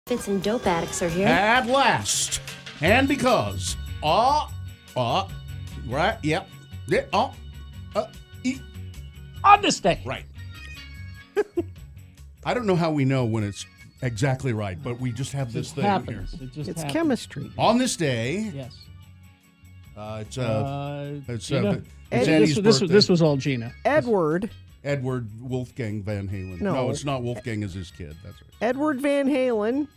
Fits and dope addicts are here. At last, and because, right, yep, On this day. right. I don't know how we know when it's exactly right, but we just have this It thing happens. here. It just It's happens. chemistry. On this day, Yes. it's Gina? Annie's birthday. This was all Gina. Edward Wolfgang Van Halen. No. It's not Wolfgang as his kid. That's right. Edward Van Halen.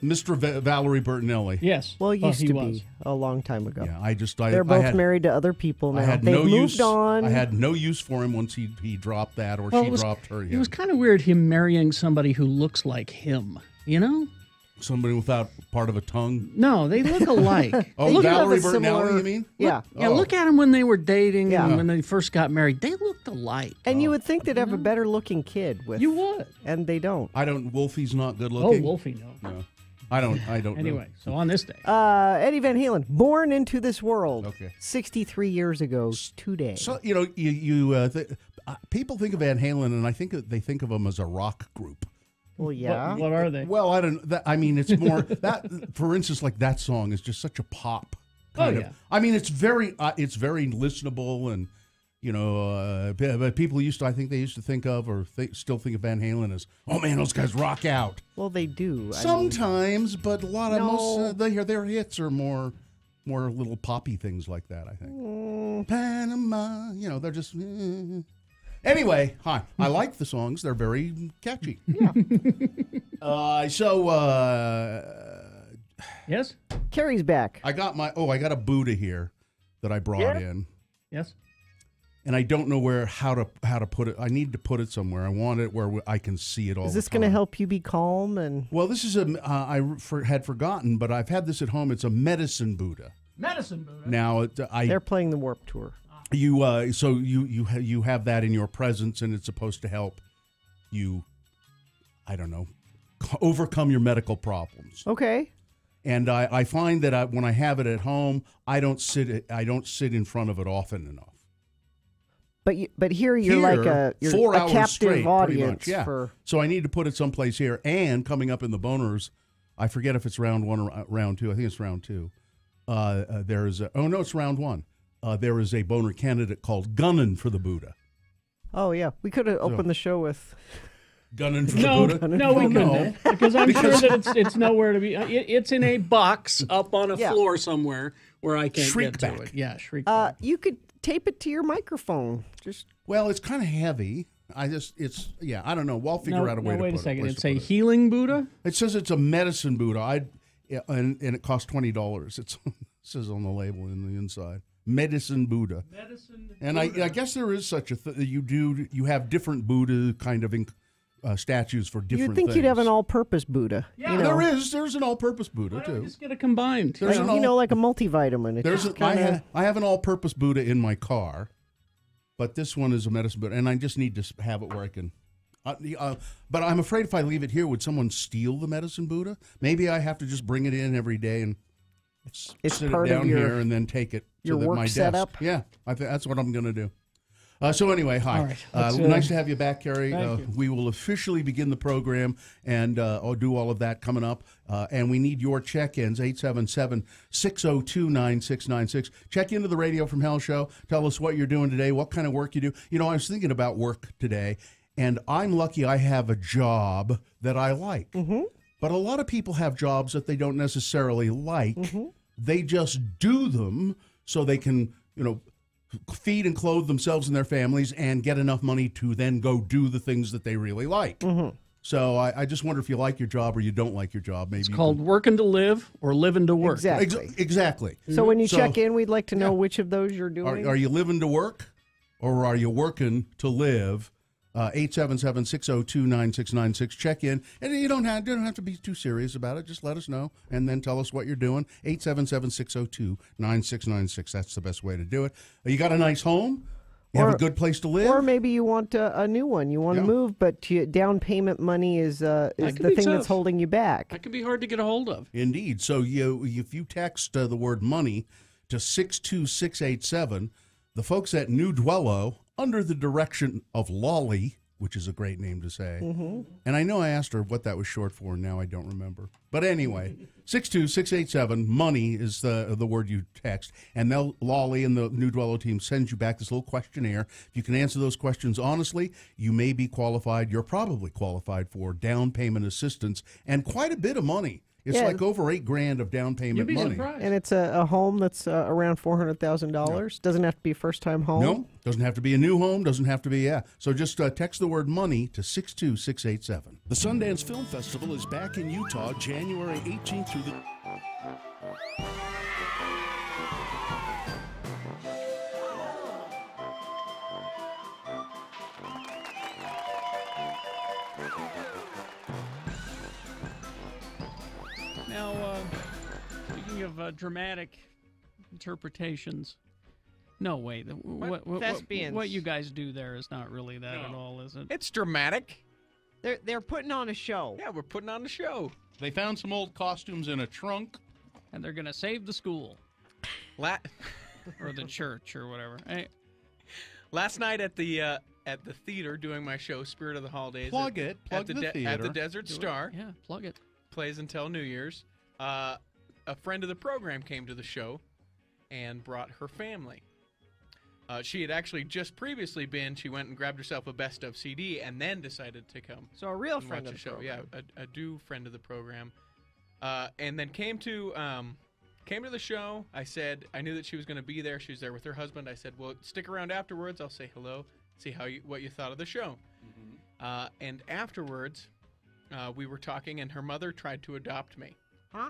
Mr. Valerie Bertinelli. Yes. Well, used he to was. be a long time ago. Yeah, They're both married to other people now. I had They've no moved use. on. I had no use for him once he dropped that or she dropped her. It was kind of weird him marrying somebody who looks like him. You know? Somebody without part of a tongue. No, they look alike. Oh, They Valerie have a Bertinelli, similar- you mean? Yeah. Yeah, look at them when they were dating Yeah. and when they first got married. They looked alike. And you would think they'd have a better looking kid with. You would. And they don't. I don't. Wolfie's not good Oh, looking. Wolfie, no. No, I don't. Anyway, so on this day. Eddie Van Halen, born into this world. Okay. 63 years ago today. So people think of Van Halen, and I think they think of them as a rock group. Well, yeah. What are they? Well, I don't. I mean, it's more that. For instance, like that song is just such a pop. Kind of. yeah. I mean, it's very listenable, and but people I think they used to think of or still think of Van Halen as, oh man, those guys rock out. Well, they do. Sometimes, but a lot of No. their hits are more little poppy things like that. I think Panama. They're just. Anyway, hi. I like the songs. They're very catchy. Yeah. Yes? Carrie's back. I got a Buddha here that I brought in, Yes? and I don't know how to put it. I need to put it somewhere. I want it where I can see it all. Is this going to help you be calm? And Well, this is had forgotten, but I've had this at home. It's a medicine Buddha. Medicine Buddha. Now, they're playing the Warped Tour. you have that in your presence, and it's supposed to help you. I don't know, overcome your medical problems. Okay. And I find that when I have it at home, I don't sit in front of it often enough. But here you're like a 4 hours captive straight, pretty audience. much, yeah. For So I need to put it someplace here. And coming up in the boners, I forget if it's round one or round two. I think it's round two. It's round one. There is a boner candidate called Gunnin' for the Buddha. Oh yeah, we could have opened the show with. Gunnin' for the Buddha? No, we No. couldn't. Because I'm sure that it's nowhere to be. It's in a box up on a floor somewhere where I can't Shriek get to back. it. Yeah, shriek back. You could tape it to your microphone. Just Well, it's kind of heavy. I don't know. We'll figure out a way to put it. Wait a second. place It's to a put it. healing Buddha? It says it's a medicine Buddha. And it costs $20. It says on the label in the inside, medicine Buddha. Medicine And I guess there is such a thing. You have different Buddha kind of statues for different you'd think things. you'd have an all-purpose Buddha. Yeah, you know? There's an all-purpose Buddha Why don't we too. just get it combined? There's an like a multivitamin. It's just I have an all-purpose Buddha in my car, but this one is a medicine Buddha, and I just need to have it where I can. But I'm afraid if I leave it here, would someone steal the medicine Buddha? Maybe I have to just bring it in every day and It's sit part it down of your here and then take it your to work my desk. setup? Yeah, I think that's what I'm going to do. So anyway, hi. All right, let's, Nice to have you back, Carrie. thank you. We will officially begin the program and I'll do all of that coming up. And we need your check-ins, 877-602-9696. Check into the Radio from Hell show. Tell us what you're doing today, what kind of work you do. I was thinking about work today, and I'm lucky I have a job that I like. Mm-hmm. But a lot of people have jobs that they don't necessarily like. Mm-hmm. They just do them so they can, feed and clothe themselves and their families and get enough money to then go do the things that they really like. Mm-hmm. So I just wonder if you like your job or you don't like your job. Maybe It's called working to live or living to work. Exactly. Exactly. So when you check in, we'd like to know which of those you're doing. Are you living to work or are you working to live? 877-602-9696. Check in. And you don't have to be too serious about it. Just let us know and then tell us what you're doing. 877-602-9696. That's the best way to do it. You got a nice home? You have a good place to live? Or maybe you want a new one. You want to move, but down payment money is the thing that's holding you back. That can be hard to get a hold of. Indeed. So if you text the word money to 62687, the folks at New Dwello, under the direction of Lolly which is a great name to say. And I know I asked her what that was short for, and now I don't remember. But anyway, 62687, money is the word you text. And Lolly and the New Dwello team sends you back this little questionnaire. If you can answer those questions honestly, you may be qualified. You're probably qualified for down payment assistance and quite a bit of money. It's like over $8,000 of down payment You'd be money. surprised. And it's a home that's around $400,000. Doesn't have to be a first-time home. No, doesn't have to be a new home, doesn't have to be, So just text the word money to 62687. The Sundance Film Festival is back in Utah January 18th through the... Now, speaking of dramatic interpretations, no way. What you guys do there is not really that at all, is it? It's dramatic. They're putting on a show. Yeah, we're putting on a show. They found some old costumes in a trunk. And they're going to save the school. Or the church or whatever. Hey. Last night at the theater doing my show, Spirit of the Holidays. Plug the theater. At the Desert Star. Yeah, plug it. Plays until New Year's. A friend of the program came to the show and brought her family. She had actually just previously been. She went and grabbed herself a best of CD and then decided to come. So a real and friend watch of the show. program. Yeah, a due friend of the program. And then came to the show. I said I knew that she was going to be there. She was there with her husband. I said, "Well, stick around afterwards. I'll say hello, see what you thought of the show." And afterwards, we were talking, and her mother tried to adopt me. Huh?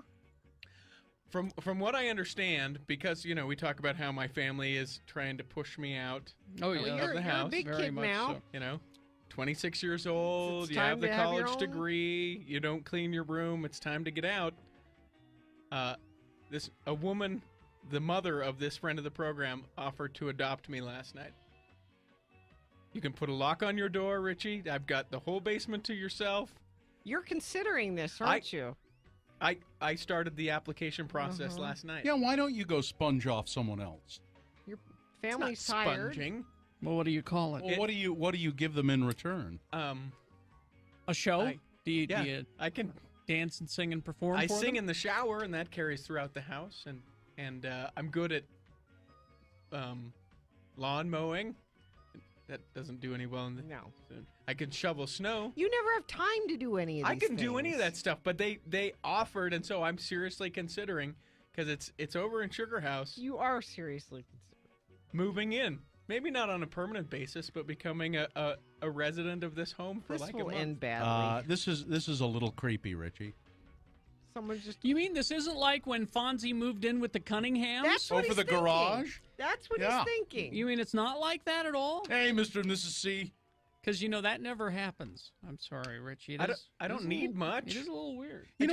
From what I understand, because we talk about how my family is trying to push me out Oh, of yeah. the You're house. a big very kid much now. so. 26 years old, It's you have time the to have your college own- degree, you don't clean your room, it's time to get out. A woman, the mother of this friend of the program, offered to adopt me last night. You can put a lock on your door, Richie. I've got the whole basement to yourself. You're considering this, aren't you? I started the application process last night. Yeah, why don't you go sponge off someone else? Your It's family's not tired. sponging. Well, what do you call it? Well, what do you give them in return? A show? Do you I can. dance and sing and perform I for sing them? in the shower, and that carries throughout the house. And I'm good at lawn mowing. That doesn't do any well in the. No. I can shovel snow. You never have time to do any of these I can do any of things. that stuff, but they offered, and so I'm seriously considering, because it's over in Sugar House, You are seriously considering. moving in. Maybe not on a permanent basis, but becoming a resident of this home for This like a will month. end badly. This is a little creepy, Richie. Someone just. You mean this isn't like when Fonzie moved in with the Cunninghams? That's what Over he's the thinking. garage? That's what Yeah. he's thinking. You mean it's not like that at all? Hey, Mr. and Mrs. C. Because, that never happens. I'm sorry, Richie. I don't need much. It is a little weird. You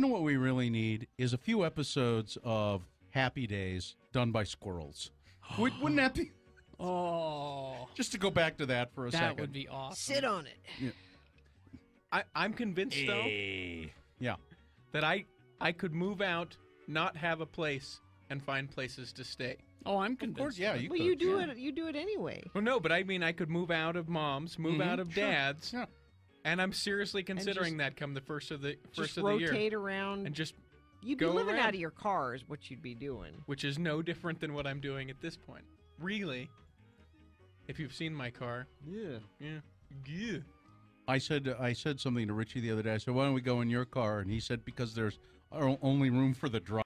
know what we really need is a few episodes of Happy Days done by squirrels. Wouldn't that be? Oh, Just to go back to that for a second. that would be awesome. Sit on it. I'm convinced though Yeah. that I could move out, not have a place, and find places to stay. Oh, I'm Of convinced. course, yeah. of it. You Well, could. you do it. You do it anyway. Well, no, but I mean, I could move out of mom's, move out of Sure. dad's, Yeah. and I'm seriously considering that come the first of the Just year, rotate around. and just You'd be go living around. out of your car is what you'd be doing. which is no different than what I'm doing at this point. Really, if you've seen my car, Yeah. yeah. I said something to Richie the other day. I said, "Why don't we go in your car?" And he said, "Because there's only room for the drive."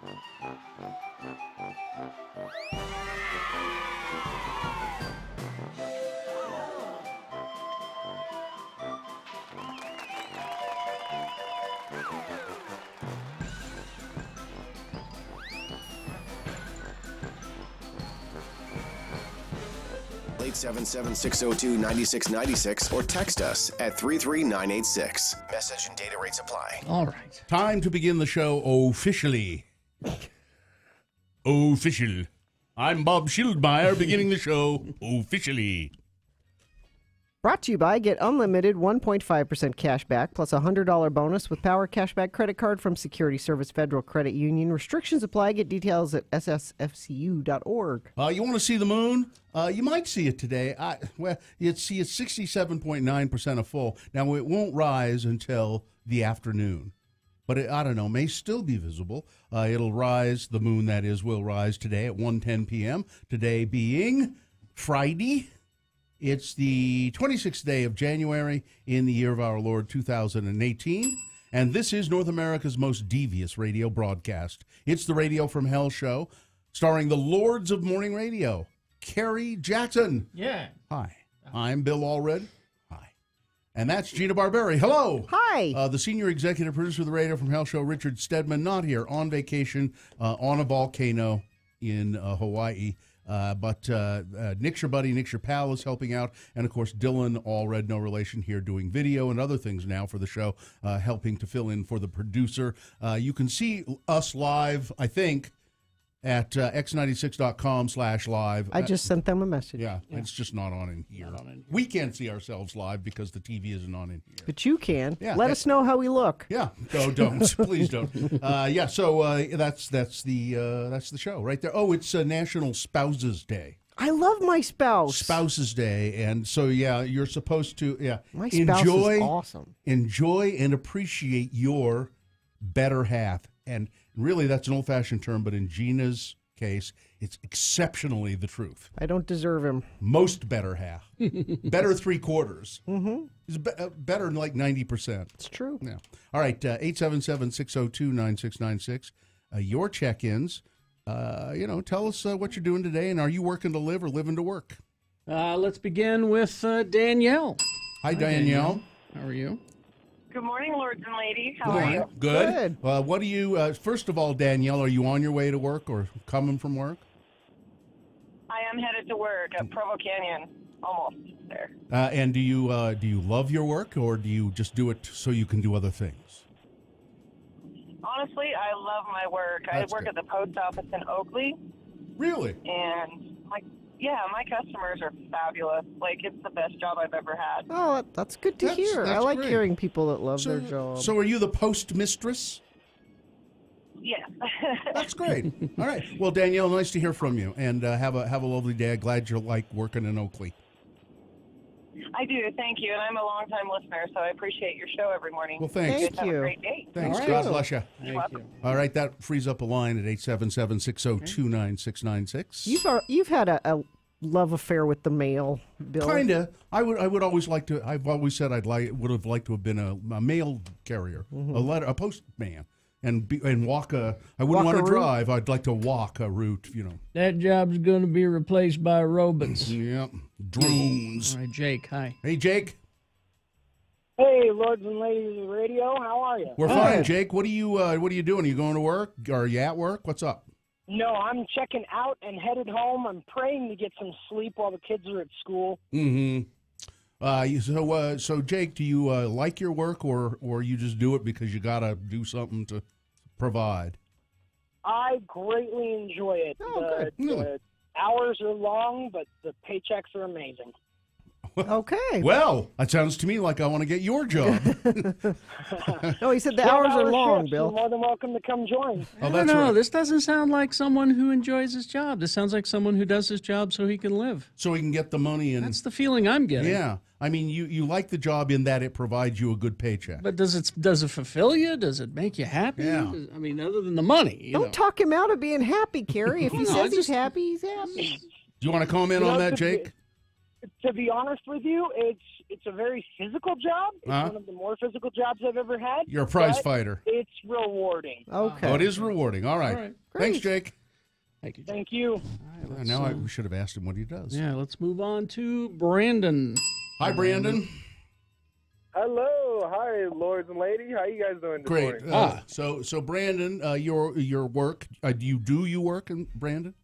877-602-9696 or text us at 33986. Message and data rates apply. All right. Time to begin the show officially. Official. I'm Bob Schildmeyer, beginning the show officially. Brought to you by Get Unlimited 1.5% cash back plus a $100 bonus with Power Cashback Credit Card from Security Service Federal Credit Union. Restrictions apply. Get details at ssfcu.org. You want to see the moon? You might see it today. You'd see it 67.9% of full. Now, it won't rise until the afternoon. But I don't know, may still be visible. It'll rise, the moon that is, will rise today at 1:10 p.m. Today being Friday. It's the 26th day of January in the year of our Lord 2018, and this is North America's most devious radio broadcast. It's the Radio from Hell show, starring the Lords of Morning Radio, Kerry Jackson. Yeah. Hi. I'm Bill Allred. Hi. And that's Gina Barberi. Hello. Hi. The senior executive producer of the Radio from Hell show, Richard Stedman, not here, on vacation on a volcano in Hawaii. But Nick's your buddy, Nick's your pal is helping out. And, of course, Dylan Allred, no relation here, doing video and other things now for the show, helping to fill in for the producer. You can see us live, I think, at x96.com/live. I just sent them a message. Yeah, it's just not on in here. We can't see ourselves live because the TV isn't on in here. But you can. Yeah. Let us know how we look. Yeah. No, don't. Please don't. Yeah, so that's the show right there. Oh, it's National Spouses Day. I love my spouse. Spouses Day. And so, yeah, you're supposed to, My spouse is awesome. Enjoy and appreciate your better half. And really, that's an old-fashioned term, but in Gina's case, it's exceptionally the truth. I don't deserve him. Most better half. Better three-quarters. Mm-hmm. It's better than like 90%. It's true. Yeah. All right, 877-602-9696. Your check-ins. Tell us what you're doing today, and are you working to live or living to work? Let's begin with Danielle. Hi, Danielle. How are you? Good morning, lords and ladies. How are you? Good. What do you, first of all, Danielle, are you on your way to work or coming from work? I am headed to work at Provo Canyon, almost there. And do you love your work, or do you just do it so you can do other things? Honestly, I love my work. That's I work good. at the post office in Oakley. Really? And, my customers are fabulous. It's the best job I've ever had. Oh, that's good to hear. I like great. hearing people that love their job. So are you the post mistress? Yes. That's great. All right. Well, Danielle, nice to hear from you, and have a lovely day. Glad you like working in Oakley. I do. Thank you. And I'm a long-time listener, so I appreciate your show every morning. Well, thanks. Thank Have you. a great day. Thanks. All right. God bless you. Thank you. All right, that frees up a line at 877-602-9696. You've had a love affair with the mail, Bill. Kinda. I would always like to. I've always said would have liked to have been a mail carrier, a postman, and walk a. I wouldn't want to drive. I'd like to walk a route. That job's going to be replaced by robots. Yep. Drones. All right, Jake, hi. Hey, Jake. Hey, lords and ladies of the radio, how are you? We're fine, Jake. What are you doing? Are you going to work? Are you at work? What's up? No, I'm checking out and headed home. I'm praying to get some sleep while the kids are at school. Mm-hmm. So Jake, do you like your work, or you just do it because you got to do something to provide? I greatly enjoy it. Oh, good. The hours are long, but the paychecks are amazing. Okay. Well, that sounds to me like I want to get your job. No, he said the hours are long, shifts. Bill. You're more than welcome to come join. I don't know. This doesn't sound like someone who enjoys his job. This sounds like someone who does his job so he can live. So he can get the money and. That's the feeling I'm getting. Yeah. I mean, you like the job in that it provides you a good paycheck. But does it fulfill you? Does it make you happy? Yeah. I mean, other than the money. Don't talk him out of being happy, Carrie. If he says he's happy, he's happy. Do you want to comment on that, Jake? To be honest with you, it's a very physical job. It's one of the more physical jobs I've ever had. You're a prize but fighter. It's rewarding. Okay. Oh, it is rewarding. All right. All right. Thanks, Jake. Thank you. Thank you. All right, Now we should have asked him what he does. Yeah, let's move on to Brandon. Hi, Brandon. Hello, hi, lords and ladies. How you guys doing this Great. morning? So Brandon, your work. Do you work, Brandon?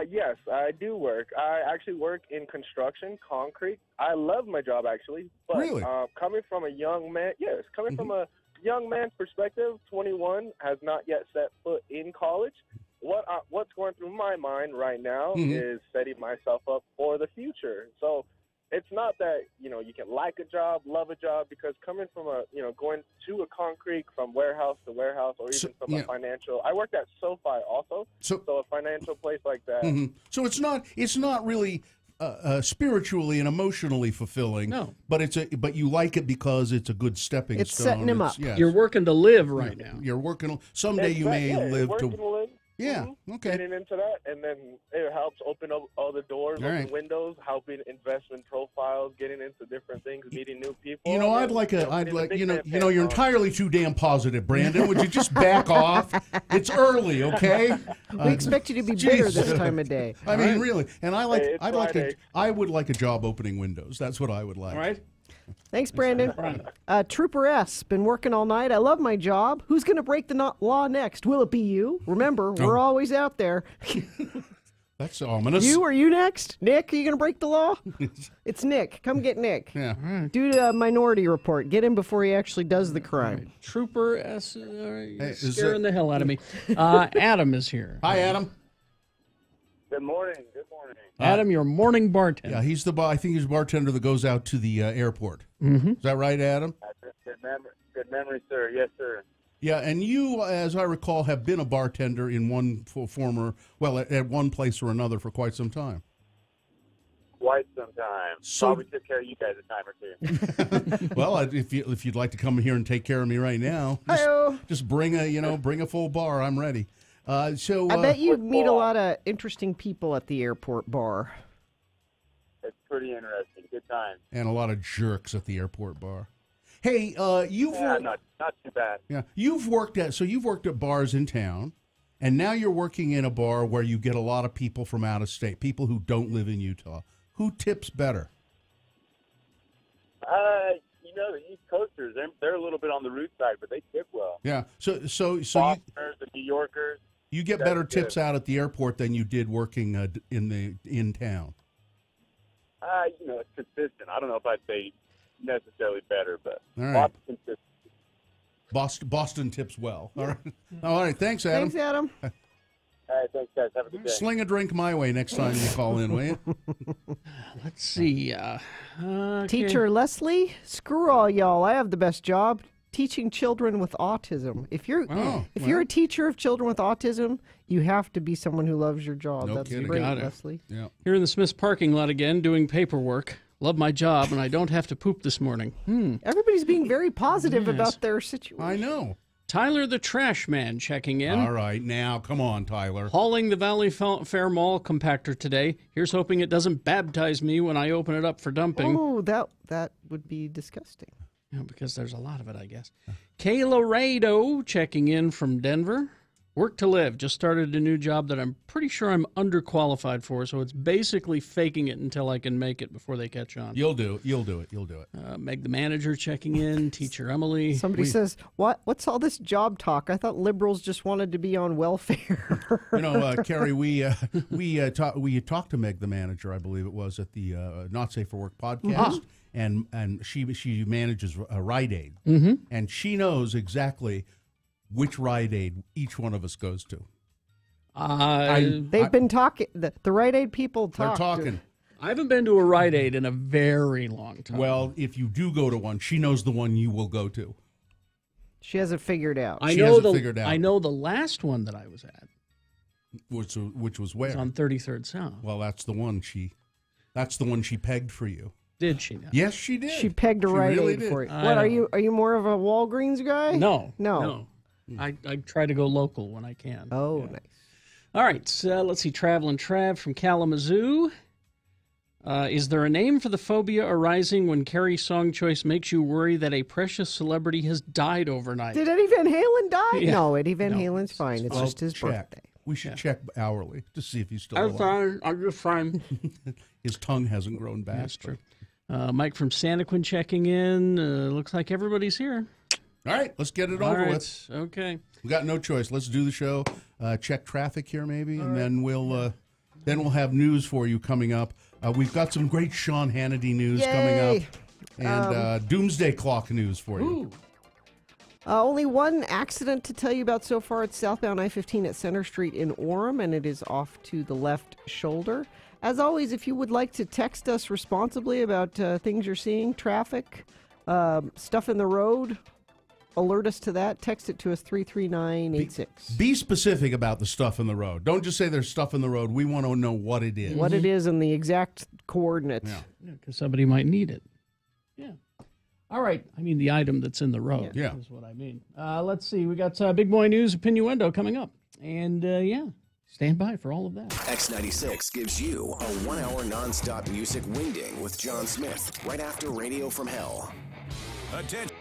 Yes, I do work. I actually work in construction, concrete. I love my job, actually. But, Really? coming from a young man, from a young man's perspective, 21, has not yet set foot in college. What's going through my mind right now is setting myself up for the future. So it's not that, you can like a job, love a job, because coming from going to a concrete from warehouse to warehouse, or even from a financial, I worked at SoFi also, so a financial place like that. So it's not really spiritually and emotionally fulfilling. No. But you like it because it's a good stepping stone. It's setting him up. Yes. You're working to live right now. You're working. Someday you may live working to. to live. Yeah. Okay. Getting into that, and then it helps open up all the doors, open windows, helping investment profiles, getting into different things, meeting new people. You're entirely too damn positive, Brandon. Would you just back off? It's early, okay? We expect you to be bitter this time of day. I mean, really. And I would like a job opening windows. That's what I would like. All right. Thanks, Brandon. Trooper S, been working all night. I love my job. Who's going to break the law next? Will it be you? Remember, we're always out there. That's ominous. You? Are you next? Nick, are you going to break the law? It's Nick. Come get Nick. Yeah. Do the Minority Report. Get him before he actually does the crime. Right. Trooper S, you're scaring the hell out of me. Adam is here. Hi, Adam. Good morning. Good morning. Adam, your morning bartender. Yeah, I think he's a bartender that goes out to the airport. Is that right, Adam? Good memory, sir. Yes, sir. Yeah, and you, as I recall, have been a bartender in one at one place or another for quite some time. Quite some time. So, probably took care of you guys a time or two. Well, if you'd like to come here and take care of me right now, just bring a full bar. I'm ready. I bet you meet a lot of interesting people at the airport bar. It's pretty interesting. Good time. And a lot of jerks at the airport bar. Hey, you've worked, not too bad. Yeah, you've worked at bars in town, and now you're working in a bar where you get a lot of people from out of state, people who don't live in Utah. Who tips better? The East Coasters, they're a little bit on the rude side, but they tip well. Yeah. So Bostoners, the New Yorkers. You get better tips out at the airport than you did working in town. It's consistent. I don't know if I'd say necessarily better, but lots of consistency. Boston tips well. All right. All right. Thanks, Adam. Thanks, Adam. All right, thanks, guys. Have a good day. Sling a drink my way next time you call in, will you? Let's see. Teacher Leslie, screw all y'all. I have the best job. Teaching children with autism. If you're a teacher of children with autism, you have to be someone who loves your job. No That's kidding. great, Got it. Leslie. Yeah. Here in the Smith's parking lot again, doing paperwork. Love my job, and I don't have to poop this morning. Everybody's being very positive about their situation. I know. Tyler the Trash Man checking in. All right, now come on, Tyler. Hauling the Valley Fair Mall compactor today. Here's hoping it doesn't baptize me when I open it up for dumping. Oh, that would be disgusting. Yeah, because there's a lot of it, I guess. Kayla Rado checking in from Denver. Work to live. Just started a new job that I'm pretty sure I'm underqualified for, so it's basically faking it until I can make it before they catch on. You'll do it. Meg the manager checking in. Teacher Emily. Somebody says, what's all this job talk? I thought liberals just wanted to be on welfare. Carrie, we talked to Meg the manager, I believe it was, at the Not Safe for Work podcast. And she manages Rite Aid, and she knows exactly which Rite Aid each one of us goes to. They've been talking. The Rite Aid people talk. They're talking. I haven't been to a Rite Aid in a very long time. Well, if you do go to one, she knows the one you will go to. She has it figured out. I know the last one that I was at. Which was where? It was on 33rd South. Well, that's the one she pegged for you. Did she? Yes, she did. She pegged a Rite Aid for you. What are you? Are you more of a Walgreens guy? No. I try to go local when I can. Oh, nice. All right. So let's see. Traveling Trav from Kalamazoo. Is there a name for the phobia arising when Carrie's song choice makes you worry that a precious celebrity has died overnight? Did Eddie Van Halen die? Yeah. No, Eddie Van Halen's fine. It's just his check. birthday. We should check hourly to see if he's still I'm alive. fine. I'm just fine. His tongue hasn't grown back. That's true. Mike from Santaquin checking in. Looks like everybody's here. All right, let's get it All over right. with. Okay. We got no choice. Let's do the show. Check traffic here, maybe, and then we'll have news for you coming up. We've got some great Sean Hannity news coming up, and Doomsday Clock news for you. Ooh. Only one accident to tell you about so far. It's southbound I-15 at Center Street in Orem, and it is off to the left shoulder. As always, if you would like to text us responsibly about things you're seeing, traffic, stuff in the road, alert us to that. Text it to us 33986. Be specific about the stuff in the road. Don't just say there's stuff in the road. We want to know what it is. What it is and the exact coordinates. Yeah. Because somebody might need it. Yeah. All right. I mean, the item that's in the road Yeah. is what I mean. Let's see. We got Big Boy News Opinnuendo coming up. And, stand by for all of that. X96 gives you a 1 hour nonstop music wingding with John Smith right after Radio from Hell. Attention.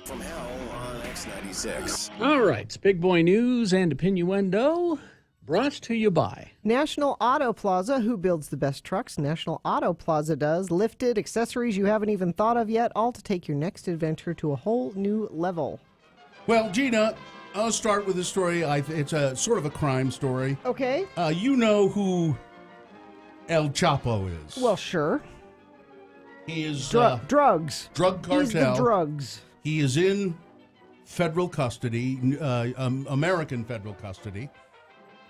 From Hell on X96. All right, it's Big Boy News and Opinioendo, brought to you by National Auto Plaza. Who builds the best trucks? National Auto Plaza does. Lifted accessories you haven't even thought of yet, all to take your next adventure to a whole new level. Well, Gina, I'll start with a story. It's a sort of a crime story. Okay. You know who El Chapo is? Well, sure. He is drugs. Drug cartel. He's the drugs. He is in federal custody, American federal custody.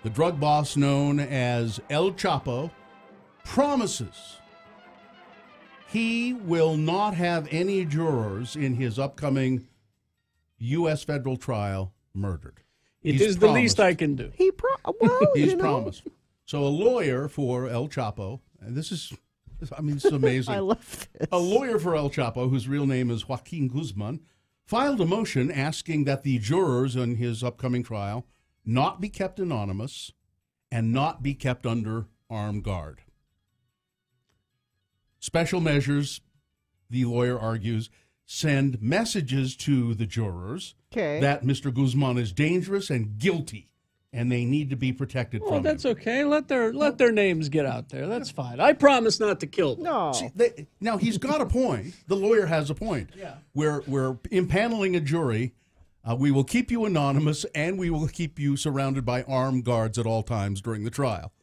The drug boss, known as El Chapo, promises he will not have any jurors in his upcoming U.S. federal trial murdered. It is the least I can do. He's promised. So a lawyer for El Chapo, and this is amazing. I love this. A lawyer for El Chapo, whose real name is Joaquin Guzman, filed a motion asking that the jurors in his upcoming trial not be kept anonymous and not be kept under armed guard. Special measures, the lawyer argues, send messages to the jurors that Mr. Guzman is dangerous and guilty, and they need to be protected from that's him. okay. Let their names get out there. That's fine. I promise not to kill them. No. See, now, he's got a point. The lawyer has a point. Yeah. We're impaneling a jury. We will keep you anonymous, and we will keep you surrounded by armed guards at all times during the trial.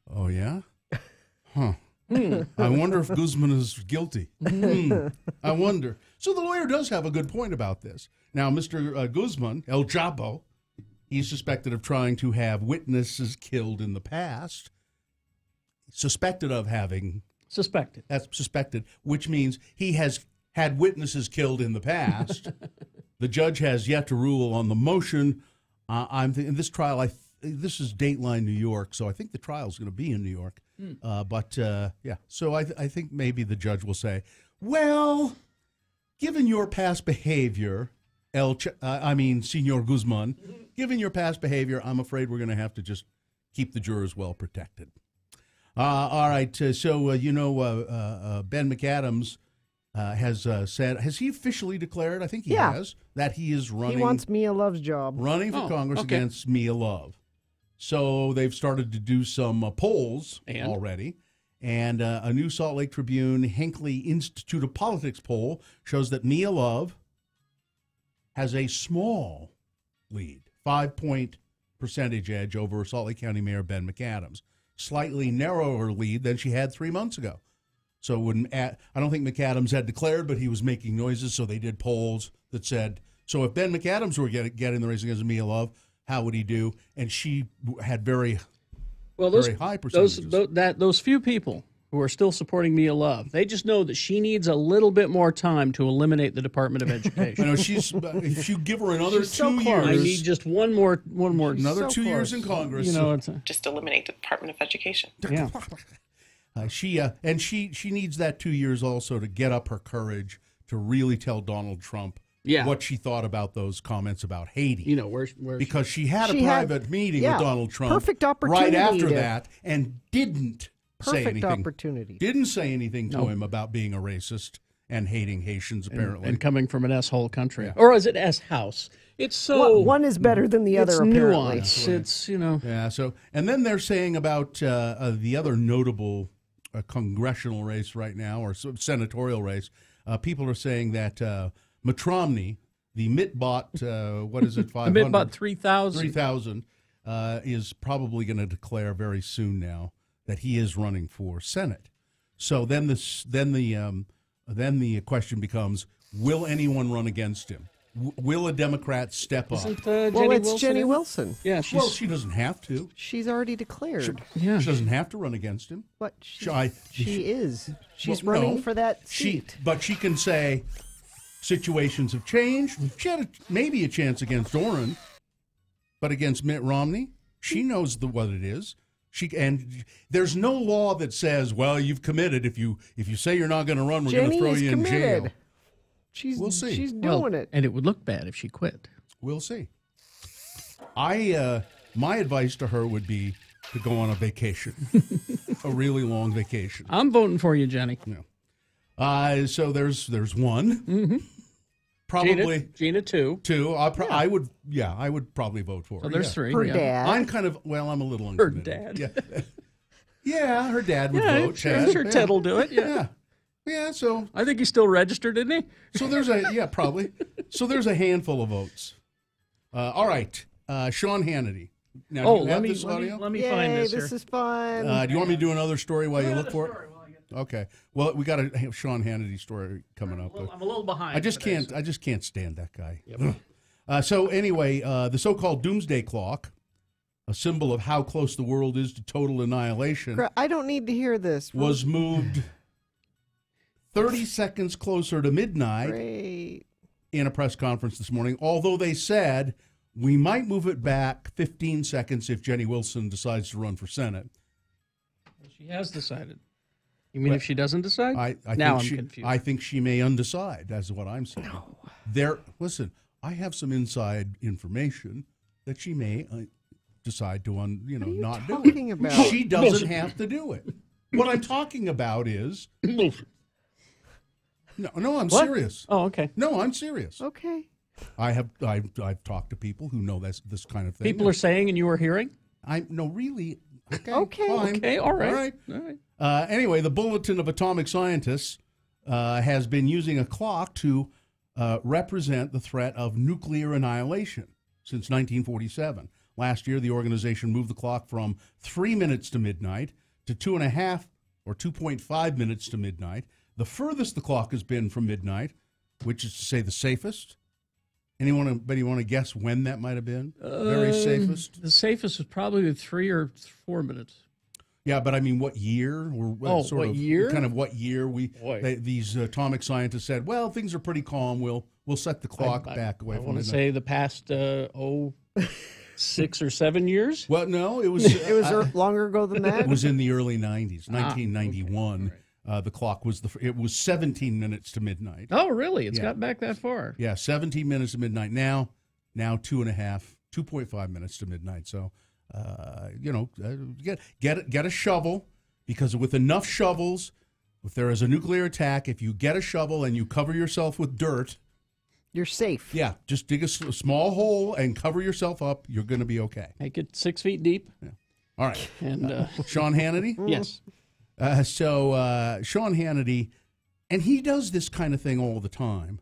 Oh, yeah? Huh. I wonder if Guzman is guilty. I wonder. So the lawyer does have a good point about this. Now, Mr. Guzman, El Chapo, he's suspected of trying to have witnesses killed in the past. Suspected of having. Suspected. That's suspected, which means he has had witnesses killed in the past. The judge has yet to rule on the motion. I'm thinking this trial, this is Dateline New York, so I think the trial is going to be in New York. Yeah, so I think maybe the judge will say, well, given your past behavior, Senor Guzman, given your past behavior, I'm afraid we're going to have to just keep the jurors well protected. All right, so Ben McAdams has said, has he officially declared, I think he has, that he is running. He wants Mia Love's job. Running for Congress against Mia Love. So they've started to do some polls already. And a new Salt Lake Tribune Hinckley Institute of Politics poll shows that Mia Love has a small lead, 5-point percentage edge over Salt Lake County Mayor Ben McAdams. Slightly narrower lead than she had 3 months ago. So I don't think McAdams had declared, but he was making noises, so they did polls that said, so if Ben McAdams were getting the race against Mia Love, how would he do? And she had very high percentages. Those few people who are still supporting Mia Love, they just know that she needs a little bit more time to eliminate the Department of Education. If you give her another she's 2 years, I need just one more. Another 2 years in Congress. Just eliminate the Department of Education. Yeah. She needs that 2 years also to get up her courage to really tell Donald Trump what she thought about those comments about Haiti. Because she had a private meeting with Donald Trump perfect opportunity right after that and didn't say anything. Opportunity. Didn't say anything to him about being a racist and hating Haitians, apparently. And coming from an S-hole country. Yeah. Or is it S-house? It's so... one is better than the other, apparently. Nuanced. It's, Yeah, so... And then they're saying about the other notable congressional race right now, or senatorial race, people are saying that Mitt Romney, the Mittbot, what is it, 500? The Mittbot 3,000. 3,000 is probably going to declare very soon now that he is running for Senate. So then the question becomes, will anyone run against him? Will a Democrat step up? Jenny Wilson. Yeah, she doesn't have to. She's already declared. She doesn't have to run against him. But she is. She's running for that seat. But she can say, situations have changed. She had maybe a chance against Orrin, but against Mitt Romney, she knows what it is. And there's no law that says, well, you've committed. If you say you're not going to run, we're going to throw you in jail. We'll see. She's doing it. And it would look bad if she quit. We'll see. My advice to her would be to go on a vacation, a really long vacation. I'm voting for you, Jenny. Yeah. So there's one. Mm-hmm. Probably Gina 2. 2. I would probably vote for her. So there's 3. Her dad. I'm kind of I'm a little Her uncommitted. dad. Yeah, her dad would Yeah, vote. I'm sure Ted will do it. Yeah. So I think he's still registered, isn't he? So there's probably. So there's a handful of votes. All right, Sean Hannity. Now, do you have this audio? let me Yay, find this here. this is fun. Do you want me to do another story while you look for it? Okay. Well, we got a Sean Hannity story coming up. I'm a little behind. I just can't stand that guy. Yep. So anyway, the so-called doomsday clock, a symbol of how close the world is to total annihilation, I don't need to hear this. was moved 30 seconds closer to midnight Great. in a press conference this morning, although they said we might move it back 15 seconds if Jenny Wilson decides to run for Senate. She has decided. You mean if she doesn't decide? I now think I'm confused. I think she may undecide. That's what I'm saying. No. Listen, I have some inside information that she may decide to not do it. About? She doesn't have to do it. What I'm talking about is No, I'm serious. Oh, okay. No, I'm serious. Okay. I've talked to people who know this kind of thing. People are saying, and you are hearing? Really. Okay. Okay. Okay. All right. All right. Anyway, the Bulletin of Atomic Scientists has been using a clock to represent the threat of nuclear annihilation since 1947. Last year, the organization moved the clock from 3 minutes to midnight to 2.5 or 2.5 minutes to midnight. The furthest the clock has been from midnight, which is to say the safest. Anybody want to guess when that might have been? Very safest? The safest was probably 3 or 4 minutes. Yeah, but I mean, what year? What year? Kind of what year these atomic scientists said, well, things are pretty calm. We'll set the clock back away I from want to midnight. say the past 6 or 7 years. Well, no, it was It was longer ago than that. it was in the early 90s, 1991. Okay. The clock was it was 17 minutes to midnight. Oh, really? It's got back that far. Yeah, 17 minutes to midnight. Now 2.5 minutes to midnight. So, get a shovel, because with enough shovels, if there is a nuclear attack, if you get a shovel and you cover yourself with dirt, you're safe. Yeah, just dig a small hole and cover yourself up. You're going to be okay. Make it 6 feet deep. Yeah. All right. And Sean Hannity? Yes. So Sean Hannity, and he does this kind of thing all the time,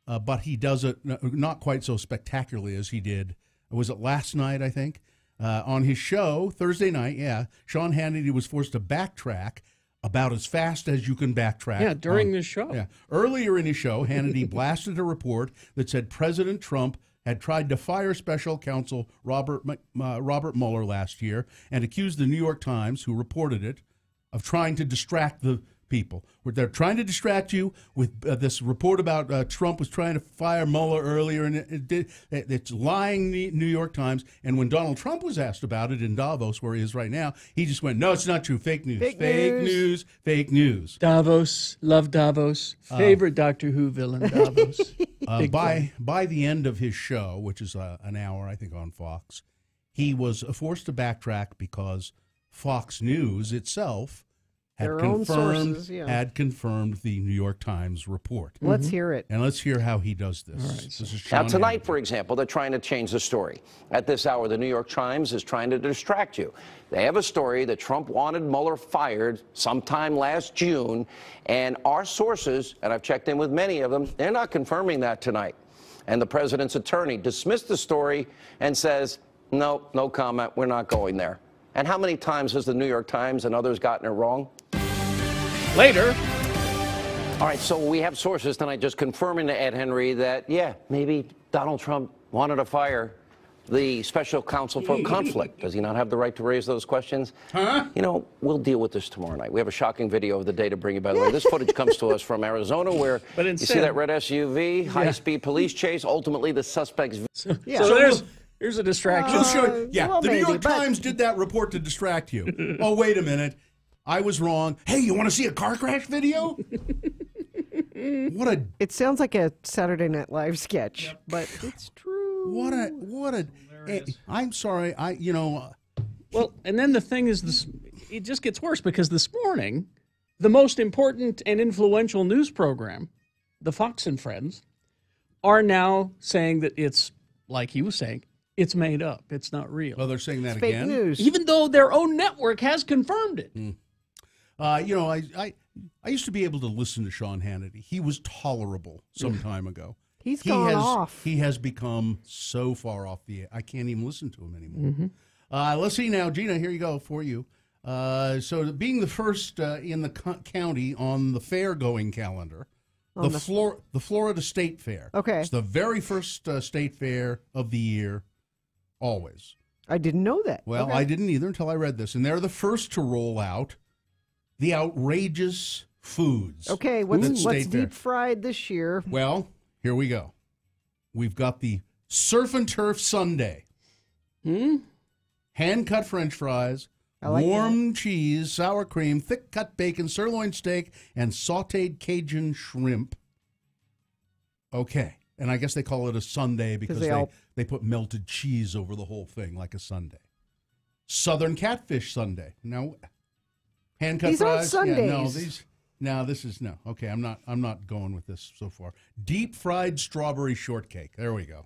but he does it not quite so spectacularly as he did. Was it last night, I think? On his show, Thursday night, Sean Hannity was forced to backtrack about as fast as you can backtrack. Yeah, during this show. Yeah. Earlier in his show, Hannity blasted a report that said President Trump had tried to fire special counsel Robert Mueller last year and accused the New York Times, who reported it, of trying to distract the people. They're trying to distract you with this report about Trump was trying to fire Mueller earlier, and it's lying, the New York Times. And when Donald Trump was asked about it in Davos, where he is right now, he just went, no, it's not true. Fake news. Fake news. Davos. Love Davos. Favorite Doctor Who villain, Davos. By the end of his show, which is an hour, I think, on Fox, he was forced to backtrack because Fox News itself had confirmed the New York Times report. Let's hear it. And let's hear how he does this. Right, This is Now, Sean tonight, Hannity. for example, they're trying to change the story. At this hour, the New York Times is trying to distract you. They have a story that Trump wanted Mueller fired sometime last June, and our sources, and I've checked in with many of them, they're not confirming that tonight. And the president's attorney dismissed the story and says, no comment, we're not going there. And how many times has the New York Times and others gotten it wrong? Later. All right, so we have sources tonight just confirming to Ed Henry that, maybe Donald Trump wanted to fire the special counsel for conflict. Does he not have the right to raise those questions? Huh? We'll deal with this tomorrow night. We have a shocking video of the day to bring you, by the way. This footage comes to us from Arizona, where you see that red SUV, high-speed police chase. Ultimately, the suspect's... So here's a distraction. The New York Times did that report to distract you. Oh, wait a minute. I was wrong. Hey, you want to see a car crash video? It sounds like a Saturday Night Live sketch, but it's true. I'm sorry. Well, and then the thing is, this it just gets worse, because this morning, the most important and influential news program, the Fox and Friends, are now saying that it's, like he was saying, it's made up. It's not real. Well, they're saying that It's fake again. news. Even though their own network has confirmed it. I used to be able to listen to Sean Hannity. He was tolerable some time ago. He's gone off. He has become so far off the air. I can't even listen to him anymore. Let's see now, Gina. Here you go for you. So, being the first in the county on the fair-going calendar, the Florida State Fair. Okay. It's the very first state fair of the year, always. I didn't know that. Well, Okay. I didn't either until I read this. And they're the first to roll out the outrageous foods. Okay, what's deep fried this year? Well, here we go. We've got the Surf and Turf Sundae. Hand-cut French fries, warm cheese, sour cream, thick-cut bacon, sirloin steak, and sautéed Cajun shrimp. Okay. And I guess they call it a sundae because they put melted cheese over the whole thing like a sundae. Southern Catfish Sundae. Now, hand-cut These fries. aren't Yeah, no, Sundays. this is no. Okay, I'm not going with this so far. Deep fried strawberry shortcake. There we go.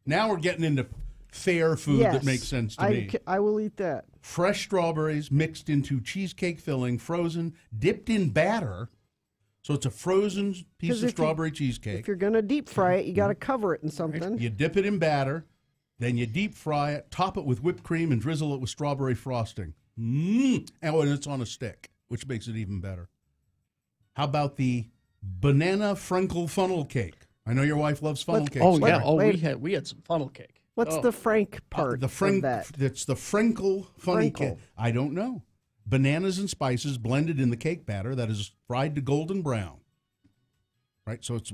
Now we're getting into fair food that makes sense to me. I will eat that. Fresh strawberries mixed into cheesecake filling, frozen, dipped in batter. So it's a frozen piece of strawberry cheesecake. If you're going to deep fry it, you got to cover it in something. You dip it in batter, then you deep fry it, top it with whipped cream, and drizzle it with strawberry frosting. And it's on a stick, which makes it even better. How about the banana Frankel funnel cake? I know your wife loves funnel cake. Oh, yeah. Oh, we had some funnel cake. What's the Frank part of that? It's the Frankel funny cake. I don't know. Bananas and spices blended in the cake batter that is fried to golden brown. Right, so it's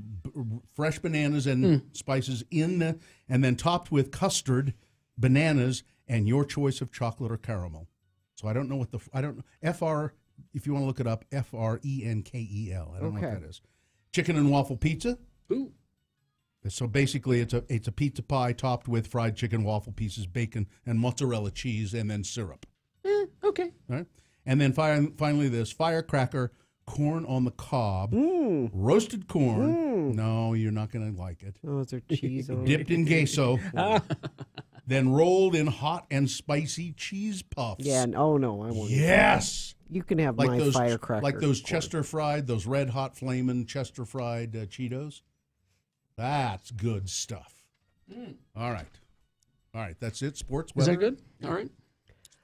fresh bananas and spices and then topped with custard, bananas, and your choice of chocolate or caramel. So I don't know what FR, if you want to look it up, FRENKEL. I don't know what that is. Chicken and waffle pizza. Ooh. So basically, it's a pizza pie topped with fried chicken, waffle pieces, bacon, and mozzarella cheese, and then syrup. Okay. All right, and then finally this firecracker corn on the cob, roasted corn. No, you're not going to like it. Oh, is there cheese on it? Dipped in queso, then rolled in hot and spicy cheese puffs. Yeah. Oh no, I won't. Yes. You can have Like my those firecracker. like those Chester fried, those red hot flamin' Chester fried Cheetos. That's good stuff. All right. That's it. Sports. Is Weather. that good? All right.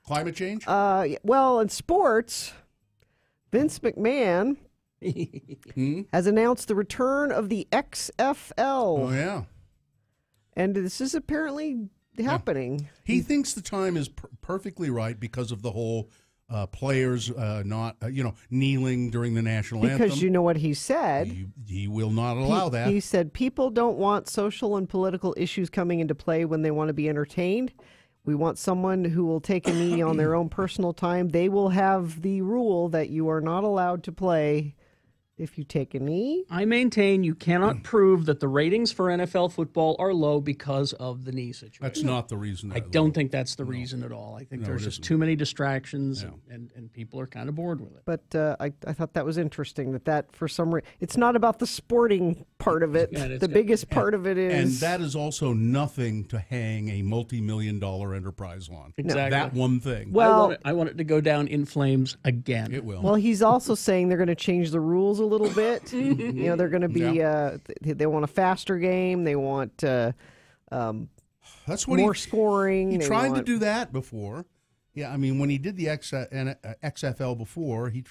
Climate change. Well, in sports, Vince McMahon has announced the return of the XFL. Oh yeah. And this is apparently happening. He thinks the time is perfectly right because of the whole players not kneeling during the national anthem. Because you know what he said? He will not allow that. He said people don't want social and political issues coming into play when they want to be entertained. We want someone who will take a knee on their own personal time. They will have the rule that you are not allowed to play if you take a knee. I maintain you cannot prove that the ratings for NFL football are low because of the knee situation. That's not the reason. I don't think that's the reason at all. I think there's just too many distractions, and people are kind of bored with it. But I thought that was interesting that for some reason, it's not about the sporting part of it. The biggest part of it is... And that is also nothing to hang a multi-million-dollar enterprise on. Exactly. That one thing. Well, I want it to go down in flames again. It will. Well, he's also saying they're going to change the rules a little bit. They're going to be they want a faster game. They want that's what more scoring. He tried to do that before. Yeah, I mean when he did the XFL before, he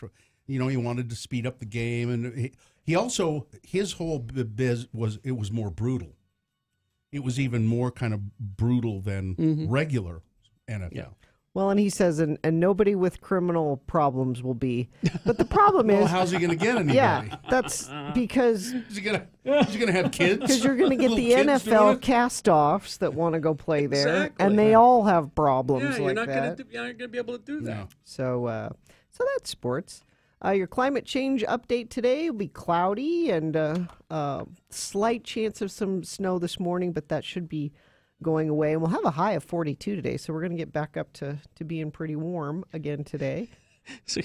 wanted to speed up the game, and he also his whole biz was it was more brutal. It was even more kind of brutal than regular NFL. Yeah. Well, and he says, and nobody with criminal problems will be. But the problem is, how's he going to get anybody? Yeah, that's because is he going to have kids? Because you're going to get the NFL cast-offs that want to go play there, and they all have problems you're like not that. You're not going to be able to do that. No. So that's sports. Your climate change update today will be cloudy and slight chance of some snow this morning, but that should be going away. And we'll have a high of 42 today, so we're going to get back up to being pretty warm again today. It's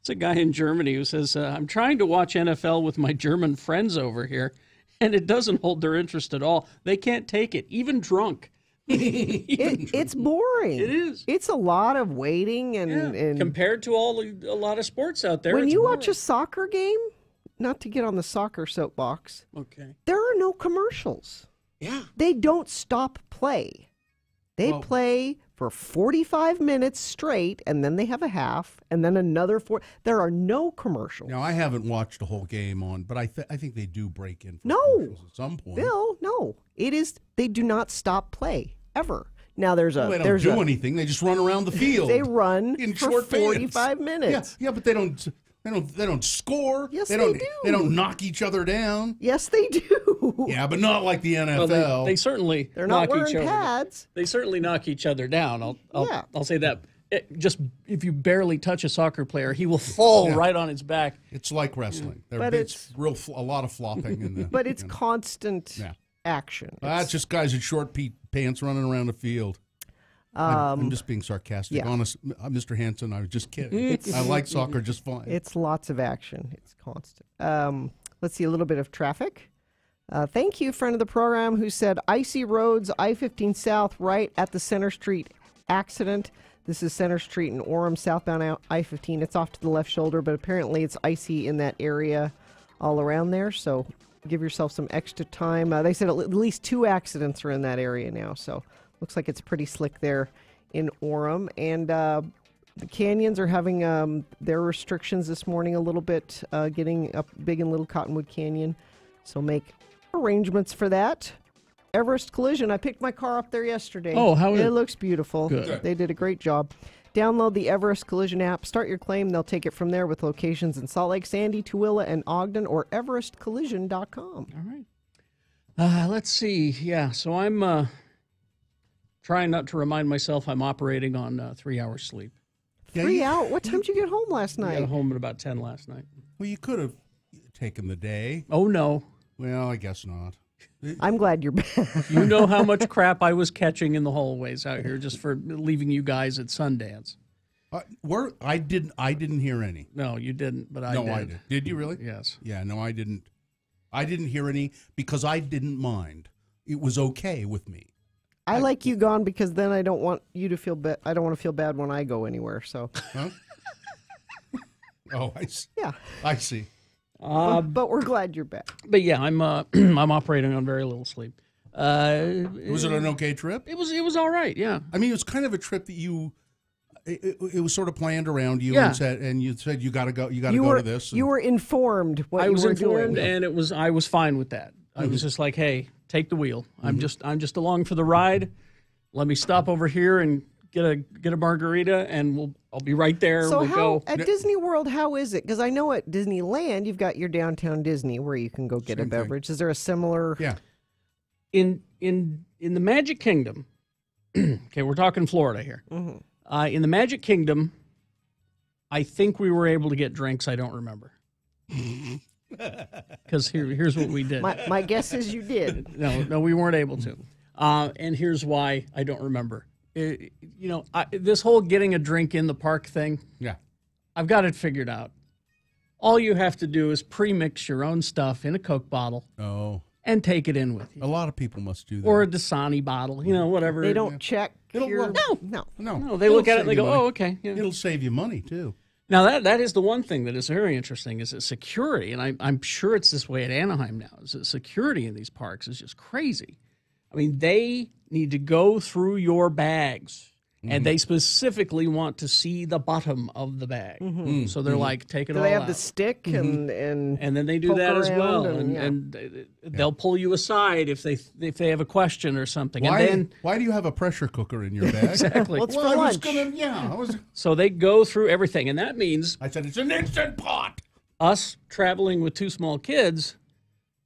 a guy in Germany who says, I'm trying to watch NFL with my German friends over here, and it doesn't hold their interest at all. They can't take it, even drunk. It's boring. It is. It's a lot of waiting and compared to a lot of sports out there. When it's you boring. watch a soccer game, not to get on the soccer soapbox, okay, there are no commercials. Yeah. They don't stop play. They play for 45 minutes straight, and then they have a half, and then another 4. There are no commercials. Now, I haven't watched a whole game on, but I think they do break in for No. commercials at some point. Bill, no. It is. They do not stop play ever. Now there's a. Well, they don't do anything. They just run around the field. They run in for short 45 minutes. Yeah, but they don't. They don't score. Yes, they do. They don't knock each other down. Yes, they do. Yeah, but not like the NFL. Well, they certainly They're not knock each wearing other. pads. They certainly knock each other down. I'll say that. Just if you barely touch a soccer player, he will fall right on his back. It's like wrestling. But it's a lot of flopping in the. But it's constant action. That's just guys in short pants running around the field. I'm just being sarcastic. Yeah. Honest, Mr. Hanson, I was just kidding. I like soccer just fine. It's lots of action. It's constant. Let's see a little bit of traffic. Thank you, friend of the program, who said icy roads, I-15 South, right at the Center Street accident. This is Center Street in Orem, southbound I-15. It's off to the left shoulder, but apparently it's icy in that area all around there. So give yourself some extra time. They said at least 2 accidents are in that area now. So looks like it's pretty slick there in Orem. And the canyons are having their restrictions this morning a little bit, getting up Big and Little Cottonwood Canyon. So make arrangements for that. Everest Collision. I picked my car up there yesterday. Oh, how is it? It looks beautiful. Good. They did a great job. Download the Everest Collision app. Start your claim. They'll take it from there with locations in Salt Lake, Sandy, Tooele, and Ogden, or everestcollision.com. All right. Let's see. Yeah, so I'm trying not to remind myself I'm operating on 3 hours sleep. 3 hours? What time did you get home last I night? got home at about 10 last night. Well, you could have taken the day. Oh, no. Well, I guess not. I'm glad you're back. You know how much crap I was catching in the hallways out here just for leaving you guys at Sundance. I didn't hear any. No, you didn't, but I did. No, I did. Did you really? Yes. Yeah, no, I didn't. I didn't hear any because I didn't mind. It was okay with me. I like you gone because then I don't want you to feel bad. I don't want to feel bad when I go anywhere. So. Huh? Oh, I see. Yeah. I see. But we're glad you're back. But yeah, I'm I'm operating on very little sleep. Was it an okay trip? It was all right. Yeah. I mean, it was kind of a trip that it was sort of planned around you and you said you got to go. You got to go to this. You were informed what I you was were informed, doing. and I was fine with that. I was just like, hey, take the wheel. I'm just along for the ride. Let me stop over here and get a margarita, and I'll be right there. So we'll go at Disney World, how is it? Because I know at Disneyland you've got your downtown Disney where you can go get a beverage. Is there a similar? Yeah. In the Magic Kingdom. Okay, we're talking Florida here. Mm-hmm. In the Magic Kingdom, I think we were able to get drinks. I don't remember. Because here's what we did. My guess is you did. No, we weren't able to. And here's why I don't remember. This whole getting a drink in the park thing. Yeah. I've got it figured out. All you have to do is pre-mix your own stuff in a Coke bottle. Oh. And take it in with you. A lot of people must do that. Or a Dasani bottle, whatever. They don't check. No. No. They look at it and they go, oh, okay. Yeah. It'll save you money, too. Now, that is the one thing that is very interesting is that security, and I'm sure it's this way at Anaheim now, is that security in these parks is just crazy. I mean, they need to go through your bags, and they specifically want to see the bottom of the bag. So they're like, take it all out. Do they have the stick and then they do that as well, and they'll pull you aside if they have a question or something. Why do you have a pressure cooker in your bag? Exactly. Well, it's for lunch. So they go through everything, and that means I said it's an Instant Pot. Us traveling with 2 small kids.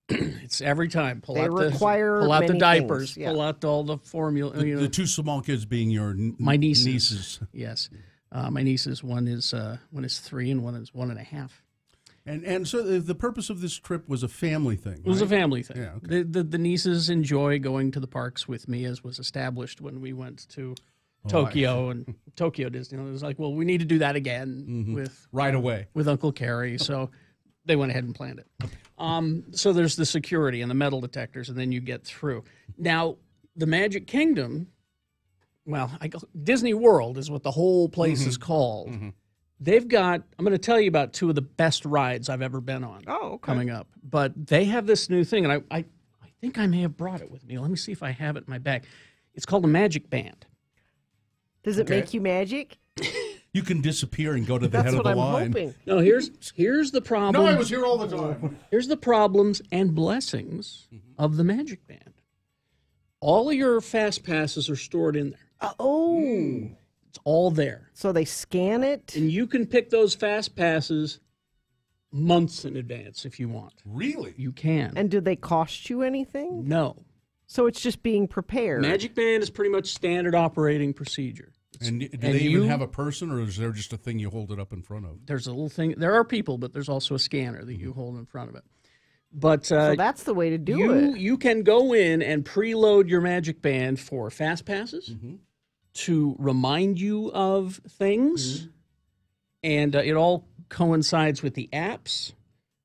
It's every time. Pull out the diapers, things, yeah. pull out all the formula. The 2 small kids being your my nieces. nieces. Yes, my nieces. One is 3 and one is 1.5. And so the purpose of this trip was a family thing. It was a family thing. Yeah, okay. The nieces enjoy going to the parks with me, as was established when we went to Tokyo and Tokyo Disney. It was like, well, we need to do that again with right away with Uncle Kerry. So They went ahead and planned it. So there's the security and the metal detectors, and then you get through. Now, the Magic Kingdom, well, Disney World is what the whole place is called. They've got, I'm going to tell you about two of the best rides I've ever been on coming up. But they have this new thing, and I think I may have brought it with me. Let me see if I have it in my bag. It's called a Magic Band. Does it make you magic? You can disappear and go to the head of the line. Hoping. No, here's the problem. No, I was here all the time. Here's the problems and blessings of the Magic Band. All of your fast passes are stored in there. It's all there. So they scan it? And you can pick those fast passes months in advance if you want. Really? You can. And do they cost you anything? No. So it's just being prepared. Magic Band is pretty much standard operating procedure. And do they even have a person, or is there just a thing you hold it up in front of? There's a little thing. There are people, but there's also a scanner that you hold in front of it. But so that's the way to do it. You can go in and preload your Magic Band for fast passes to remind you of things, and it all coincides with the apps.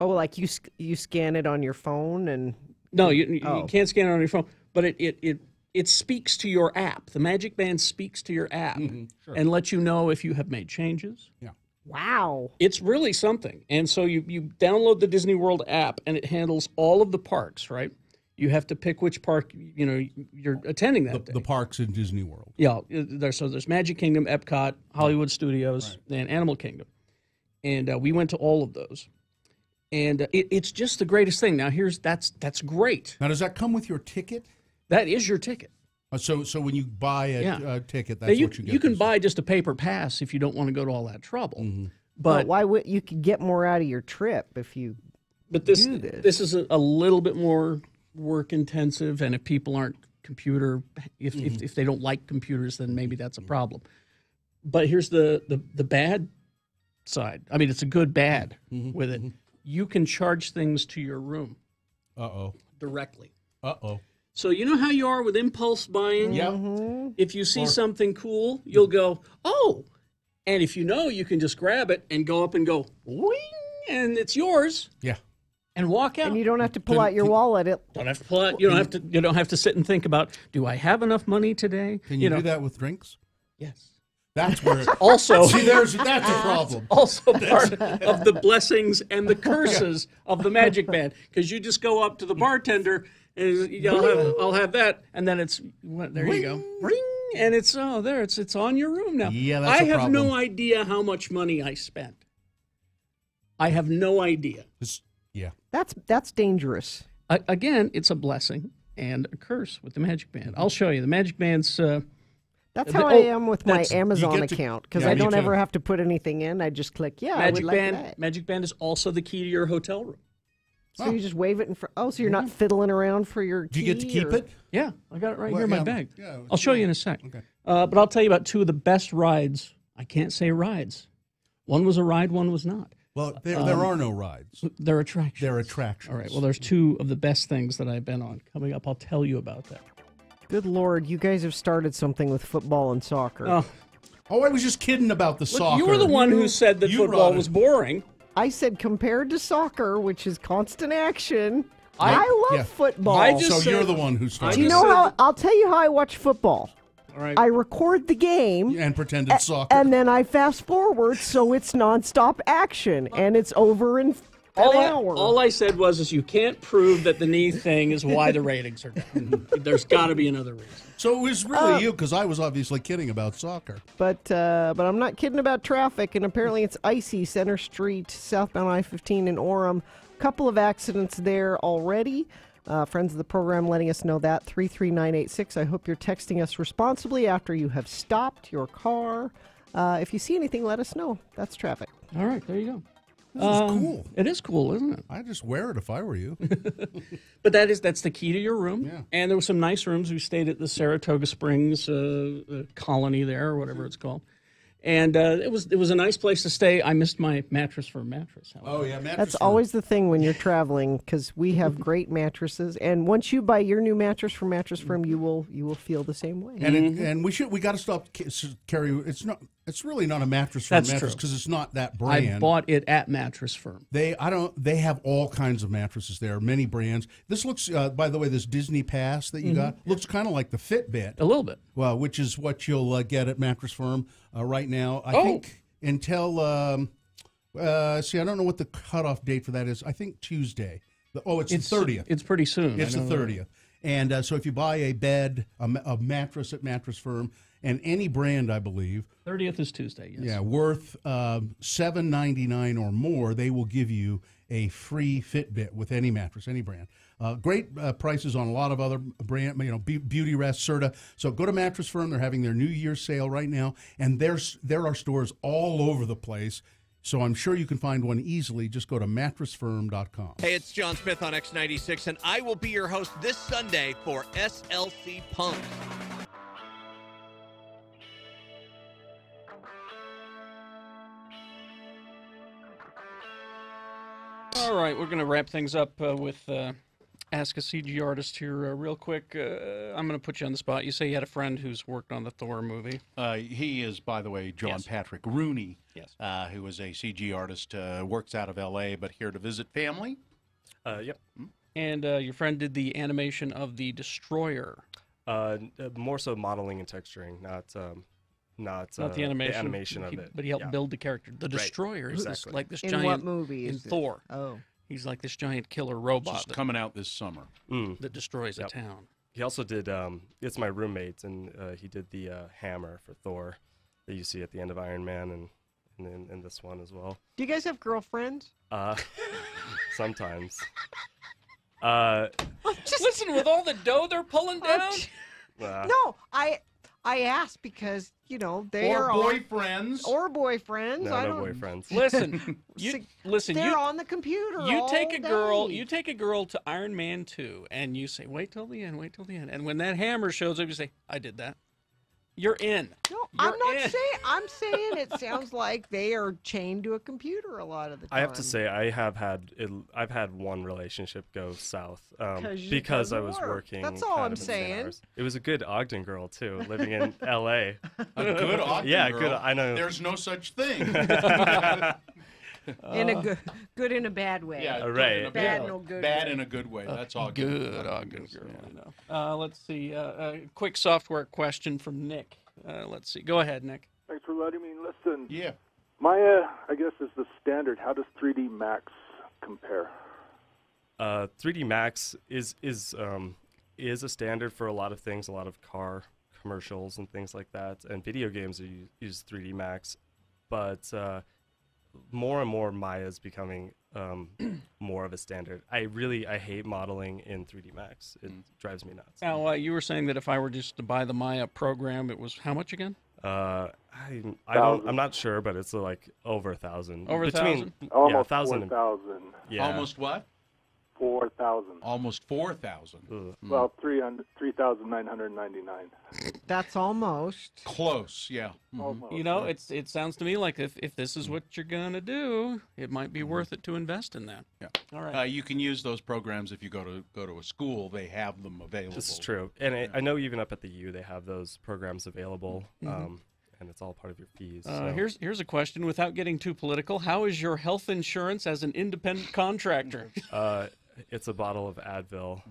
Oh, like you scan it on your phone and no, you can't scan it on your phone, but it speaks to your app. The Magic Band speaks to your app and lets you know if you have made changes. Yeah. Wow. It's really something. And so you download the Disney World app, and it handles all of the parks, right? You have to pick which park you're attending that day. The parks in Disney World. Yeah. There's Magic Kingdom, Epcot, Hollywood Studios, and Animal Kingdom. And we went to all of those. And it's just the greatest thing. Now, that's great. Now, does that come with your ticket? That is your ticket. So when you buy a ticket, that's what you get. You can buy just a paper pass if you don't want to go to all that trouble. But why would you could get more out of your trip if you do this? This is a little bit more work intensive, and if people aren't if they don't like computers, then maybe that's a problem. But here's the bad side. I mean, it's a good bad with it. You can charge things to your room. Directly. So you know how you are with impulse buying? Yeah. If you see something cool, you'll go, oh. And if you know, you can just grab it and go up and go, wing, and it's yours. Yeah. And walk out. And you don't have to pull out your wallet. Don't have to pull out. You don't have to sit and think about, do I have enough money today? Can you do that with drinks? Yes. That's where also see that's a problem. Also part of the blessings and the curses of the Magic Band, because you just go up to the bartender and I'll have that, and then it's there you go, ring, and it's there it's on your room now. Yeah, that's I a have problem. no idea how much money I spent. I have no idea. That's dangerous. Again, it's a blessing and a curse with the Magic Band. I'll show you the Magic Band's. That's how I am with my Amazon account, because I don't ever have to put anything in. I just click, I would like that. Magic Band is also the key to your hotel room. So you just wave it in front. Oh, so you're not fiddling around for your key? Do you get to keep it? Yeah, I got it right here in my bag. Yeah, I'll show you in a sec. Okay. But I'll tell you about two of the best rides. I can't say rides. One was a ride, one was not. Well, there are no rides. They're attractions. They're attractions. All right, well, there's two of the best things that I've been on. Coming up, I'll tell you about that. Good Lord, you guys have started something with football and soccer. I was just kidding about the soccer. You were the one who said that football was boring. I said compared to soccer, which is constant action, I love football. So you're the one who started. Do you know how? I'll tell you how I watch football. All right. I record the game and pretend it's soccer, and then I fast forward so it's nonstop action, and it's over in an hour. All I said was you can't prove that the knee thing is why the ratings are down. There's got to be another reason. So it was really you, because I was obviously kidding about soccer. But I'm not kidding about traffic, and apparently it's icy. Center Street, southbound I-15 in Orem. Couple of accidents there already. Friends of the program letting us know that. 33986. I hope you're texting us responsibly after you have stopped your car. If you see anything, let us know. That's traffic. All right, there you go. This is cool. It is cool, isn't it? I'd just wear it if I were you. But that's the key to your room. Yeah. And there were some nice rooms. We stayed at the Saratoga Springs colony there, or whatever it's called. And it was a nice place to stay. I missed my mattress for a mattress. However. Oh, yeah, mattress. That's always the thing when you're traveling, because we have great mattresses. And once you buy your new mattress from Mattress Firm, you will feel the same way. And we got to stop carry. It's not. It's really not a Mattress Firm That's mattress true. because it's not that brand. I bought it at Mattress Firm. They have all kinds of mattresses there, many brands. This looks, by the way, this Disney Pass that you got looks kind of like the Fitbit. A little bit. Well, which is what you'll get at Mattress Firm right now. I think until, see, I don't know what the cutoff date for that is. I think Tuesday. It's the 30th. It's pretty soon. It's the 30th. And so if you buy a bed, a mattress at Mattress Firm, and any brand, I believe. 30th is Tuesday, yes. Yeah, worth $7.99 or more, they will give you a free Fitbit with any mattress, any brand. Great prices on a lot of other brand, Beauty Rest, Serta. So go to Mattress Firm. They're having their New Year's sale right now, and there are stores all over the place. So I'm sure you can find one easily. Just go to mattressfirm.com. Hey, it's John Smith on X96, and I will be your host this Sunday for SLC Pumps. All right, we're going to wrap things up with Ask a CG Artist here real quick. I'm going to put you on the spot. You say you had a friend who's worked on the Thor movie. He is, by the way, John Patrick Rooney, who is a CG artist, works out of L.A., but here to visit family. Yep. And your friend did the animation of the Destroyer. More so modeling and texturing, not the animation. The animation of it. But he helped build the character. The Destroyer is exactly. like this In giant... what movie in is it? Thor. Oh. He's like this giant killer robot Just coming out this summer. that destroys a town. He also did, it's my roommate, and he did the hammer for Thor that you see at the end of Iron Man and in this one as well. Do you guys have girlfriends? Sometimes. Listen, with all the dough they're pulling down? No, I asked because, they are boyfriends. Or boyfriends. No, I no don't... boyfriends. Listen, They're on the computer You all take a girl, day. you take a girl to Iron Man 2, and you say, wait till the end. And when that hammer shows up, you say, I did that. You're in. No, I'm not saying. I'm saying it sounds like they are chained to a computer a lot of the time. I have to say, I've had one relationship go south because I was working. That's all I'm saying. Hours. It was a good Ogden girl too, living in L.A. A good Ogden girl? Good. I know. There's no such thing. In a good in a bad way. Yeah, right. Bad in a good bad way. in a good way. That's all good. Good Ogden girl. I know. Let's see. A quick software question from Nick. Let's see. Go ahead, Nick. Thanks for letting me listen. Yeah. Maya, I guess, is the standard. How does 3D Max compare? 3D Max is a standard for a lot of things, a lot of car commercials and things like that, and video games use 3D Max, but more and more Maya is becoming more of a standard. I hate modeling in 3D Max. It drives me nuts. Now, you were saying that if I were just to buy the Maya program, it was how much again? I'm not sure, but it's like over 1,000. Over 1,000? Almost 1,000. 4,000. Yeah. Almost what? 4,000. Almost 4,000. Well, 3,999. That's almost close. Yeah. Almost. It sounds to me like if this is what you're gonna do, it might be worth it to invest in that. Yeah. All right. You can use those programs if you go to a school. They have them available. This is true, and I know even up at the U they have those programs available, and it's all part of your fees. So. Here's a question without getting too political. How is your health insurance as an independent contractor? It's a bottle of Advil.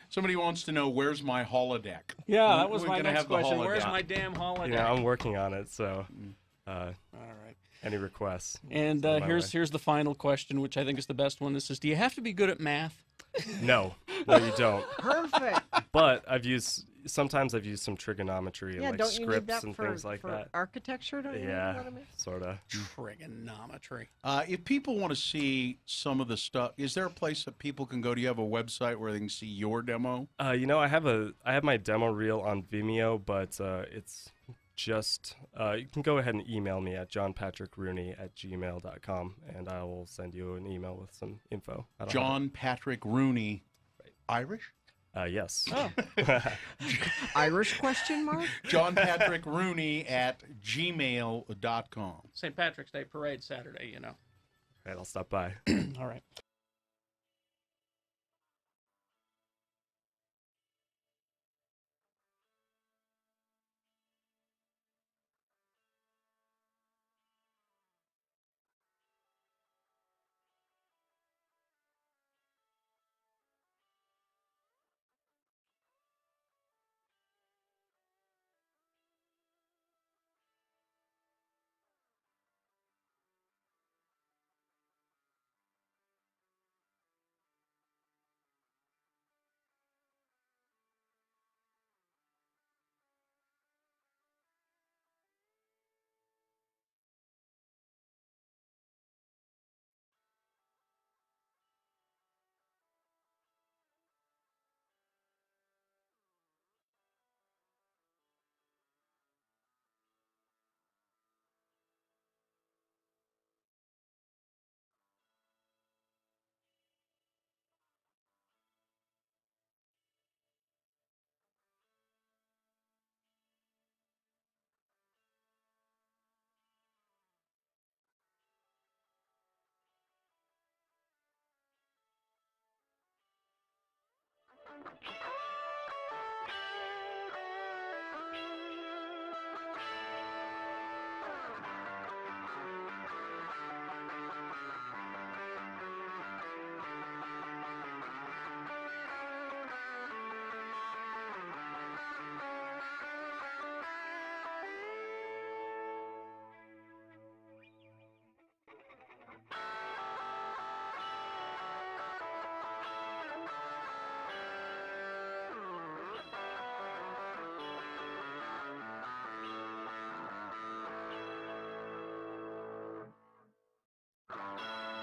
Somebody wants to know, where's my holodeck? Yeah, that was We're my gonna next have the question. holodeck. Where's my damn holodeck? Yeah, I'm working on it. So, all right. Any requests? And here's the final question, which I think is the best one. This is: do you have to be good at math? No, you don't. perfect. But sometimes I've used some trigonometry and like don't you need scripts that and for, things like for that. architecture? Don't you Yeah, know what I mean? sort of. Trigonometry. If people want to see some of the stuff, is there a place that people can go? Do you have a website where they can see your demo? I have my demo reel on Vimeo, but it's just you can go ahead and email me at johnpatrickrooney@gmail.com, and I will send you an email with some info. John Patrick Rooney, Irish? Yes. Oh. Irish question mark? John Patrick Rooney at gmail.com. St. Patrick's Day parade Saturday, All right, I'll stop by. All right.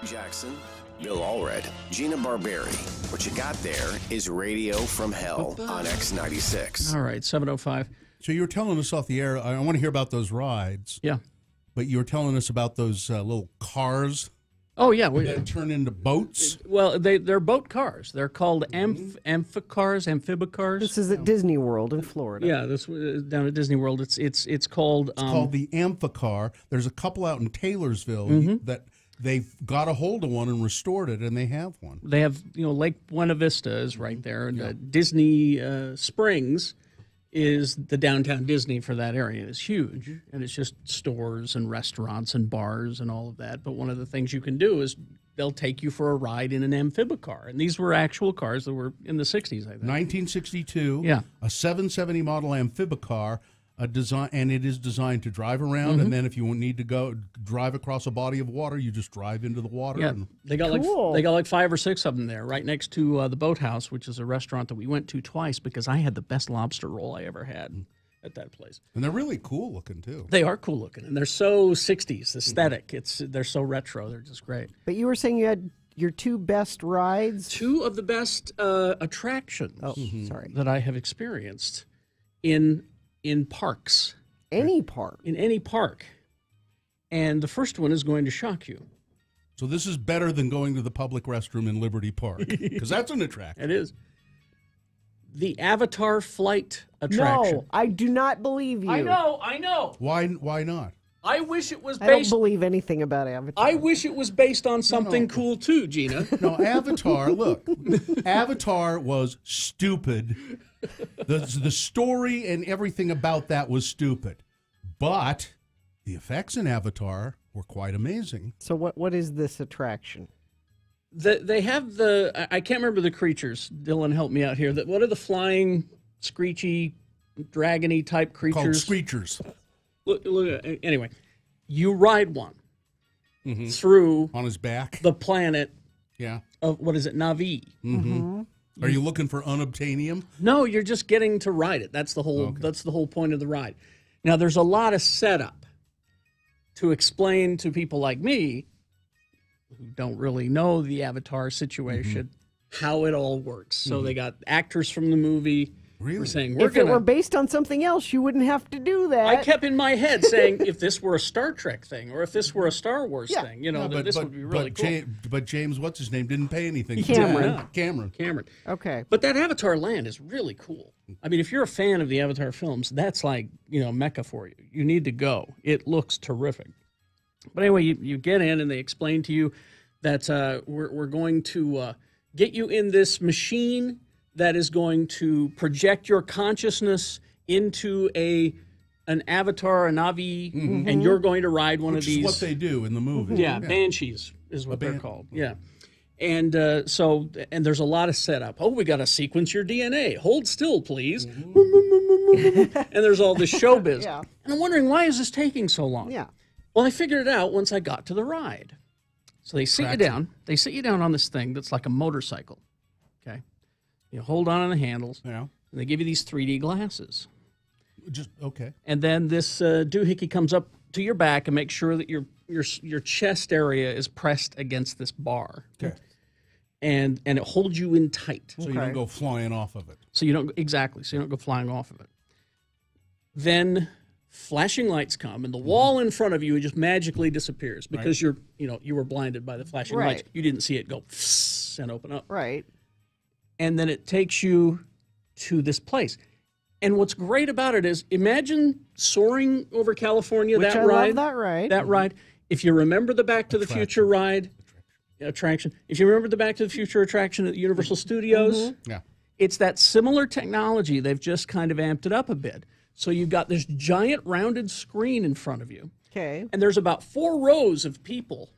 Jackson, Bill Allred, Gina Barberi. What you got there is Radio from Hell on X96. All right, 7:05. So you were telling us off the air, I want to hear about those rides. Yeah. But you were telling us about those little cars. Oh, yeah. That turn into boats. Well, they're boat cars. They're called amphicars. This is at Disney World in Florida. Yeah, this down at Disney World. It's called... It's called the Amphicar. There's a couple out in Taylorsville that they've got a hold of one and restored it, and they have one. They have, Lake Buena Vista is right there. And Disney Springs is the downtown Disney for that area. It's huge, and it's just stores and restaurants and bars and all of that. But one of the things you can do is they'll take you for a ride in an amphibicar. And these were actual cars that were in the 60s, I think. 1962. Yeah. A 770 model amphibicar. And it is designed to drive around, and then if you need to go drive across a body of water, you just drive into the water. Yeah, and they got like 5 or 6 of them there, right next to the Boathouse, which is a restaurant that we went to twice because I had the best lobster roll I ever had at that place. And they're really cool looking too. They are cool looking, and they're so 60s aesthetic. They're so retro. They're just great. But you were saying you had your 2 best rides? 2 of the best attractions. Sorry, that I have experienced in parks. Any park. In any park. And the first one is going to shock you. So this is better than going to the public restroom in Liberty Park, because that's an attraction. It is. The Avatar flight attraction. No, I do not believe you. I know. Why not? I wish it was I don't based... believe anything about Avatar. I wish it was based on something cool too, Gina. No, Avatar, look. Avatar was stupid. The story and everything about that was stupid. But the effects in Avatar were quite amazing. So what is this attraction? They have I can't remember the creatures. Dylan, help me out here. What are the flying, screechy, dragony type creatures? Called screechers. Look, anyway, you ride one through on his back the planet. Yeah. Of what is it, Na'vi? Are you looking for unobtainium? No, you're just getting to ride it. That's the whole. Okay. That's the whole point of the ride. Now, there's a lot of setup to explain to people like me who don't really know the Avatar situation how it all works. So they got actors from the movie. Really? We're saying If it were based on something else, you wouldn't have to do that. I kept in my head saying if this were a Star Trek thing or if this were a Star Wars thing, this would be really cool. But James, what's his name, didn't pay anything. Cameron. Okay. But that Avatar land is really cool. I mean, if you're a fan of the Avatar films, that's like, Mecca for you. You need to go. It looks terrific. But anyway, you get in and they explain to you that we're going to get you in this machine that is going to project your consciousness into an avatar, a Na'vi, and you're going to ride one of these. Which is what they do in the movie. Yeah, banshees is what they're called. Yeah. And and there's a lot of setup. Oh, we got to sequence your DNA. Hold still, please. And there's all this showbiz. Yeah. And I'm wondering, why is this taking so long? Yeah. Well, I figured it out once I got to the ride. So they sit you down. They sit you down on this thing that's like a motorcycle. Okay. You hold on the handles. Yeah. And they give you these 3D glasses. Just okay. And then this doohickey comes up to your back and makes sure that your chest area is pressed against this bar. Okay. And it holds you in tight. So you don't go flying off of it. So you don't go flying off of it. Then flashing lights come and the wall in front of you just magically disappears because you were blinded by the flashing lights. You didn't see it go and open up. Right. And then it takes you to this place. And what's great about it is, imagine soaring over California, Which that I ride. love that ride. That ride. If you remember the Back to the Future ride, attraction. If you remember the Back to the Future attraction at Universal Studios, Yeah. it's that similar technology. They've just kind of amped it up a bit. So you've got this giant rounded screen in front of you. Okay. And there's about 4 rows of people.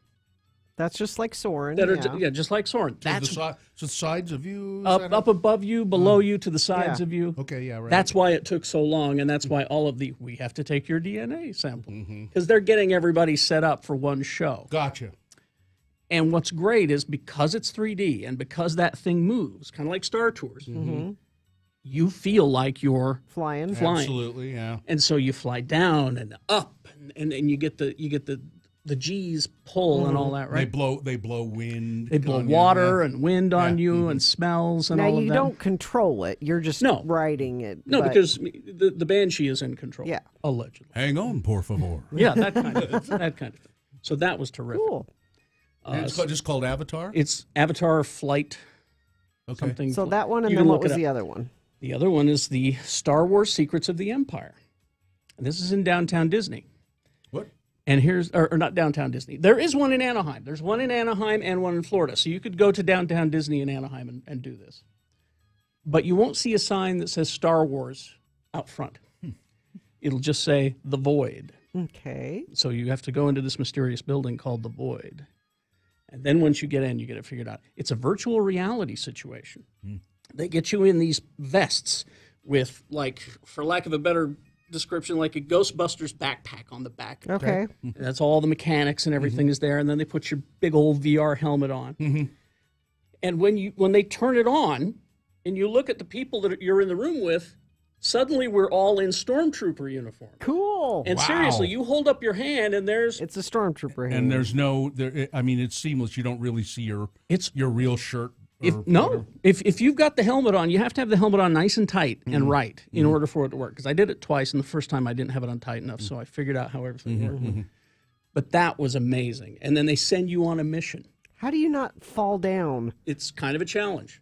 That's just like Soarin'. That are just like Soarin'. That's So the sides of you? up above you, below you, to the sides of you. Okay, yeah, right. That's why it took so long, and that's why we have to take your DNA sample. Because they're getting everybody set up for one show. Gotcha. And what's great is because it's 3D and because that thing moves, kind of like Star Tours, you feel like you're flying. Absolutely, yeah. And so you fly down and up, and you get the the G's pull and all that, right? They blow wind. They blow on you, water yeah. and wind on you and smells and now all of you that. don't control it. You're just riding it. No, but- because the banshee is in control. Yeah. Allegedly. Hang on, por favor. Yeah, that kind of thing. So that was terrific. Cool. And it's just called Avatar? It's Avatar Flight. Okay. Something. So that one, and You then can what look it was up. the other one? The other one is the Star Wars Secrets of the Empire. And this is in downtown Disney. What? And here's, or not downtown Disney. There is one in Anaheim. There's one in Anaheim and one in Florida. So you could go to downtown Disney in Anaheim and do this. But you won't see a sign that says Star Wars out front. It'll just say The Void. Okay. So you have to go into this mysterious building called The Void. And then once you get in, you get it figured out. It's a virtual reality situation. They get you in these vests with, like, for lack of a better description, like a Ghostbusters backpack on the back. Okay. And that's all the mechanics and everything is there. And then they put your big old VR helmet on. And when they turn it on and you look at the people that you're in the room with, suddenly we're all in Stormtrooper uniform. Cool. And seriously, you hold up your hand and there's... It's a Stormtrooper hand. And there's no, I mean, it's seamless. You don't really see your real shirt. If you've got the helmet on, you have to have the helmet on nice and tight and right in order for it to work. Because I did it twice, and the first time I didn't have it on tight enough, so I figured out how everything worked. But that was amazing. And then they send you on a mission. How do you not fall down? It's kind of a challenge.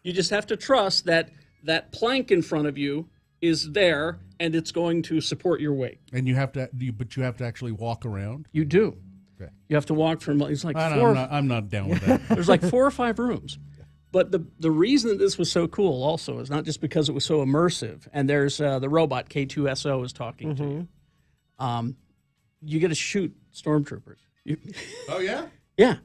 You just have to trust that that plank in front of you is there, and it's going to support your weight. And you have to, but you have to actually walk around? You do. Okay. You have to walk from, it's like I'm not down with that. There's like 4 or 5 rooms. But the reason that this was so cool also is not just because it was so immersive. And there's the robot K2SO is talking to you. You get to shoot stormtroopers. Oh, yeah? Yeah.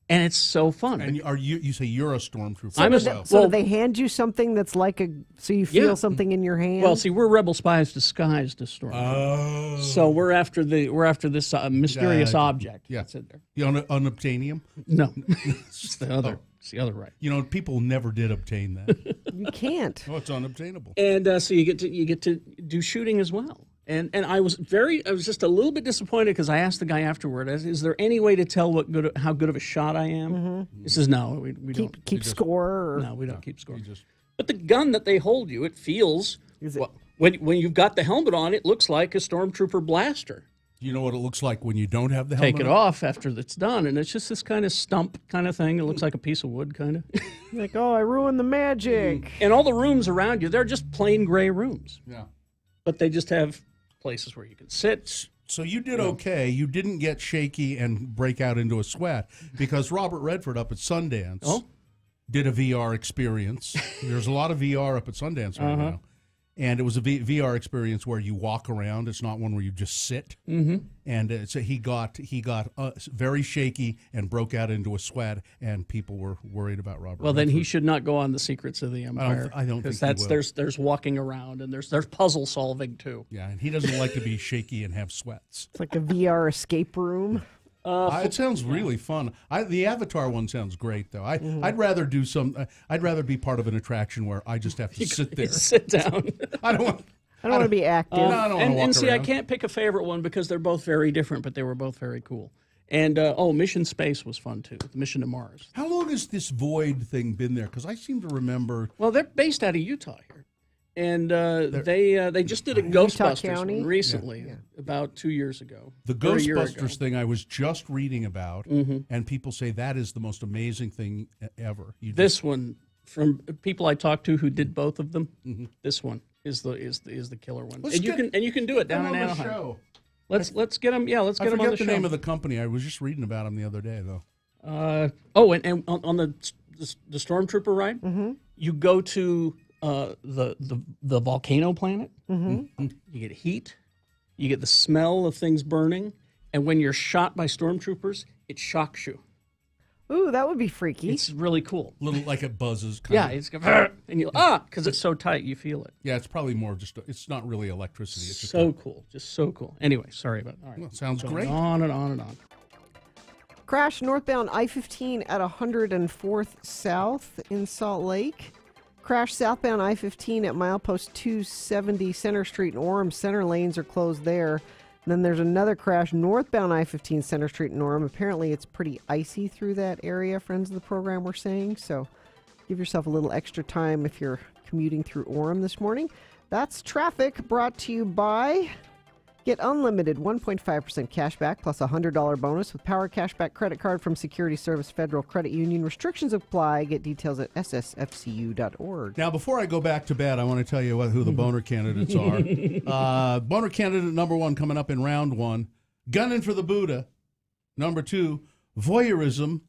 And it's so fun. And you say you're a stormtrooper. So do they hand you something that's like so you feel something in your hand? Well, see, we're rebel spies disguised as stormtroopers. Oh. So we're after this mysterious object. Yeah. That's in there. You unobtainium? No. It's the other. It's the other right. You know, people never did obtain that. You can't. Oh, it's unobtainable. And so you get to do shooting as well. And I was just a little bit disappointed because I asked the guy afterward, is there any way to tell how good of a shot I am? He says, no, we don't. Keep score? No, we don't keep score. But the gun that they hold you, it feels, when you've got the helmet on, it looks like a Stormtrooper blaster. You know what it looks like when you don't have the helmet Take it on? off after it's done, and it's just this kind of stump kind of thing. It looks like a piece of wood, kind of. Like, oh, I ruined the magic. And all the rooms around you, they're just plain gray rooms. Yeah. But they just have places where you can sit. So you did okay. You didn't get shaky and break out into a sweat because Robert Redford up at Sundance did a VR experience. There's a lot of VR up at Sundance right now. And it was a VR experience where you walk around. It's not one where you just sit. And so he got very shaky and broke out into a sweat, and people were worried about Robert. Well, then Redford. he should not go on the Secrets of the Empire. I don't think that's he will. there's walking around and there's puzzle solving too. Yeah, and he doesn't like to be shaky and have sweats. It's like a VR escape room. It sounds really fun. The Avatar one sounds great, though. I'd rather do I'd rather be part of an attraction where I just have to sit there, sit down. I don't want to be active. No, I don't want to walk and see, around. I can't pick a favorite one because they're both very different, but they were both very cool. And Mission Space was fun too. The Mission to Mars. How long has this Void thing been there? Because I seem to remember. Well, they're based out of Utah here, and they just did a Ghostbusters one recently, about 2 years ago. The or a year ago. Ghostbusters thing I was just reading about, and people say that is the most amazing thing ever. This one, from people I talked to who did both of them, this one is the killer one. You can do it down in Anaheim. Show. Let's get them. Yeah, let's get them on the show. I forget the name of the company. I was just reading about them the other day, though. And on the Stormtrooper ride, you go to the volcano planet. You get heat, you get the smell of things burning, and when you're shot by stormtroopers, it shocks you. Ooh, that would be freaky. It's really cool. Little like it buzzes. It's and you because it's so tight, you feel it. Yeah, it's probably more just. It's not really electricity. It's just so cool, just so cool. Anyway, sorry about. All right, well, sounds great. On and on and on. Crash northbound I-15 at 104th South in Salt Lake. Crash southbound I-15 at milepost 270 Center Street in Orem. Center lanes are closed there. Then there's another crash northbound I-15 Center Street in Orem. Apparently it's pretty icy through that area, friends of the program were saying. So give yourself a little extra time if you're commuting through Orem this morning. That's traffic brought to you by Get unlimited 1.5% cash back plus a $100 bonus with Power Cashback Credit Card from Security Service Federal Credit Union. Restrictions apply. Get details at ssfcu.org. Now, before I go back to bed, I want to tell you who the boner candidates are. Boner candidate number 1 coming up in round 1, Gunning for the Buddha. Number 2, Voyeurism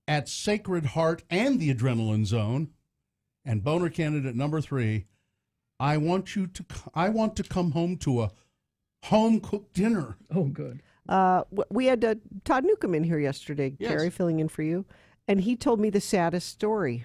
at Sacred Heart and the Adrenaline Zone. And boner candidate number 3, I want to come home to a home-cooked dinner. Oh, good. We had Todd Newcomb in here yesterday, Yes. Carrie, filling in for you, and he told me the saddest story.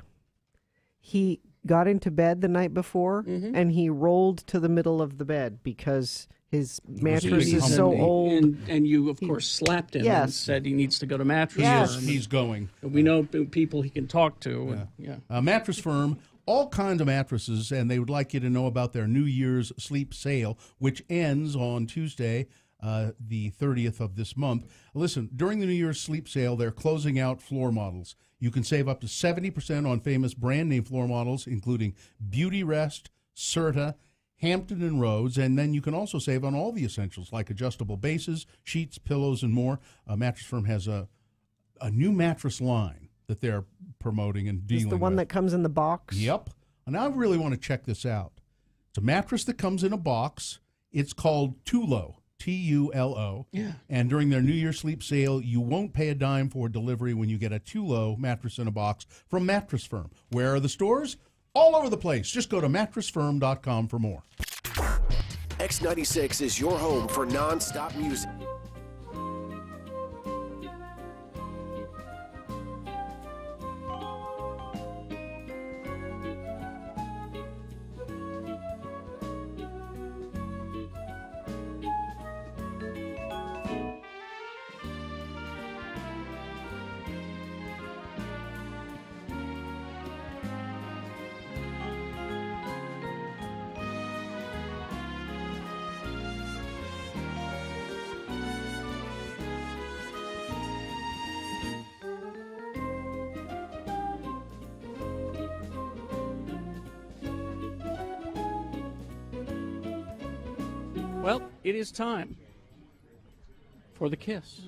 He got into bed the night before, and he rolled to the middle of the bed because his mattress is so old. And you, of course, slapped him and said he needs to go to Mattress Firm. He's going. We know people he can talk to. Mattress Firm, all kinds of mattresses, and they would like you to know about their New Year's sleep sale, which ends on Tuesday, the 30th of this month. Listen, during the New Year's sleep sale, they're closing out floor models. You can save up to 70% on famous brand name floor models, including Beauty Rest, Serta, Hampton and Rhodes, and then you can also save on all the essentials like adjustable bases, sheets, pillows, and more. Mattress Firm has a new mattress line that they're promoting and dealing with. Is the one that comes in the box? Yep. And I really want to check this out. It's a mattress that comes in a box. It's called Tulo, Tulo. Yeah. And during their New Year's sleep sale, you won't pay a dime for delivery when you get a Tulo mattress in a box from Mattress Firm. Where are the stores? All over the place. Just go to mattressfirm.com for more. X96 is your home for non-stop music. Well, it is time for the kiss.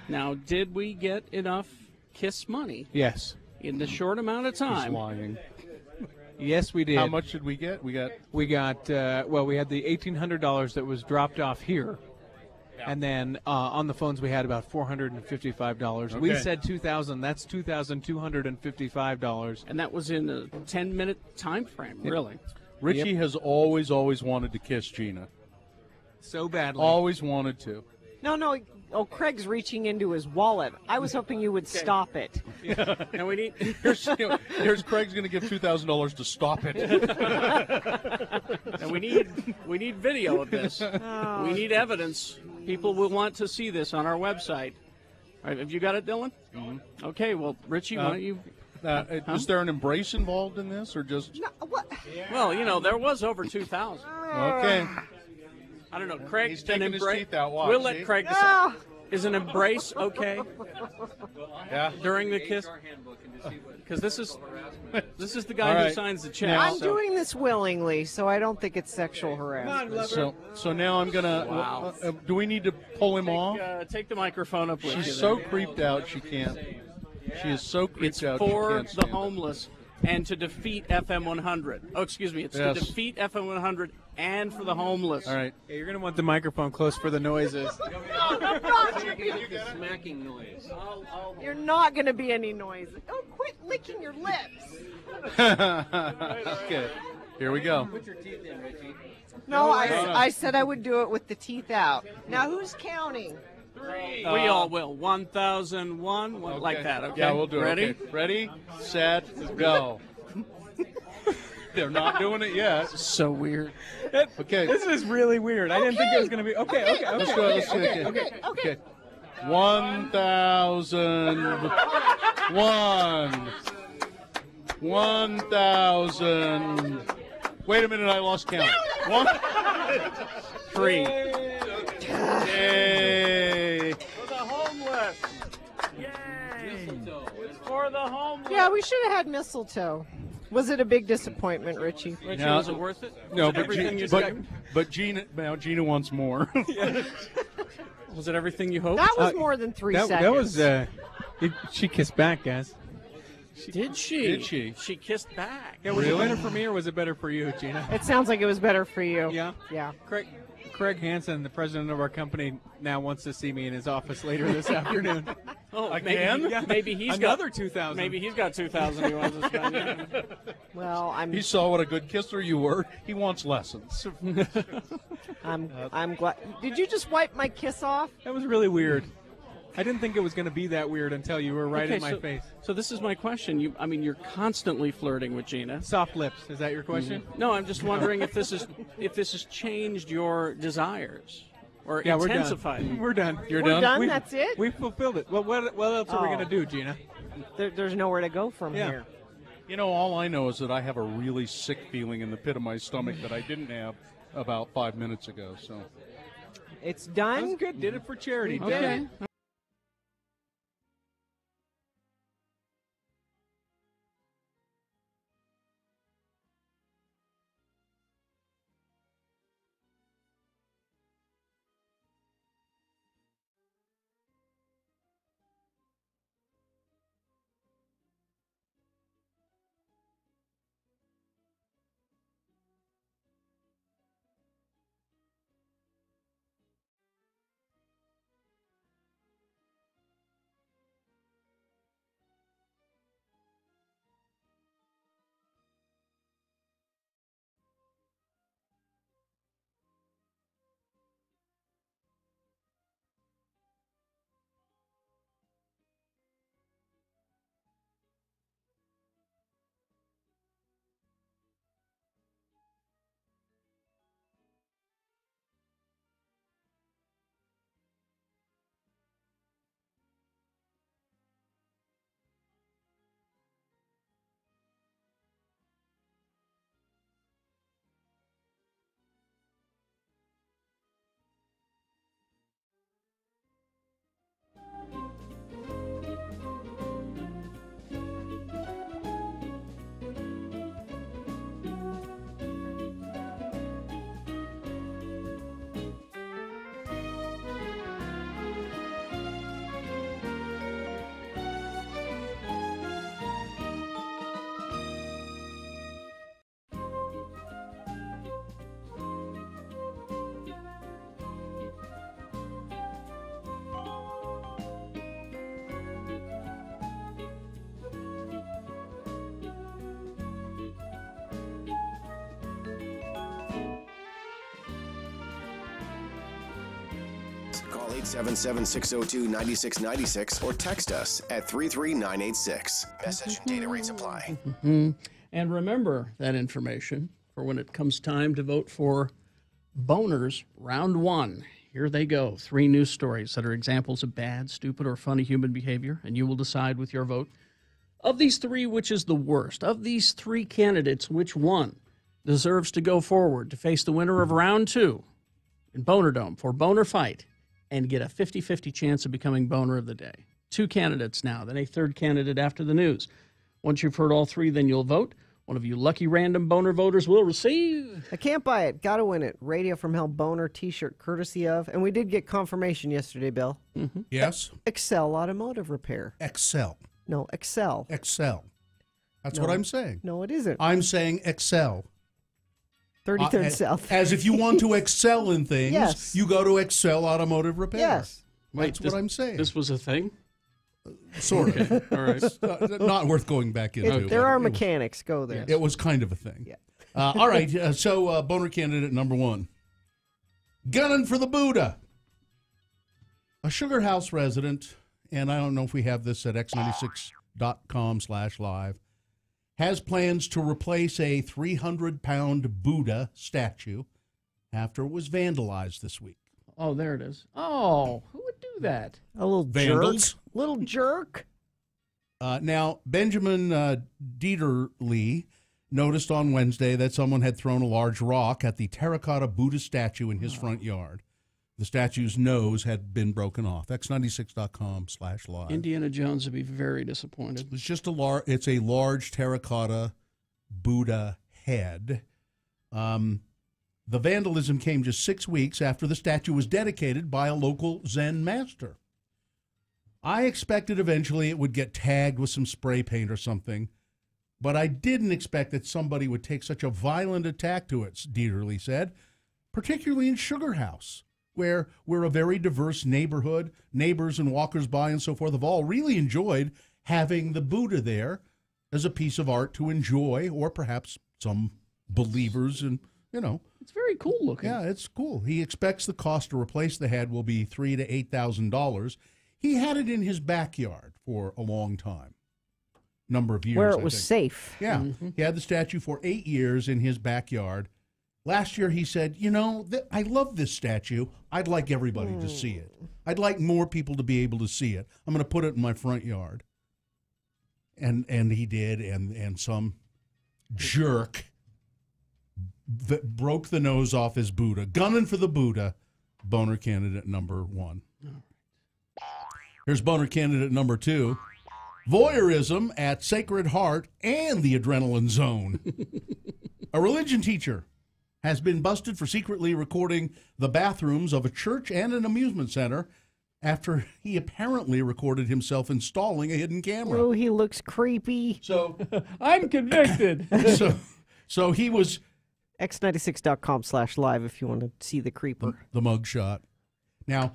Now, did we get enough kiss money? Yes. In the short amount of time. He's lying. Yes, we did. How much did we get? We got we had the $1,800 that was dropped off here. And then on the phones we had about $455. We Okay. said $2,000. That's $2,255. And that was in a 10-minute time frame, really. Richie has always wanted to kiss Gina. So badly. Always wanted to. No. Oh, Craig's reaching into his wallet. I was hoping you would stop it. And we need Here's Craig's going to give $2,000 to stop it. and we need video of this. We need evidence. People will want to see this on our website. All right, have you got it, Dylan? Mm-hmm. Okay, well, Richie, why don't you... Is there an embrace involved in this, or just... No, what? Well, there was over 2,000. Okay. I don't know. Craig, He's taking his teeth out. Watch, we'll see? let Craig decide. Is an embrace okay? Yeah. During the kiss? Because this is the guy who signs the check. I'm doing this willingly, so I don't think it's sexual harassment. So now I'm gonna. Wow. Do we need to pull him off? Take the microphone up with you. She's so creeped out she can't. She is so creeped out. It's for she can't the stand it. homeless and to defeat FM 100. Oh, excuse me. It's to defeat FM 100 and for the homeless. All right. Yeah, you're going to want the microphone close for the noises. Smacking noise. You're not going to be any noise. Oh, quit licking your lips. Okay. Here we go. Put your teeth in, Richie. No, I said I would do it with the teeth out. Now, who's counting? We all will. 1,001, like that. Okay. Yeah, we'll do it. Ready? Okay. Ready, set, go. They're not doing it yet. So weird. Okay. This is really weird. I didn't think it was going to be. Okay. Let's go. Let's see. Okay. 1,000. Wait a minute, I lost count. 1, 3, 2, Yay! For the homeless. Yay! It's for the homeless. Yeah, we should have had mistletoe. Was it a big disappointment, Richie? Richie, No. was it worth it? No, Was it but, everything you but Gina wants more. Was it everything you hoped? That was more than 3 seconds. That was, she kissed back, guys. Did she? Did she? She kissed back. Yeah, was it better for me or was it better for you, Gina? It sounds like it was better for you. Yeah? Yeah. Craig Hansen, the president of our company, now wants to see me in his office later this afternoon. Oh, Again? Maybe he's Another got 2,000. Maybe he's got 2,000 he wants to spend. Yeah. Well, He saw what a good kisser you were. He wants lessons. I'm glad. Did you just wipe my kiss off? That was really weird. I didn't think it was going to be that weird until you were right Okay, in my face. So this is my question. You're constantly flirting with Gina. Soft lips. Is that your question? No, I'm just wondering if this has changed your desires or Yeah, intensified. We're done. We're done? That's it? We fulfilled it. Well, what else are we going to do, Gina? There's nowhere to go from Yeah. here. You know, all I know is that I have a really sick feeling in the pit of my stomach that I didn't have about 5 minutes ago. So It's That done. was good. Did it for charity. Did Okay. it. Call 877-602-9696 or text us at 33986. Message and data rates apply. And remember that information for when it comes time to vote for Boners Round 1. Here they go. 3 news stories that are examples of bad, stupid, or funny human behavior, and you will decide with your vote. Of these 3, which is the worst? Of these 3 candidates, which one deserves to go forward to face the winner of Round 2 in Boner Dome for Boner Fight and get a 50-50 chance of becoming Boner of the Day? 2 candidates now, then a 3rd candidate after the news. Once you've heard all 3, then you'll vote. One of you lucky random Boner voters will receive. I can't buy it. Gotta win it. Radio from Hell Boner t-shirt courtesy of, and we did get confirmation yesterday, Bill. Yes? Excel Automotive Repair. Excel. No, Excel. Excel. That's No. what I'm saying. No, it isn't. I'm saying excel. 33rd South. As if you want to excel in things, Yes. you go to Excel Automotive Repair. Yes. That's what I'm saying. This was a thing? Sort of. Okay, all right. Not worth going back into. There but are it was- mechanics. Go there. It was kind of a thing. Yeah. All right. So, Boner candidate number 1. Gunning for the Buddha. A Sugar House resident, and I don't know if we have this at x96.com/live, has plans to replace a 300-pound Buddha statue after it was vandalized this week. Oh, there it is. Oh, who would do that? A little Vandals. jerk. Little jerk. Now, Benjamin Dieterle noticed on Wednesday that someone had thrown a large rock at the terracotta Buddha statue in his front yard. The statue's nose had been broken off. X96.com/live. Indiana Jones would be very disappointed. It's just it's a large terracotta Buddha head. The vandalism came just 6 weeks after the statue was dedicated by a local Zen master. I expected eventually it would get tagged with some spray paint or something, but I didn't expect that somebody would take such a violent attack to it, Dieterle said, particularly in Sugar House, where we're a very diverse neighborhood. Neighbors and walkers by and so forth have all really enjoyed having the Buddha there as a piece of art to enjoy, or perhaps some believers and, It's very cool looking. Yeah, it's cool. He expects the cost to replace the head will be $3,000 to $8,000. He had it in his backyard for a long time, number of years. Where it I was think. safe. Yeah, he had the statue for 8 years in his backyard. Last year he said, I love this statue. I'd like everybody to see it. I'd like more people to be able to see it. I'm going to put it in my front yard. And he did, and some jerk broke the nose off his Buddha, gunning for the Buddha. Boner candidate number 1. Here's boner candidate number 2. Voyeurism at Sacred Heart and the Adrenaline Zone. A religion teacher has been busted for secretly recording the bathrooms of a church and an amusement center after he apparently recorded himself installing a hidden camera. Oh, he looks creepy. So I'm convicted. so he was X96.com/live if you want to see the creeper. The mugshot. Now,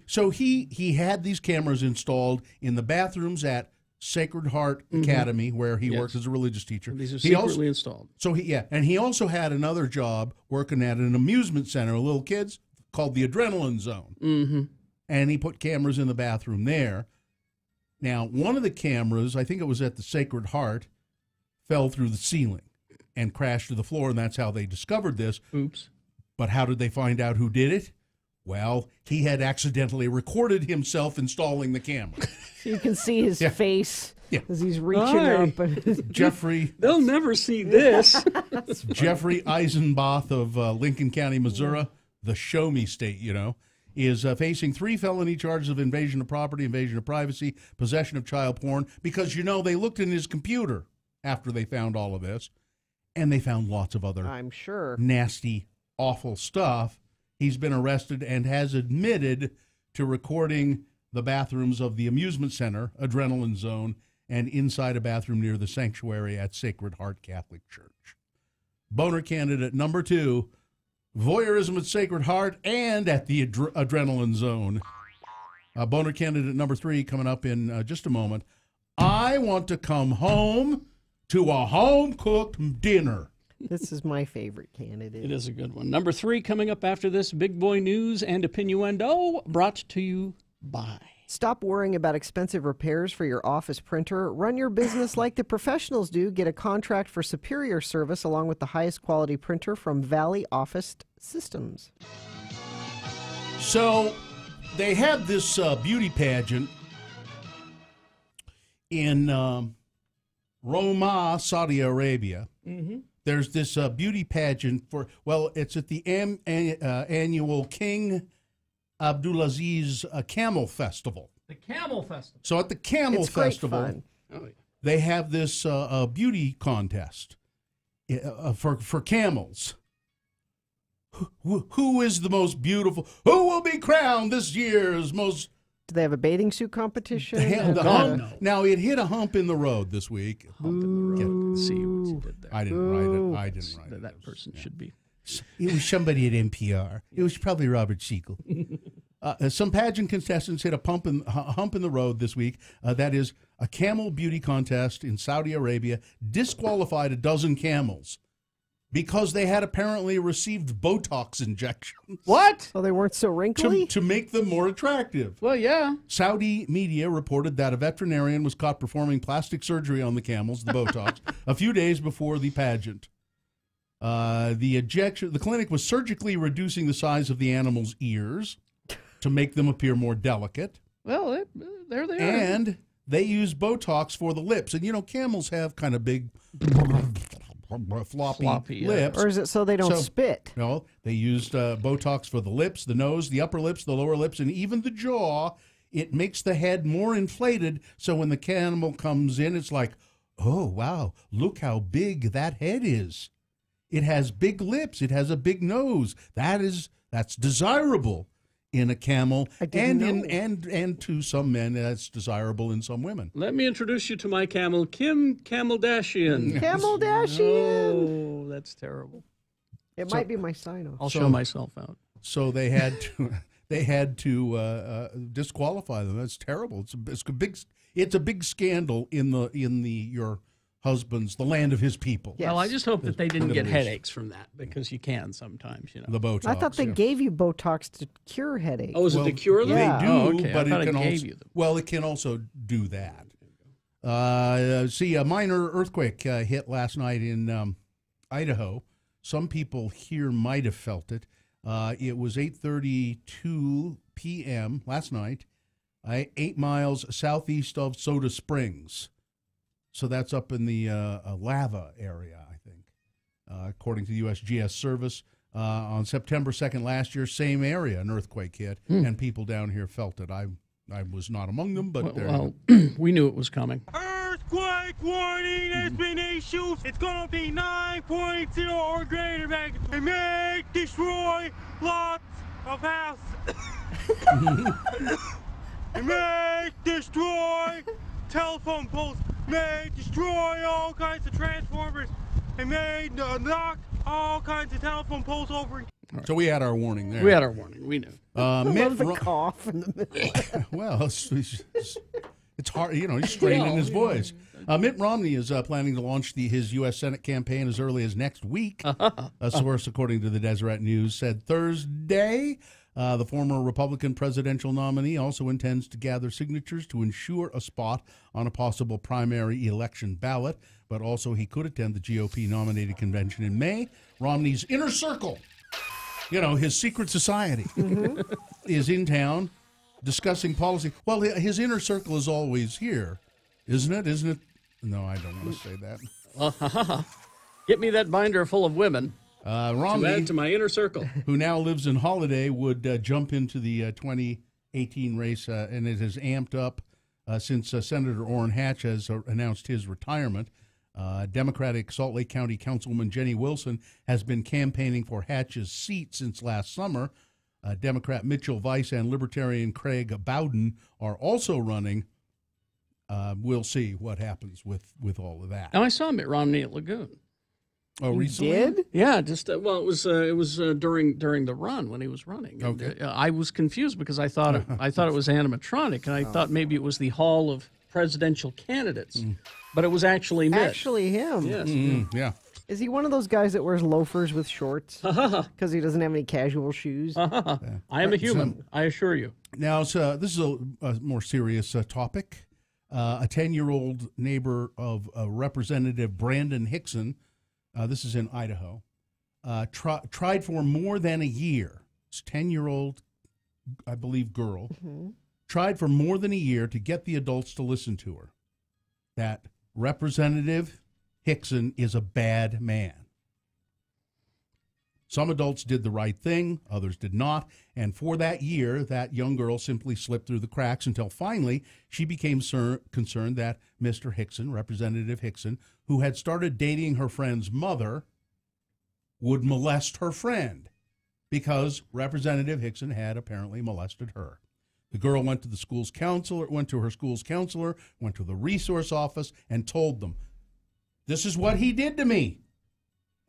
so he had these cameras installed in the bathrooms at Sacred Heart Academy, where he works as a religious teacher. These are secretly installed. So and he also had another job working at an amusement center of little kids called the Adrenaline Zone. Mm-hmm. And he put cameras in the bathroom there. Now, one of the cameras, I think it was at the Sacred Heart, fell through the ceiling and crashed to the floor, and that's how they discovered this. Oops. But how did they find out who did it? Well, he had accidentally recorded himself installing the camera. So you can see his face as he's reaching Hi. up. Jeffrey. They'll never see this. Jeffrey Eisenbath of Lincoln County, Missouri, the show me state, is facing 3 felony charges of invasion of property, invasion of privacy, possession of child porn, because, they looked in his computer after they found all of this, and they found lots of other I'm sure nasty, awful stuff. He's been arrested and has admitted to recording the bathrooms of the amusement center, Adrenaline Zone, and inside a bathroom near the sanctuary at Sacred Heart Catholic Church. Boner candidate number 2, voyeurism at Sacred Heart and at the Adrenaline Zone. Boner candidate number 3 coming up in just a moment. I want to come home to a home-cooked dinner. This is my favorite candidate. It is a good one. Number 3 coming up after this, big boy news and opinioendo, brought to you by. Stop worrying about expensive repairs for your office printer. Run your business like the professionals do. Get a contract for superior service along with the highest quality printer from Valley Office Systems. So they have this beauty pageant in Roma, Saudi Arabia. Mm-hmm. There's this beauty pageant it's at the annual King Abdulaziz Camel Festival. The Camel Festival. So at the Camel Festival, they have this beauty contest for camels. Who is the most beautiful? Who will be crowned this year's most? Do they have a bathing suit competition? The hump. Now, it hit a hump in the road this week. Hump in the road. See what you did there. I didn't write it. That person should be. It was somebody at NPR. It was probably Robert Siegel. Some pageant contestants hit a hump in the road this week. That is, a camel beauty contest in Saudi Arabia disqualified a dozen camels because they had apparently received Botox injections. What? Oh, they weren't so wrinkly? To make them more attractive. Well, yeah. Saudi media reported that a veterinarian was caught performing plastic surgery on the camels, the Botox, a few days before the pageant. The clinic was surgically reducing the size of the animal's ears to make them appear more delicate. Well, there they are. And they use Botox for the lips. And, camels have kind of big floppy lips. Or is it so they don't spit? No, they used Botox for the lips, the nose, the upper lips, the lower lips, and even the jaw. It makes the head more inflated, so when the camel comes in, it's like, oh, wow, look how big that head is. It has big lips. It has a big nose. That's desirable in a camel, and to some men, that's desirable in some women. Let me introduce you to my camel, Kim Camel-Dashian. Camel-Dashian. Oh, that's terrible. It might be my sign-off. I'll show myself out. So they had to... They had to disqualify them. That's terrible. It's a big scandal in your husband's, the land of his people. Yes. Well, I just hope that they didn't get headaches from that, because you can sometimes, The Botox. I thought they gave you Botox to cure headaches. Oh, is it to cure them? They do, Oh, okay. but I thought it can gave also. You them. Well, it can also do that. A minor earthquake hit last night in Idaho. Some people here might have felt it. It was 8:32 p.m. last night, 8 miles southeast of Soda Springs. So that's up in the lava area, I think, according to the USGS service. On September 2nd last year, same area, an earthquake hit, and people down here felt it. I was not among them, but we knew it was coming. Earthquake warning has been issued. It's going to be 9.0 or greater magnitude. It may destroy lots of houses. It may destroy telephone poles. May destroy all kinds of transformers. It may knock all kinds of telephone poles over. So we had our warning there. We had our warning. We knew. I love the cough in the middle. Well, it's hard, he's straining his voice. Mitt Romney is planning to launch his U.S. Senate campaign as early as next week. A source, according to the Deseret News, said Thursday. The former Republican presidential nominee also intends to gather signatures to ensure a spot on a possible primary election ballot, but also he could attend the GOP-nominated convention in May. Romney's inner circle, his secret society, is in town discussing policy. Well, his inner circle is always here, isn't it? Isn't it? No, I don't want to say that. Get me that binder full of women. Romney, to add to my inner circle, who now lives in Holiday, would jump into the 2018 race, and it has amped up since Senator Orrin Hatch has announced his retirement. Democratic Salt Lake County Councilwoman Jenny Wilson has been campaigning for Hatch's seat since last summer. Democrat Mitchell Weiss and Libertarian Craig Bowden are also running. We'll see what happens with all of that. Now, I saw Mitt Romney at Lagoon. Oh, recently? Did? Yeah, just it was during the run when he was running. And, okay. I was confused because I thought it was animatronic, and I thought maybe it was the Hall of Presidential Candidates, but it was actually Mitt. Actually him. Yes. Yeah. Is he one of those guys that wears loafers with shorts because he doesn't have any casual shoes? I am a human, I assure you. Now, this is a more serious topic. A 10-year-old neighbor of Representative Brandon Hickson, this is in Idaho, tried for more than a year. It's 10-year-old, I believe, girl. Tried for more than a year to get the adults to listen to her. That Representative Hickson is a bad man. Some adults did the right thing, others did not, and for that year, that young girl simply slipped through the cracks until finally she became concerned that Mr. Hickson, Representative Hickson, who had started dating her friend's mother, would molest her friend because Representative Hickson had apparently molested her. The girl went to her school's counselor, went to the resource office, and told them, "This is what he did to me."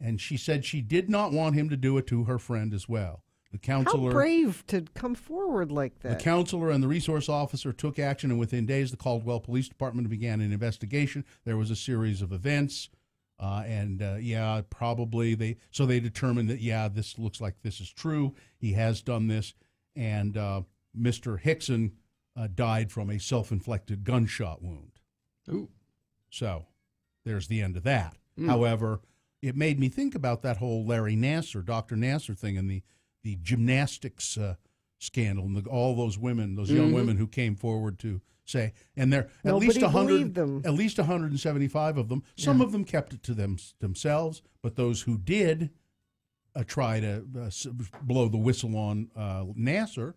And she said she did not want him to do it to her friend as well. The counselor, how brave to come forward like that. The counselor and the resource officer took action, and within days, the Caldwell Police Department began an investigation. There was a series of events, probably they determined that, this looks like this is true. He has done this, and Mr. Hickson died from a self-inflicted gunshot wound. Ooh. So there's the end of that. However, it made me think about that whole Larry Nassar, Dr. Nassar thing, and the gymnastics scandal, and all those women, those young women who came forward to say, and there at Nobody least believed them. at least 175 of them. Some of them kept it to themselves, but those who did try to blow the whistle on Nasser,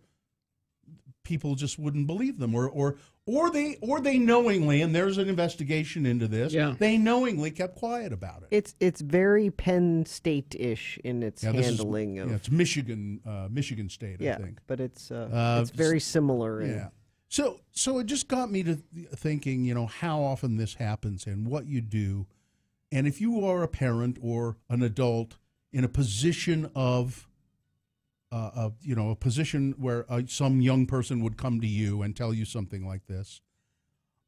people just wouldn't believe them, or they knowingly, and there's an investigation into this. Yeah. They knowingly kept quiet about it. It's very Penn State-ish in its Yeah, this is- handling of. yeah, it's Michigan State, I Yeah, think. but it's very similar. Yeah. So it just got me to thinking, how often this happens and what you do, and if you are a parent or an adult in a position of a position where some young person would come to you and tell you something like this,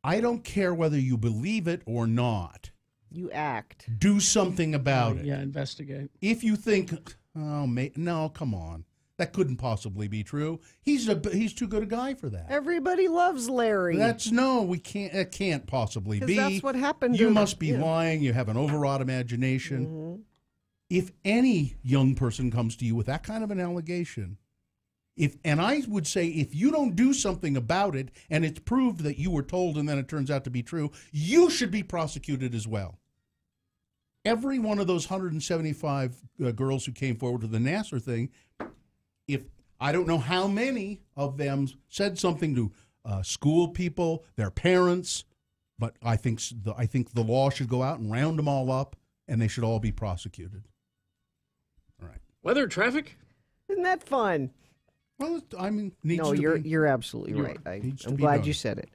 I don't care whether you believe it or not. You act. Do something about it. Yeah, investigate. If you think, no, come on, that couldn't possibly be true. He's too good a guy for that. Everybody loves Larry. We can't. It can't possibly 'Cause be. that's what happened. You to must be yeah. lying. You have an overwrought imagination. Mhm. If any young person comes to you with that kind of an allegation, and I would say if you don't do something about it and it's proved that you were told and then it turns out to be true, you should be prosecuted as well. Every one of those 175 girls who came forward to the Nasser thing, if I don't know how many of them said something to school people, their parents, but I think the law should go out and round them all up, and they should all be prosecuted. All right. Weather, traffic. Isn't that fun? Well, I mean, no, you're absolutely right. I'm glad you said it.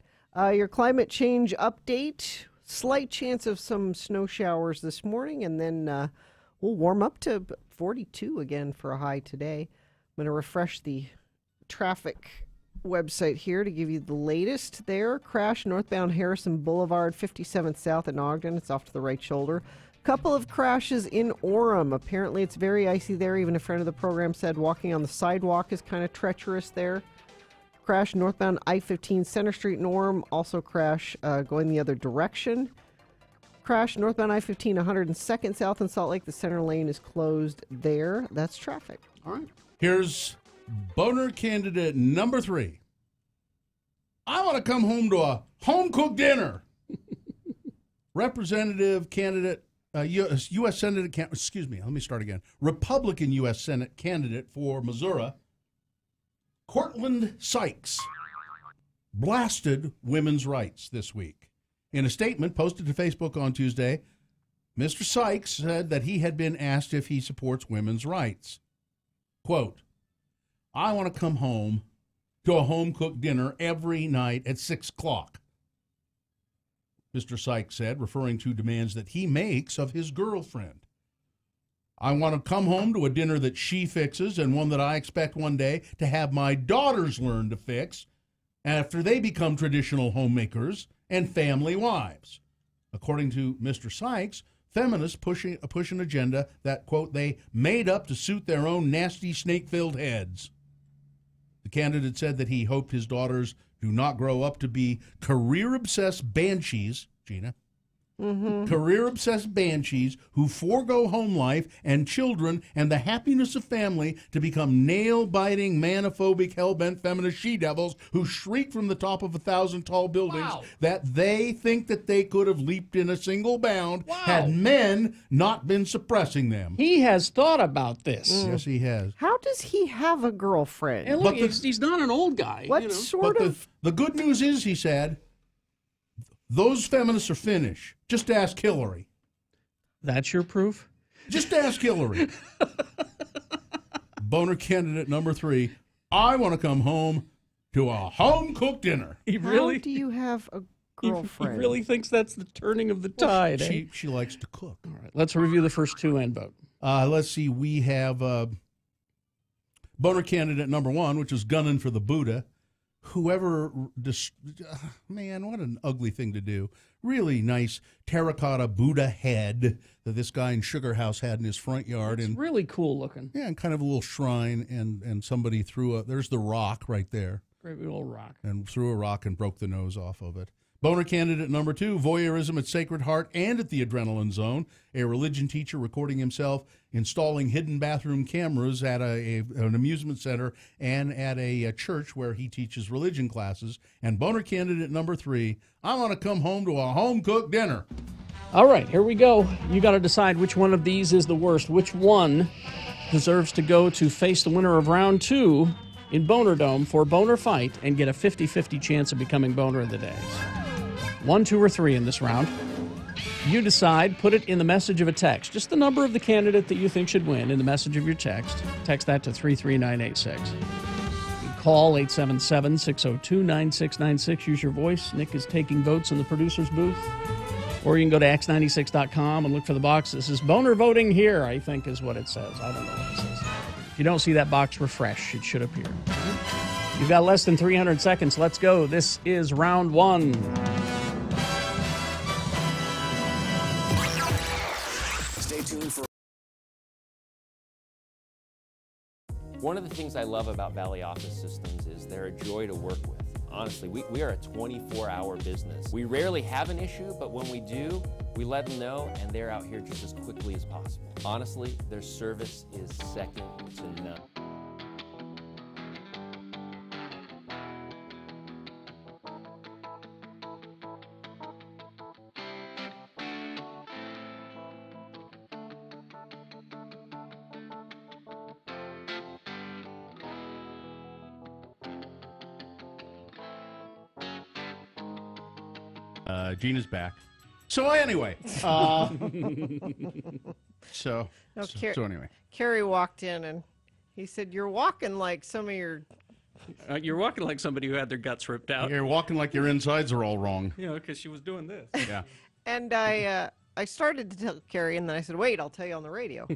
Your climate change update: slight chance of some snow showers this morning, and then we'll warm up to 42 again for a high today. I'm going to refresh the traffic website here to give you the latest. There, crash northbound Harrison Boulevard, 57th South in Ogden. It's off to the right shoulder. Couple of crashes in Orem. Apparently it's very icy there. Even a friend of the program said walking on the sidewalk is kind of treacherous there. Crash northbound I-15 Center Street in Orem. Also crash going the other direction. Crash northbound I-15 102nd South in Salt Lake. The center lane is closed there. That's traffic. All right. Here's boner candidate number 3. I want to come home to a home-cooked dinner. Representative candidate, U.S. Senate, let me start again. Republican U.S. Senate candidate for Missouri, Cortland Sykes, blasted women's rights this week. In a statement posted to Facebook on Tuesday, Mr. Sykes said that he had been asked if he supports women's rights. Quote, I want to come home to a home-cooked dinner every night at 6 o'clock, Mr. Sykes said, referring to demands that he makes of his girlfriend. I want to come home to a dinner that she fixes and one that I expect one day to have my daughters learn to fix after they become traditional homemakers and family wives. According to Mr. Sykes, feminists push an agenda that, quote, they made up to suit their own nasty snake-filled heads. The candidate said that he hoped his daughters do not grow up to be career-obsessed banshees, Gina, career-obsessed banshees who forego home life and children and the happiness of family to become nail-biting, manophobic, hell-bent feminist she-devils who shriek from the top of 1,000 tall buildings that they think that they could have leaped in a single bound had men not been suppressing them. He has thought about this. Yes, he has. How does he have a girlfriend? And look, he's not an old guy. What sort of... The good news is, he said, those feminists are finished. Just ask Hillary. That's your proof? Just ask Hillary. Boner candidate number 3. I want to come home to a home-cooked dinner. How do you have a girlfriend? He really thinks that's the turning of the tide. She likes to cook. All right, let's review the first 2 and vote. Let's see. We have boner candidate number 1, which is gunning for the Buddha. Whoever, man, what an ugly thing to do. Really nice terracotta Buddha head that this guy in Sugar House had in his front yard. It's really cool looking. Yeah, and kind of a little shrine, and somebody there's the rock right there. Great big old rock. And threw a rock and broke the nose off of it. Boner candidate number 2, voyeurism at Sacred Heart and at the Adrenaline Zone. A religion teacher recording himself installing hidden bathroom cameras at an amusement center and at a church where he teaches religion classes. And boner candidate number 3, I want to come home to a home-cooked dinner. All right, here we go. You got to decide which one of these is the worst. Which one deserves to go to face the winner of round 2 in Boner Dome for Boner Fight and get a 50-50 chance of becoming Boner of the Day. 1, 2, or 3 in this round. You decide, put it in the message of a text. Just the number of the candidate that you think should win in the message of your text. Text that to 33986. You call 877-602-9696. Use your voice. Nick is taking votes in the producer's booth. Or you can go to x96.com and look for the box that says Boner Voting Here, I think is what it says. I don't know what it says. If you don't see that box, refresh. It should appear. You've got less than 300 seconds. Let's go. This is round 1. Stay tuned for. One of the things I love about Valley Office Systems is they're a joy to work with. Honestly, we are a 24-hour business. We rarely have an issue, but when we do, we let them know, and they're out here just as quickly as possible. Honestly, their service is second to none. Gina's back. So anyway, so anyway, Kerry walked in and he said, "You're walking like some of your." You're walking like somebody who had their guts ripped out. You're walking like your insides are all wrong. You know, because she was doing this. Yeah. And I started to tell Kerry, and then I said, "Wait, I'll tell you on the radio."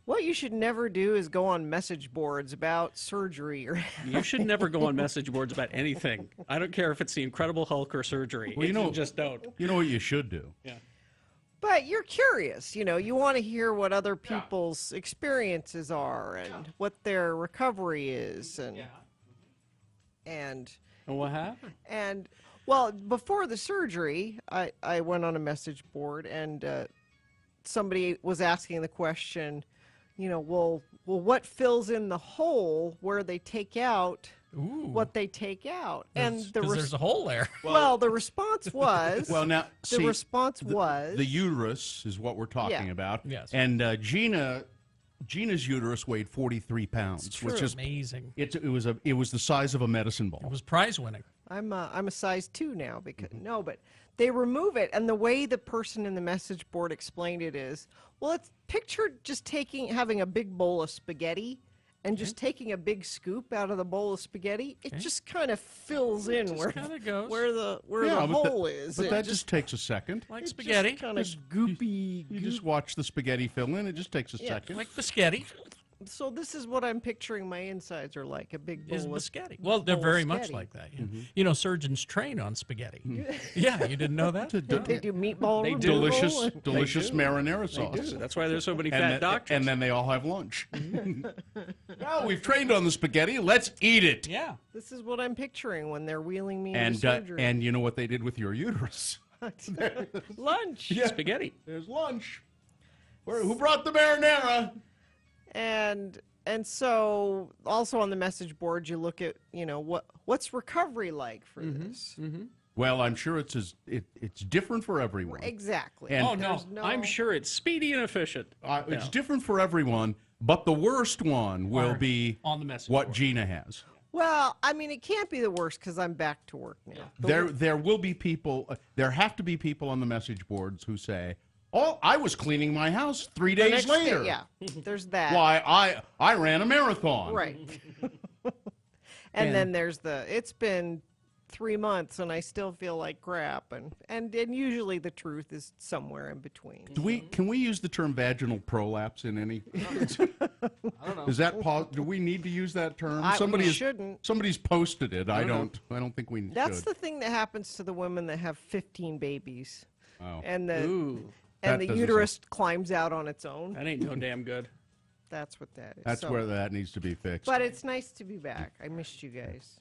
What you should never do is go on message boards about surgery. You should never go on message boards about anything. I don't care if it's the Incredible Hulk or surgery. Well, just don't. You know what you should do? Yeah. But you're curious, you want to hear what other people's experiences are and what their recovery is. And what happened? And, well, before the surgery, I went on a message board and somebody was asking the question, well, what fills in the hole where they take out what they take out? And there's a hole there. Well, the response was. Well, now the response was the uterus is what we're talking about. Yes. And Gina's uterus weighed 43 pounds, which is amazing. It was the size of a medicine ball. It was prize winning. I'm a size 2 now because but they remove it, and the way the person in the message board explained it is, well, it's pictured just having a big bowl of spaghetti and just taking a big scoop out of the bowl of spaghetti. It just kind of fills in where the hole is. But that just takes a second. Like spaghetti. Kind of goopy. You just watch the spaghetti fill in. It just takes a second. Like biscotti. So this is what I'm picturing my insides are like, a big bowl of biscotti. Well, they're very much like that. Yeah. Mm-hmm. Surgeons train on spaghetti. Yeah, you didn't know that? They do meatball They removal. Delicious marinara sauce. That's why there's so many fat doctors. And then they all have lunch. Well, we've trained on the spaghetti. Let's eat it. Yeah. This is what I'm picturing when they're wheeling me into surgery. And you know what they did with your uterus? Lunch. Yeah. Spaghetti. There's lunch. Who brought the marinara? And so also on the message board you look at what's recovery like for this. Mm-hmm. Well, I'm sure it's different for everyone. Exactly. And I'm sure it's speedy and efficient. It's different for everyone, but the worst one will be on the message what board. Gina has. Well, I mean, it can't be the worst because I'm back to work now. There will be people. There have to be people on the message boards who say, "Oh, I was cleaning my house 3 days later." Yeah, there's that. Why I ran a marathon. Right. And then there's it's been 3 months and I still feel like crap, and usually the truth is somewhere in between. Can we use the term vaginal prolapse in any? I don't know. Is that do we need to use that term? We shouldn't. Somebody's posted it. I don't think we That's should. the thing that happens to the women that have 15 babies. Oh. And the That the doesn't uterus climbs out on its own. That ain't no damn good. That's what that is. That's where that needs to be fixed. But it's nice to be back. I missed you guys.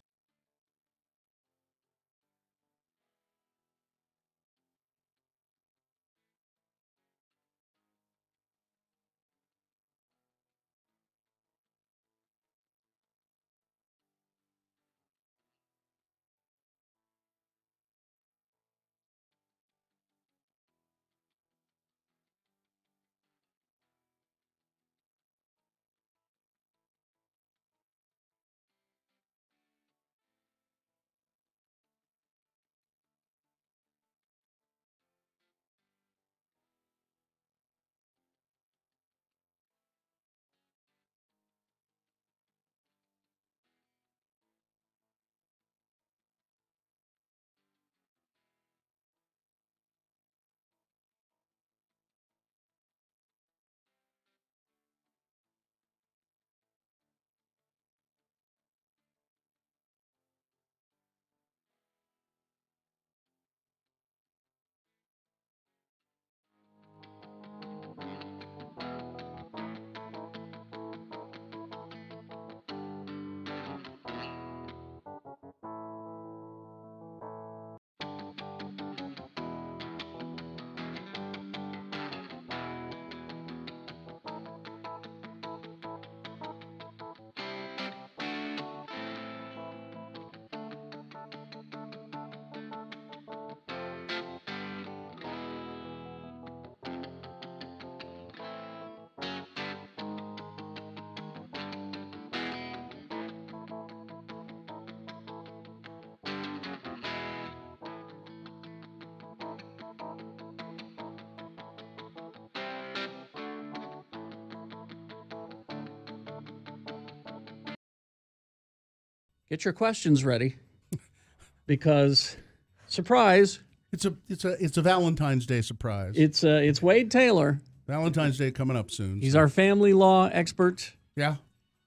get your questions ready because surprise. It's a Valentine's Day surprise. It's Wade Taylor. Valentine's Day coming up soon. He's our family law expert. Yeah.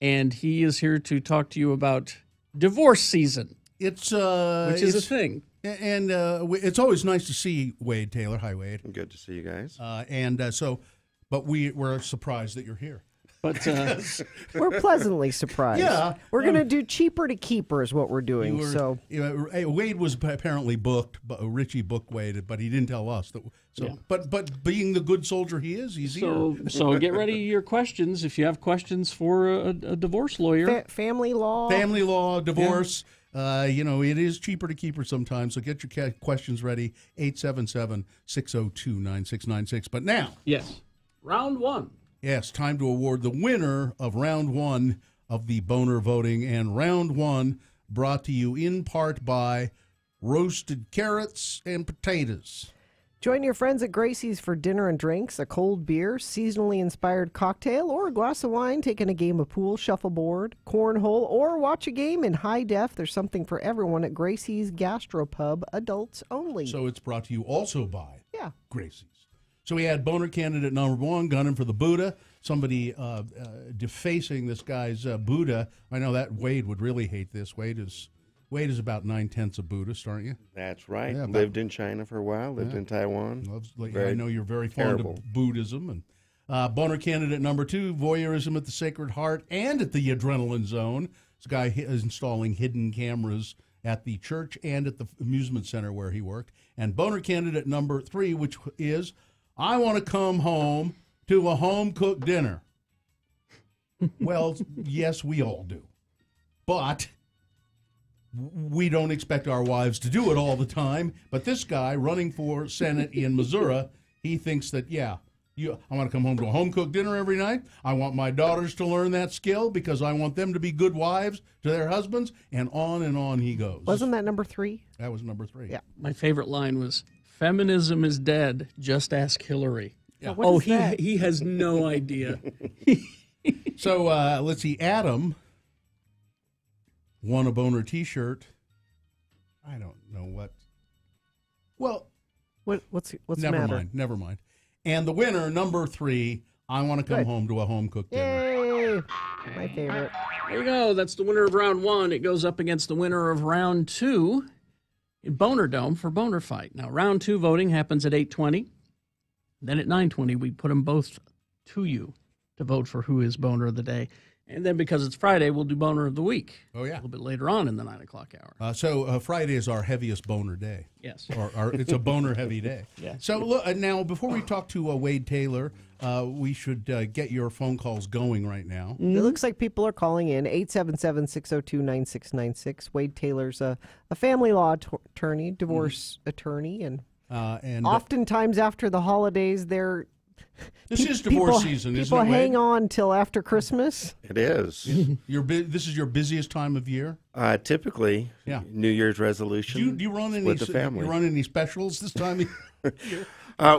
And he is here to talk to you about divorce season. Which is a thing. And it's always nice to see Wade Taylor. Hi, Wade. Good to see you guys. But we're surprised that you're here. But we're pleasantly surprised. Yeah. We're going to do cheaper to keeper is what we're doing. Wade was apparently booked, Richie booked Wade, but he didn't tell us. But being the good soldier he is, he's here. So get ready your questions if you have questions for a divorce lawyer. Family law. Family law, divorce. Yeah. It is cheaper to keep her sometimes, so get your questions ready, 877-602-9696. But now. Yes, round one. Yes, time to award the winner of round one of the boner voting. And round one brought to you in part by roasted carrots and potatoes. Join your friends at Gracie's for dinner and drinks, a cold beer, seasonally inspired cocktail, or a glass of wine, taking a game of pool, shuffleboard, cornhole, or watch a game in high def. There's something for everyone at Gracie's Gastropub, adults only. So it's brought to you also by Gracie's. So we had boner candidate number one, gunning for the Buddha. Somebody defacing this guy's Buddha. I know that Wade would really hate this. Wade is about 9/10 a Buddhist, aren't you? That's right. Yeah, lived in China for a while. Lived in Taiwan. I know you're very fond of Buddhism. And boner candidate number two, voyeurism at the Sacred Heart and at the Adrenaline Zone. This guy is installing hidden cameras at the church and at the amusement center where he worked. And boner candidate number three, which is, I want to come home to a home-cooked dinner. Well, yes, we all do. But we don't expect our wives to do it all the time. But this guy running for Senate in Missouri, he thinks that, I want to come home to a home-cooked dinner every night. I want my daughters to learn that skill because I want them to be good wives to their husbands, and on he goes. Wasn't that number three? That was number three. Yeah. My favorite line was, feminism is dead. Just ask Hillary. Yeah. He has no idea. So let's see. Adam won a boner T-shirt. I don't know what. Well, what's never the matter? mind. Never mind. And the winner, number three, I want to come home to a home cooked dinner. Yay! My favorite. There you go. That's the winner of round one. It goes up against the winner of round two in Boner Dome for Boner Fight. Now, round two voting happens at 8:20. Then at 9:20, we put them both to you to vote for who is Boner of the Day. And then because it's Friday, we'll do Boner of the Week. Oh, yeah. A little bit later on in the 9 o'clock hour. So Friday is our heaviest boner day. Yes. It's a boner-heavy day. Yeah. So look, now, before we talk to Wade Taylor, we should get your phone calls going right now. It looks like people are calling in, 877-602-9696. Wade Taylor's a family law attorney, divorce attorney, and oftentimes after the holidays, this is divorce season, isn't it, people hang Wade? on till after Christmas. It is. This is your busiest time of year? Typically, New Year's resolution. Do you run any with the family? You run any specials this time of year?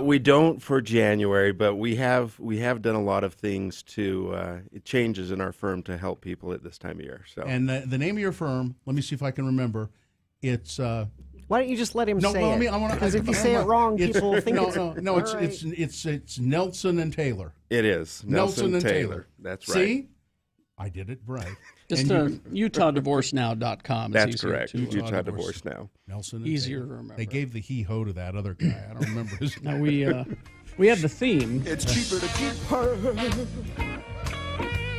We don't for January, but we have done a lot of things to changes in our firm to help people at this time of year. So, and the name of your firm, let me see if I can remember. It's why don't you just let him say it? Because if you say it wrong, wrong, people will think it's Nelson and Taylor. It is Nelson and Taylor. That's right. See, I did it right. Just UtahDivorceNow.com. That's correct. Utah Divorce Now. Nelson. Easier to remember. They gave the he-ho to that other guy. I don't remember his name. Now we have the theme. It's cheaper to keep her.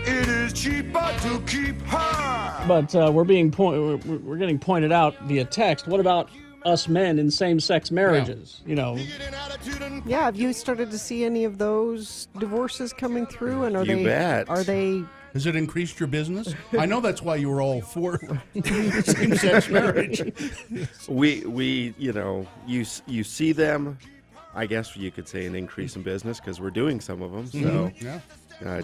It is cheaper to keep her. But we're getting pointed out via text. What about us men in same-sex marriages? Yeah. Have you started to see any of those divorces coming through? And are they? Has it increased your business? I know that's why you were all for same-sex marriage. We you see them. I guess you could say an increase in business because we're doing some of them. So,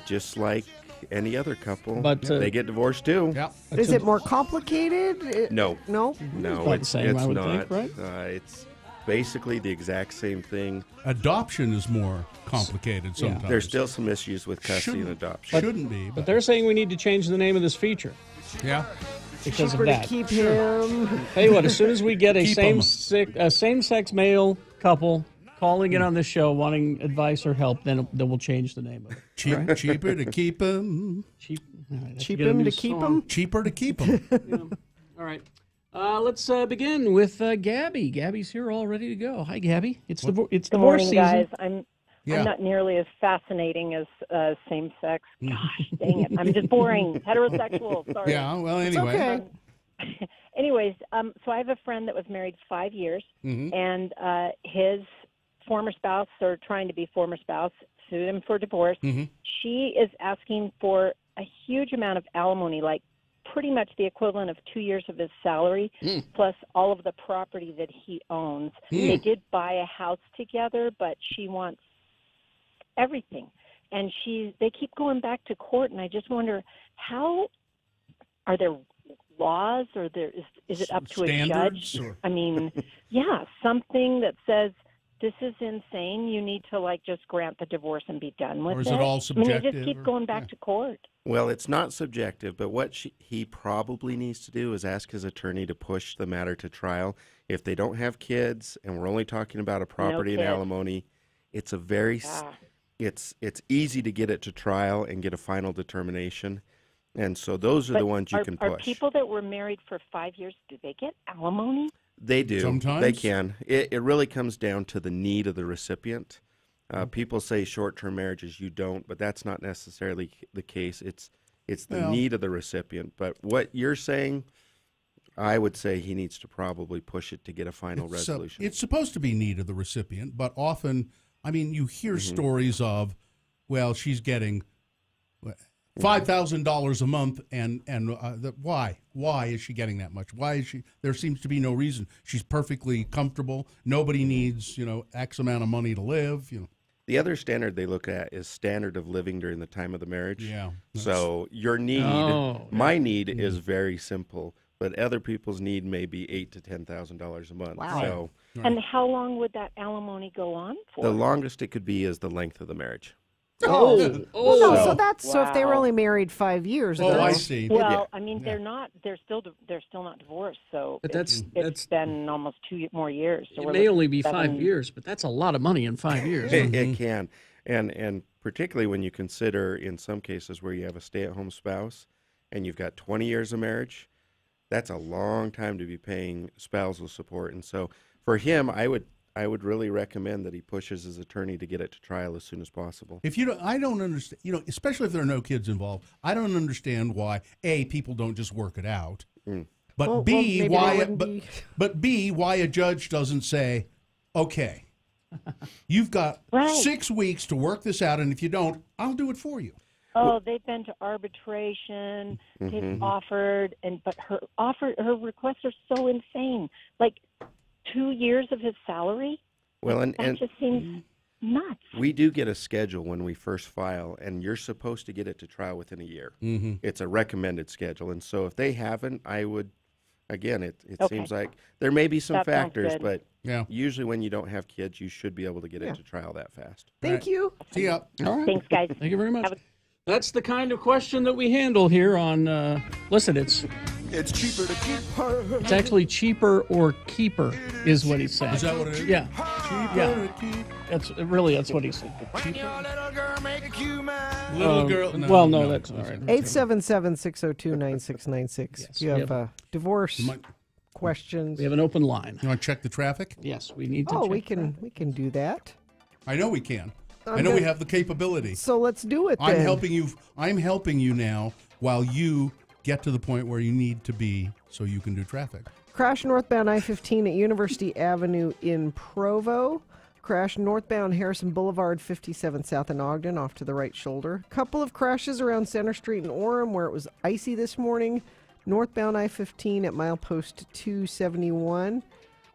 just like any other couple, but they get divorced too. Yeah. Is it more complicated? No. It's not. Think, right? It's basically the exact same thing. Adoption is more complicated sometimes. There's still some issues with custody and adoption. Shouldn't be. But they're saying we need to change the name of this feature. Yeah. because Cheaper of to that. keep him. Tell you what, as soon as we get a Keep 'em. same-sex male couple calling in on this show wanting advice or help, then we'll change the name of it. Cheaper to keep them. Cheap him to keep him. Cheaper to keep them. All right. Let's begin with Gabby. Gabby's here all ready to go. Hi, Gabby. It's Good divorce morning, season. guys. I'm Yeah. not nearly as fascinating as same sex. Gosh, dang it! I'm just boring. Heterosexual. Sorry. Yeah. Well, anyway. Anyways, so I have a friend that was married 5 years, Mhm. and his former spouse, or trying to be former spouse, sued him for divorce. Mhm. She is asking for a huge amount of alimony, like pretty much the equivalent of 2 years of his salary, plus all of the property that he owns. They did buy a house together, but she wants everything. And they keep going back to court, and I just wonder, how are there laws, or is it up to a Standards, judge? or- I mean, yeah, something that says this is insane. You need to just grant the divorce and be done with it. Or is it all I mean, subjective, they just keep or- going back to court. Well, it's not subjective, but what he probably needs to do is ask his attorney to push the matter to trial. If they don't have kids, and we're only talking about a property and kids. alimony, it's a very it's easy to get it to trial and get a final determination. And so those are But the ones you can push. Are people that were married for 5 years, do they get alimony? They do. Sometimes? They can. It really comes down to the need of the recipient. People say short-term marriages, you don't, but that's not necessarily the case. It's the Well- need of the recipient. But what you're saying, I would say he needs to probably push it to get a final resolution. It's supposed to be need of the recipient, but often, I mean, you hear Mm-hmm. stories of, well, she's getting $5,000 a month, and why? Why is she getting that much? Why is she? There seems to be no reason. She's perfectly comfortable. Nobody needs, X amount of money to live. The other standard they look at is standard of living during the time of the marriage. Yeah. So your need, Oh, my need is very simple, but other people's need may be $8,000 to $10,000 a month. Wow. So And how long would that alimony go on for? the longest it could be is the length of the marriage. Well, no, so if they were Wow. only married 5 years. Oh, then- I see. Well, I mean, they're not. They're still not divorced. So But it's that's been almost 2 more years. So It we're may looking only at be 5 7 years, but that's a lot of money in 5 years. It can, and particularly when you consider in some cases where you have a stay-at-home spouse and you've got 20 years of marriage, that's a long time to be paying spousal support. And so for him, I would really recommend that he pushes his attorney to get it to trial as soon as possible. If you don't, I don't understand. Especially if there are no kids involved, I don't understand why people don't just work it out. But Well, B, maybe why? they wouldn't be- But B, why a judge doesn't say, okay, you've got 6 weeks to work this out, and if you don't, I'll do it for you. Oh, they've been to arbitration. They've Mhm. offered, but her requests are so insane. Like 2 years of his salary. Well, that and just seems nuts. we do get a schedule when we first file, and you're supposed to get it to trial within a year. Mhm. It's a recommended schedule, and so if they haven't, I would. Again, it Okay. seems like there may be some That sounds factors, good. but Yeah. usually when you don't have kids, you should be able to get Yeah. it to trial that fast. Thank you. See ya. All right. Thanks, guys. Thank you very much. That's the kind of question that we handle here on. Listen, it's cheaper to keep her. It's actually cheaper or keeper, is what he's saying. Is that what it is? Yeah. Cheaper to keep. That's what he's saying. Little girl. No, that's all right. 877-602-9696. Yes, You we have have- divorce questions. We have an open line. You want to check the traffic? Yes, we need to. Oh, check we can do that. I know we can. I'm I know we gonna- have the capability. So let's do it. I'm then. helping you. I'm helping you now while you get to the point where you need to be so you can do traffic. Crash northbound I-15 at University Avenue in Provo. Crash northbound Harrison Boulevard, 57 south in Ogden, off to the right shoulder. Couple of crashes around Center Street in Orem where it was icy this morning. Northbound I-15 at milepost 271.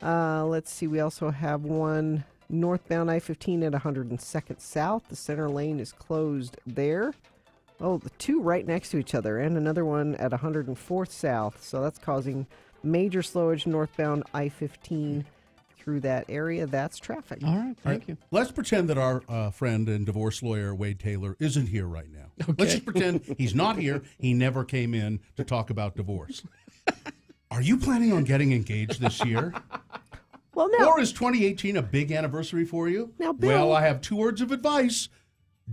Let's see, we also have one northbound I-15 at 102nd South. The center lane is closed there. Oh, the two right next to each other, and another one at 104th South. So that's causing major slowage northbound I-15 through that area. That's traffic. All right, thank you. Let's pretend that our friend and divorce lawyer Wade Taylor isn't here right now. Okay. Let's just pretend he's not here. He never came in to talk about divorce. Are you planning on getting engaged this year? Well, now, or is 2018 a big anniversary for you? Now, Bill, well, I have 2 words of advice.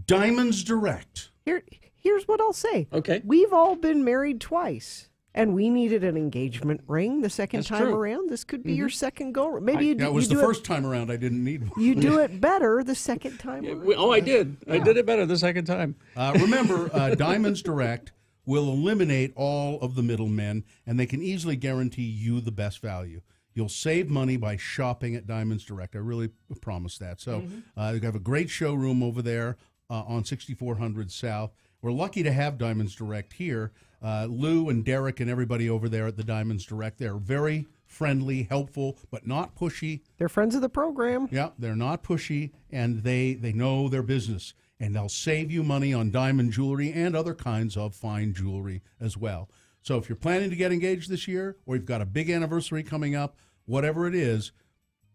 Diamonds Direct. Here's what I'll say. Okay. We've all been married twice, and we needed an engagement ring the second That's time true. around. This could be your second go. Maybe you do. That was you the do first time around I didn't need one. You do it better the second time around. I did. I did it better the second time. Remember, Diamonds Direct will eliminate all of the middlemen, and they can easily guarantee you the best value. You'll save money by shopping at Diamonds Direct. I really promise that. So you have a great showroom over there on 6400 South. We're lucky to have Diamonds Direct here. Lou and Derek and everybody over there at the Diamonds Direct, they're very friendly, helpful, but not pushy. They're friends of the program. Yeah, they're not pushy, and they know their business. And they'll save you money on diamond jewelry and other kinds of fine jewelry as well. So if you're planning to get engaged this year, or you've got a big anniversary coming up, whatever it is,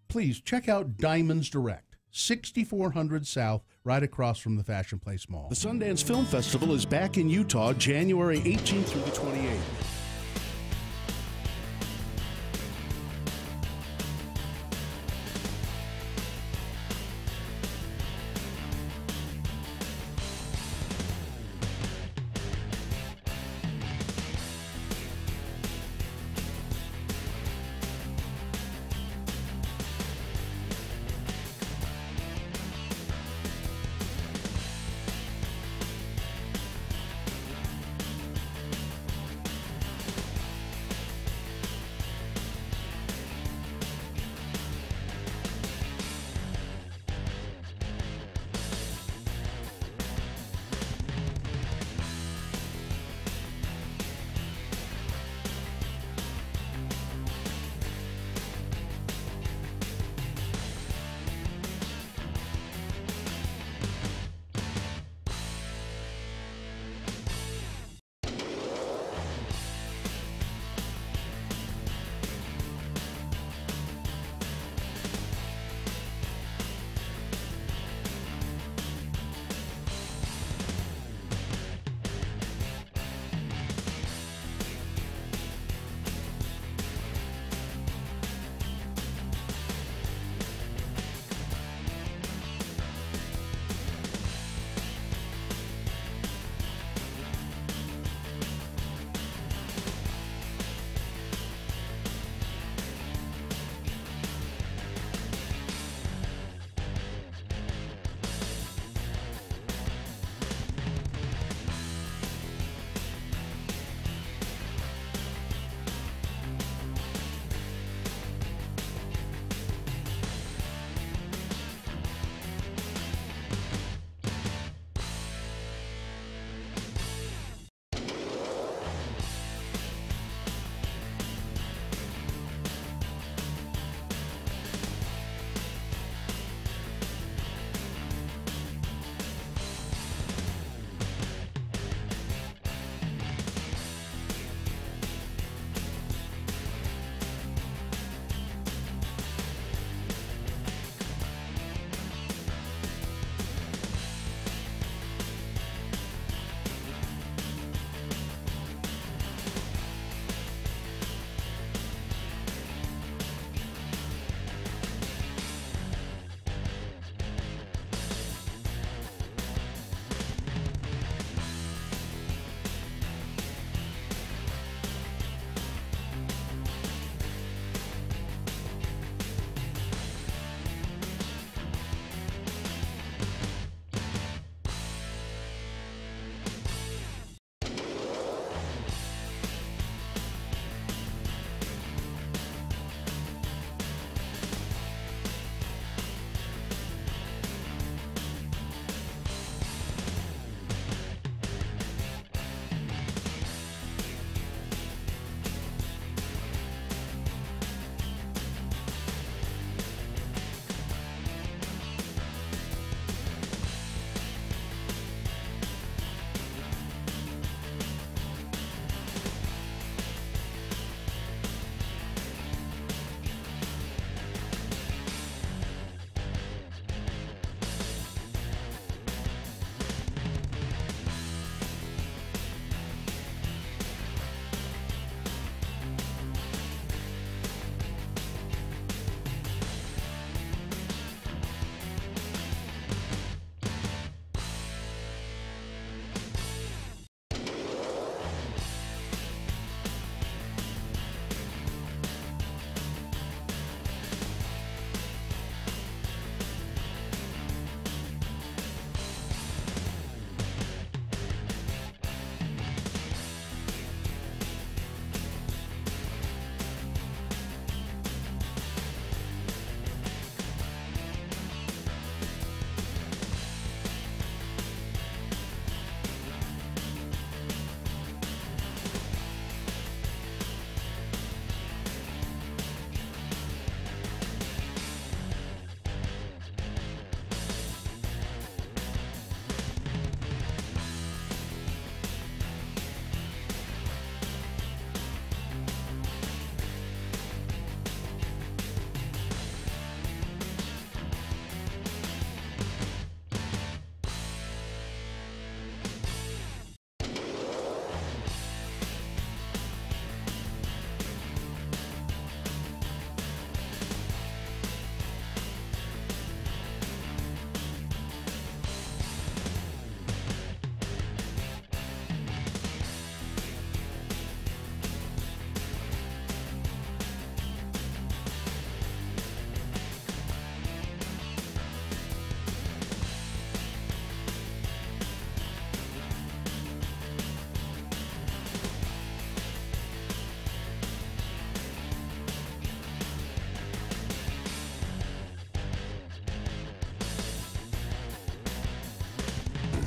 please check out Diamonds Direct, 6400 South, right across from the Fashion Place Mall. The Sundance Film Festival is back in Utah January 18th through the 28th.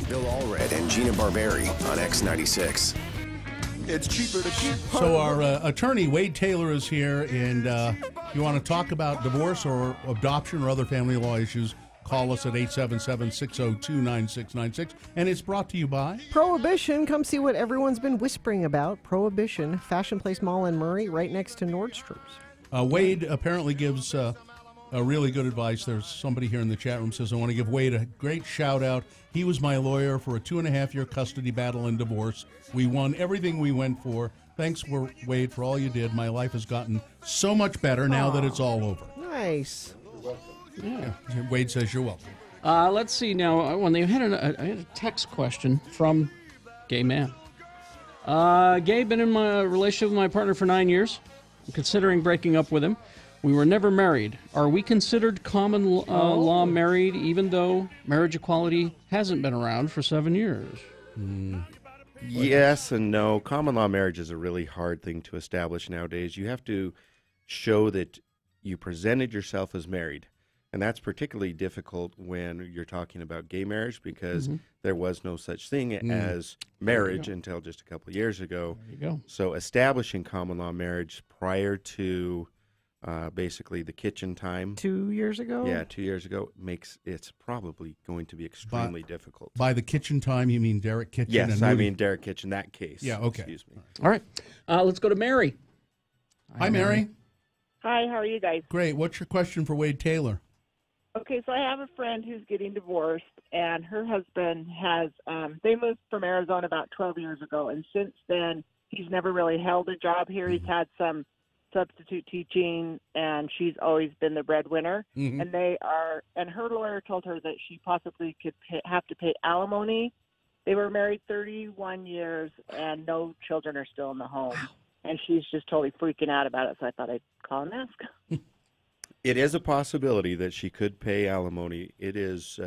Bill Allred and Gina Barberi on X96. It's cheaper to keep her. So our attorney, Wade Taylor, is here, and you want to talk about divorce or adoption or other family law issues, call us at 877-602-9696. And it's brought to you by Prohibition. Come see what everyone's been whispering about. Prohibition, Fashion Place Mall in Murray, right next to Nordstrom's. Wade apparently gives a really good advice. There's somebody here in the chat room says, I want to give Wade a great shout out. He was my lawyer for a 2.5-year custody battle and divorce. We won everything we went for. Thanks, Wade, for all you did. My life has gotten so much better now that it's all over. Nice. Yeah. Wade says you're welcome. Let's see now. When they had I had a text question from gay man. Gay, been in my relationship with my partner for 9 years. I'm considering breaking up with him. We were never married. Are we considered common law married, even though marriage equality hasn't been around for 7 years? Yes and no. Common law marriage is a really hard thing to establish nowadays. You have to show that you presented yourself as married. And that's particularly difficult when you're talking about gay marriage because there was no such thing as marriage until just a couple of years ago. There you go. So establishing common law marriage prior to basically the kitchen time. 2 years ago? Yeah, 2 years ago it's probably going to be extremely difficult. By the kitchen time, you mean Derek Kitchen? Yes, I mean Derek Kitchen, that case. Yeah, okay. Excuse me. All right. Let's go to Mary. Hi, Mary. Hi, how are you guys? Great. What's your question for Wade Taylor? Okay, so I have a friend who's getting divorced, and her husband has, they moved from Arizona about 12 years ago, and since then, he's never really held a job here. He's had some substitute teaching, and she's always been the breadwinner. And and her lawyer told her that she possibly could have to pay alimony. They were married 31 years, and no children are still in the home. And she's just totally freaking out about it, so I thought I'd call and ask. It is a possibility that she could pay alimony. It is.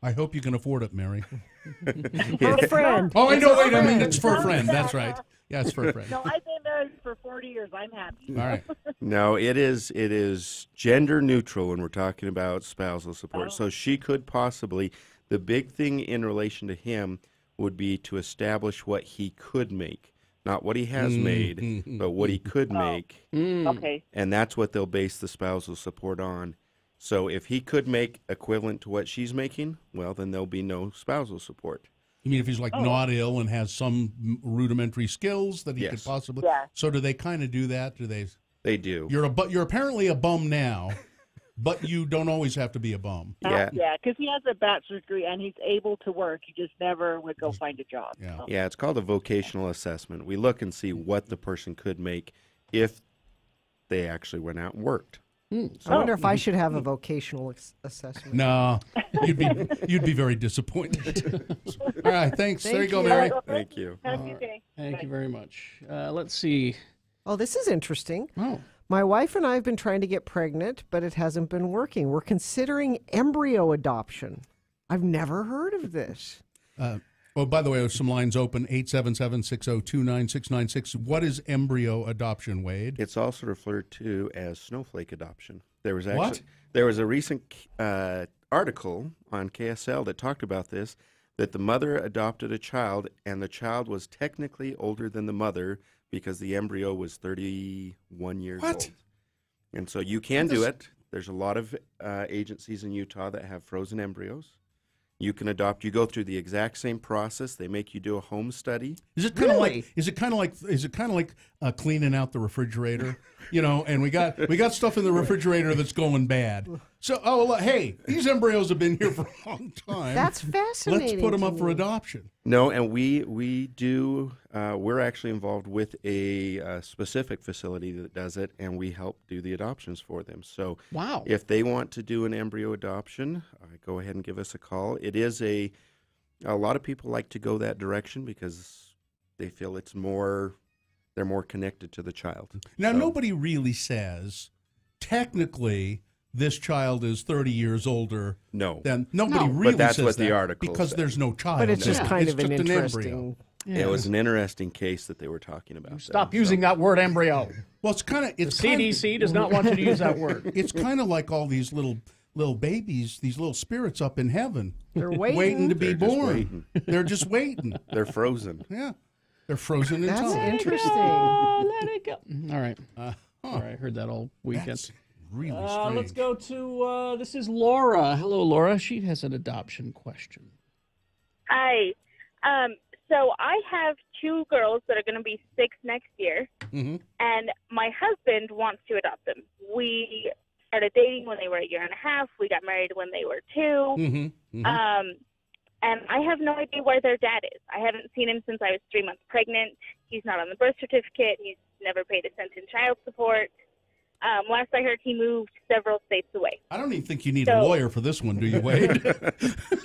I hope you can afford it, Mary. For a friend. Oh, I know. Wait, I mean, it's for a friend. That's right. Yeah, it's for a friend. No, I've been married for 40 years. I'm happy. All right. No, it is gender neutral when we're talking about spousal support. So she could possibly. The big thing in relation to him would be to establish what he could make. Not what he has made, but what he could make. Okay. And that's what they'll base the spousal support on. So if he could make equivalent to what she's making, well, then there'll be no spousal support. You mean if he's like not ill and has some rudimentary skills that he could possibly? Yeah. So do they kind of do that? Do they? They do. You're apparently a bum now, but you don't always have to be a bum. Yeah, because he has a bachelor's degree and he's able to work. He just never would go find a job. Yeah. Yeah, it's called a vocational assessment. We look and see what the person could make if they actually went out and worked. I wonder if I should have a vocational assessment. No, you'd be very disappointed. All right, thanks. There you go, Mary. Thank you. Have a good day. Thank you very much. Let's see. Oh, this is interesting. Oh. My wife and I have been trying to get pregnant, but it hasn't been working. We're considering embryo adoption. I've never heard of this. Oh, by the way, there's some lines open, 877-602-9696. What is embryo adoption, Wade? It's also referred to as snowflake adoption. There was What? There was a recent article on KSL that talked about this, that the mother adopted a child, and the child was technically older than the mother because the embryo was 31 years old. And so you can do it. There's a lot of agencies in Utah that have frozen embryos. You can adopt. You go through the exact same process. They make you do a home study. Is it kind of like? Is it kind of like cleaning out the refrigerator? You know, and we got stuff in the refrigerator that's going bad. So, hey, these embryos have been here for a long time. That's fascinating. Let's put them up for adoption. No, and we do. We're actually involved with a specific facility that does it, and we help do the adoptions for them. So, wow, if they want to do an embryo adoption, go ahead and give us a call. It is a lot of people like to go that direction because they feel it's more. They're more connected to the child. Now, nobody really says technically this child is 30 years older. No. Than nobody really but that's says what the that article because said. there's no child. But it's just kind it's of an just interesting. embryo. Yeah. It was an interesting case that they were talking about. Stop using that word embryo. Well, it's kind of the CDC does not want you to use that word. It's kind of like all these little little babies, these little spirits up in heaven. They're waiting. To be They're just born. waiting. They're just waiting. They're frozen. Yeah. They're frozen in That's time. interesting. Let it go. All right. All right. I heard that all weekend. That's really strange. Let's go to, this is Laura. Hello, Laura. She has an adoption question. Hi. So I have two girls that are going to be 6 next year, and my husband wants to adopt them. We started dating when they were 1.5 years. We got married when they were 2. And I have no idea where their dad is. I haven't seen him since I was 3 months pregnant. He's not on the birth certificate. He's never paid a cent in child support. Last I heard, he moved several states away. I don't even think you need a lawyer for this one, do you, Wade?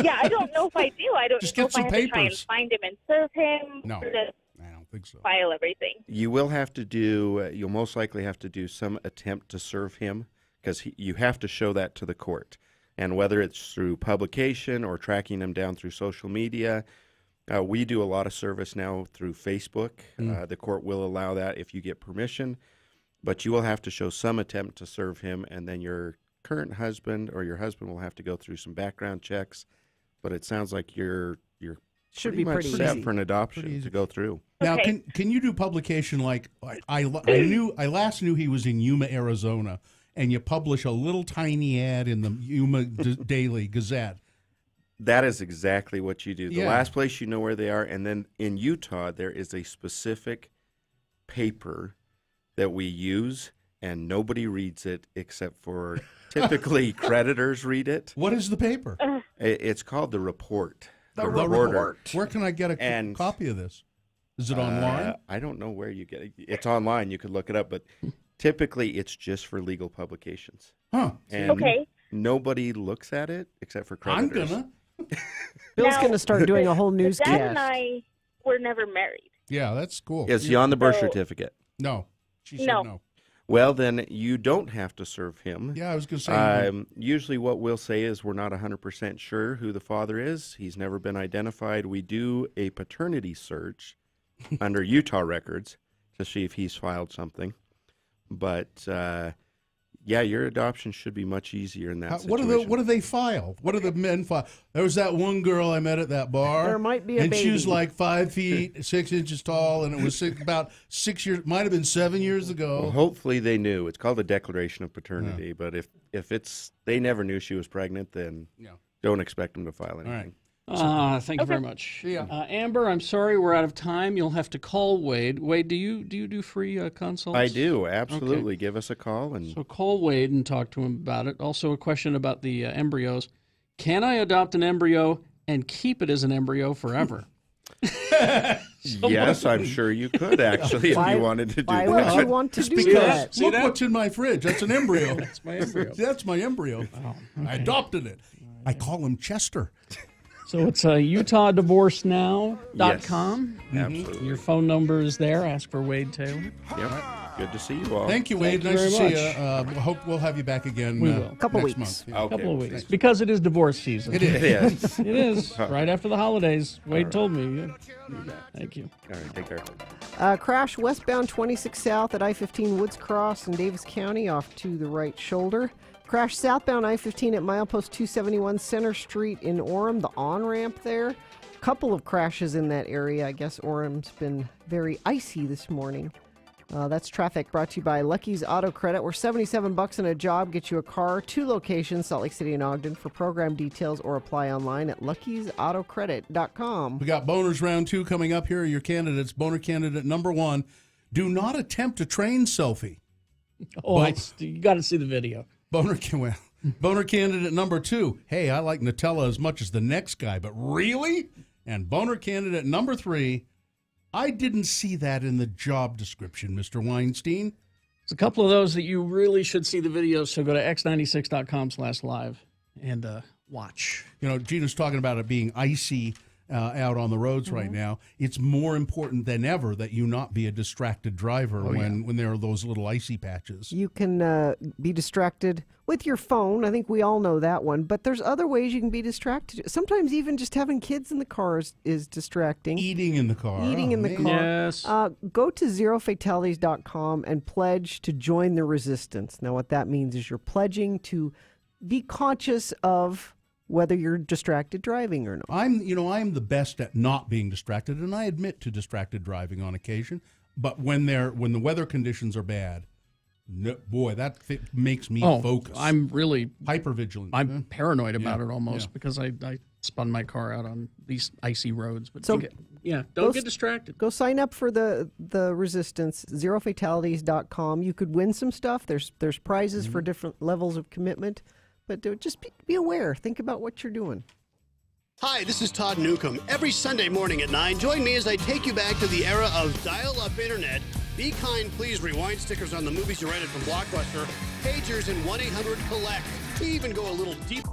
Yeah, I don't know if I do. I don't Just know get if I some have to try and papers. find him and serve him. No, or just I don't think so. file everything. You will have to do, you'll most likely have to do some attempt to serve him because you have to show that to the court. And whether it's through publication or tracking him down through social media, we do a lot of service now through Facebook. The court will allow that if you get permission, but you will have to show some attempt to serve him, and then your current husband or your husband will have to go through some background checks. But it sounds like you're Should pretty be much pretty set easy. for an adoption to go through. Now, can you do publication like I last knew he was in Yuma, Arizona, and you publish a little tiny ad in the Yuma Daily Gazette? That is exactly what you do. The Yeah. last place you know where they are, and then in Utah there is a specific paper that we use, and nobody reads it except for typically creditors read it. What is the paper? It's called The Report. The Reporter. Report. Where can I get a copy of this? Is it online? I don't know where you get it. It's online. You could look it up, but typically it's just for legal publications. Huh. And Okay. nobody looks at it except for I'm creditors. gonna. Bill's Now, going to start doing a whole Dad newscast. and I were never married. Yeah, that's cool. Is he on the birth So- certificate? No. She said No. no. Well, then you don't have to serve him. Yeah, I was going to say. Usually what we'll say is we're not 100% sure who the father is. He's never been identified. We do a paternity search under Utah records to see if he's filed something. But, yeah, your adoption should be much easier in that situation. What do they file? What do the men file? There was that one girl I met at that bar. There might be a and she was baby. like 5 feet 6 inches tall, and it was about 6 years. Might have been 7 years ago. Well, hopefully they knew. It's called a declaration of paternity. But if it's they never knew she was pregnant, then don't expect them to file anything. Thank you very much. Amber, I'm sorry we're out of time. You'll have to call Wade. Wade, do you do free consults? I do, absolutely. Okay. Give us a call. And So call Wade and talk to him about it. Also, a question about the embryos. Can I adopt an embryo and keep it as an embryo forever? yes, I'm sure you could, actually, if you wanted to do why that. would you want to Just do because that? look what's in my fridge. That's an embryo. That's my embryo. That's my embryo. I adopted it. I call him Chester. So it's UtahDivorceNow.com. Yes, absolutely. Your phone number is there. Ask for Wade Taylor. Yep. Good to see you all. Thank you, Wade. Thank you nice very to see much. you. Hope we'll have you back again. We will. Couple next weeks. month. A couple of weeks. Because it is divorce season. It is. It is. It is. Right after the holidays. Wade told me. Thank you. All right, take care. Crash westbound 26 south at I-15 Woods Cross in Davis County off to the right shoulder. Crash southbound I-15 at milepost 271 Center Street in Orem, the on-ramp there. Couple of crashes in that area. I guess Orem's been very icy this morning. That's traffic brought to you by Lucky's Auto Credit, where $77 in a job gets you a car. 2 locations, Salt Lake City and Ogden. For program details or apply online at luckysautocredit.com. We got Boners Round 2 coming up. Here are your candidates. Boner candidate number 1, do not attempt a train selfie. Oh, you got to see the video. Boner candidate number 2, hey, I like Nutella as much as the next guy, but really? And boner candidate number 3, I didn't see that in the job description, Mr. Weinstein. There's a couple of those that you really should see the videos, so go to x96.com/live and watch. You know, Gina's talking about it being icy out on the roads right now. It's more important than ever that you not be a distracted driver when there are those little icy patches. You can be distracted with your phone. I think we all know that one. But there's other ways you can be distracted. Sometimes even just having kids in the car is distracting. Eating in the car. Eating in the car. Yes. Go to zerofatalities.com and pledge to join the resistance. Now, what that means is you're pledging to be conscious of whether you're distracted driving or not. I'm the best at not being distracted, and I admit to distracted driving on occasion. But when the weather conditions are bad, no, boy, that makes me focus. I'm really hypervigilant. I'm paranoid about it almost because I spun my car out on these icy roads. But So- don't get distracted. Go sign up for the resistance, zerofatalities.com. You could win some stuff. There's prizes for different levels of commitment, but just be aware. Think about what you're doing. Hi, this is Todd Newcomb. Every Sunday morning at 9, join me as I take you back to the era of dial-up internet. Be Kind, Please Rewind stickers on the movies you rented from Blockbuster, pagers, and 1-800-COLLECT. We even go a little deeper.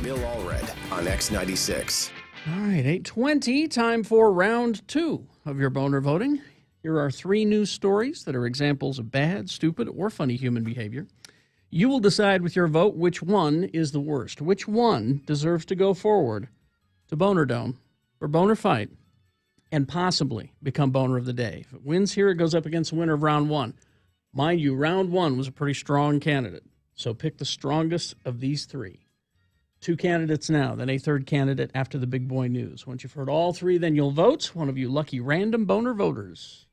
Bill Allred on X96. All right, 8:20, time for round 2 of your boner voting. Here are 3 news stories that are examples of bad, stupid, or funny human behavior. You will decide with your vote which one is the worst, which one deserves to go forward to Boner Dome or Boner Fight and possibly become Boner of the Day. If it wins here, it goes up against the winner of round 1. Mind you, round 1 was a pretty strong candidate, so pick the strongest of these 3. 2 candidates now, then a 3rd candidate after the big boy news. Once you've heard all 3, then you'll vote. One of you lucky random Boner voters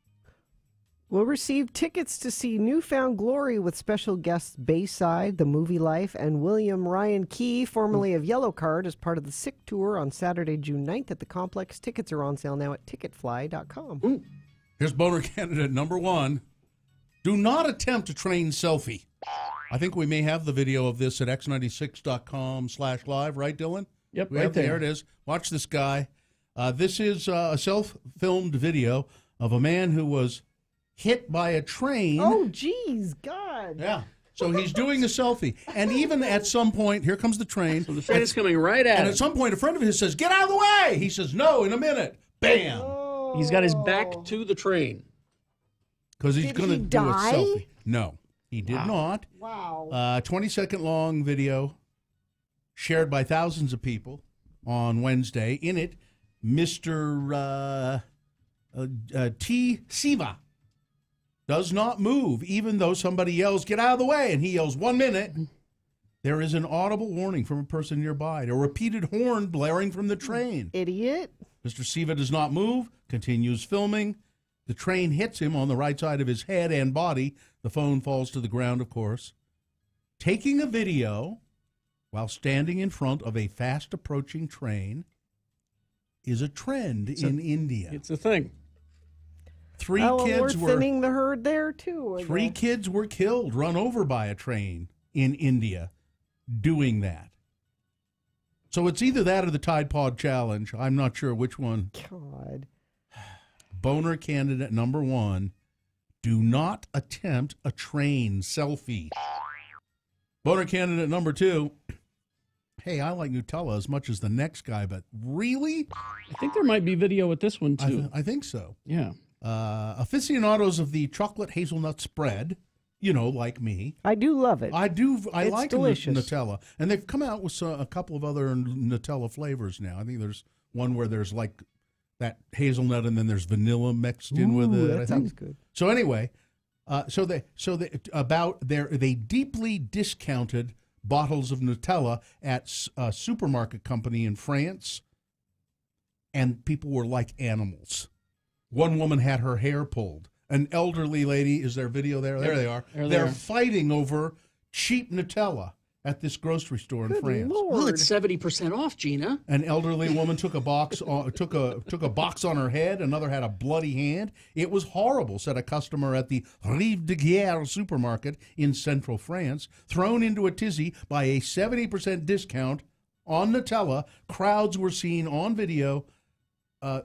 will receive tickets to see Newfound Glory with special guests Bayside, The Movie Life, and William Ryan Key, formerly of Yellow Card, as part of the Sick Tour on Saturday, June 9th at the Complex. Tickets are on sale now at ticketfly.com. Here's boner candidate number 1. Do not attempt a train selfie. I think we may have the video of this at x96.com/live, right, Dylan? Yep, we right have, there. There it is. Watch this guy. This is a self-filmed video of a man who was hit by a train. Oh, geez, God. Yeah. So he's doing a selfie. And even at some point, here comes the train. So the train is coming right at And him. at some point, a friend of his says, "Get out of the way!" He says, "No, in a minute." Bam. He's got his back to the train. Because he's Did going to he do die? a selfie. No, he did not. Wow. 20-second long video shared by thousands of people on Wednesday. In it, Mr. T. Siva does not move, even though somebody yells, "Get out of the way," and he yells, "1 minute." There is an audible warning from a person nearby, a repeated horn blaring from the train. Idiot. Mr. Siva does not move, continues filming. The train hits him on the right side of his head and body. The phone falls to the ground, of course. Taking a video while standing in front of a fast-approaching train is a trend in India. It's a thing. We're thinning the herd there, too. I 3 guess. kids were killed, run over by a train in India doing that. So it's either that or the Tide Pod Challenge. I'm not sure which one. God. Boner candidate number 1, do not attempt a train selfie. Boner candidate number 2, hey, I like Nutella as much as the next guy, but really? I think there might be video with this one, too. I think so. Yeah. Aficionados of the chocolate hazelnut spread, like me. I do love it. I It's like delicious. Nutella. And they've come out with a couple of other Nutella flavors now. I think there's one where there's like that hazelnut and then there's vanilla mixed in with it. That sounds good. So anyway, they deeply discounted bottles of Nutella at a supermarket company in France, and people were like animals. One woman had her hair pulled. An elderly lady, is there video there? There they are. They're fighting over cheap Nutella at this grocery store in France. Well, it's 70% off, Gina. An elderly woman took a box took a box on her head. Another had a bloody hand. It was horrible, said a customer at the Rive de Guerre supermarket in central France. Thrown into a tizzy by a 70% discount on Nutella, crowds were seen on video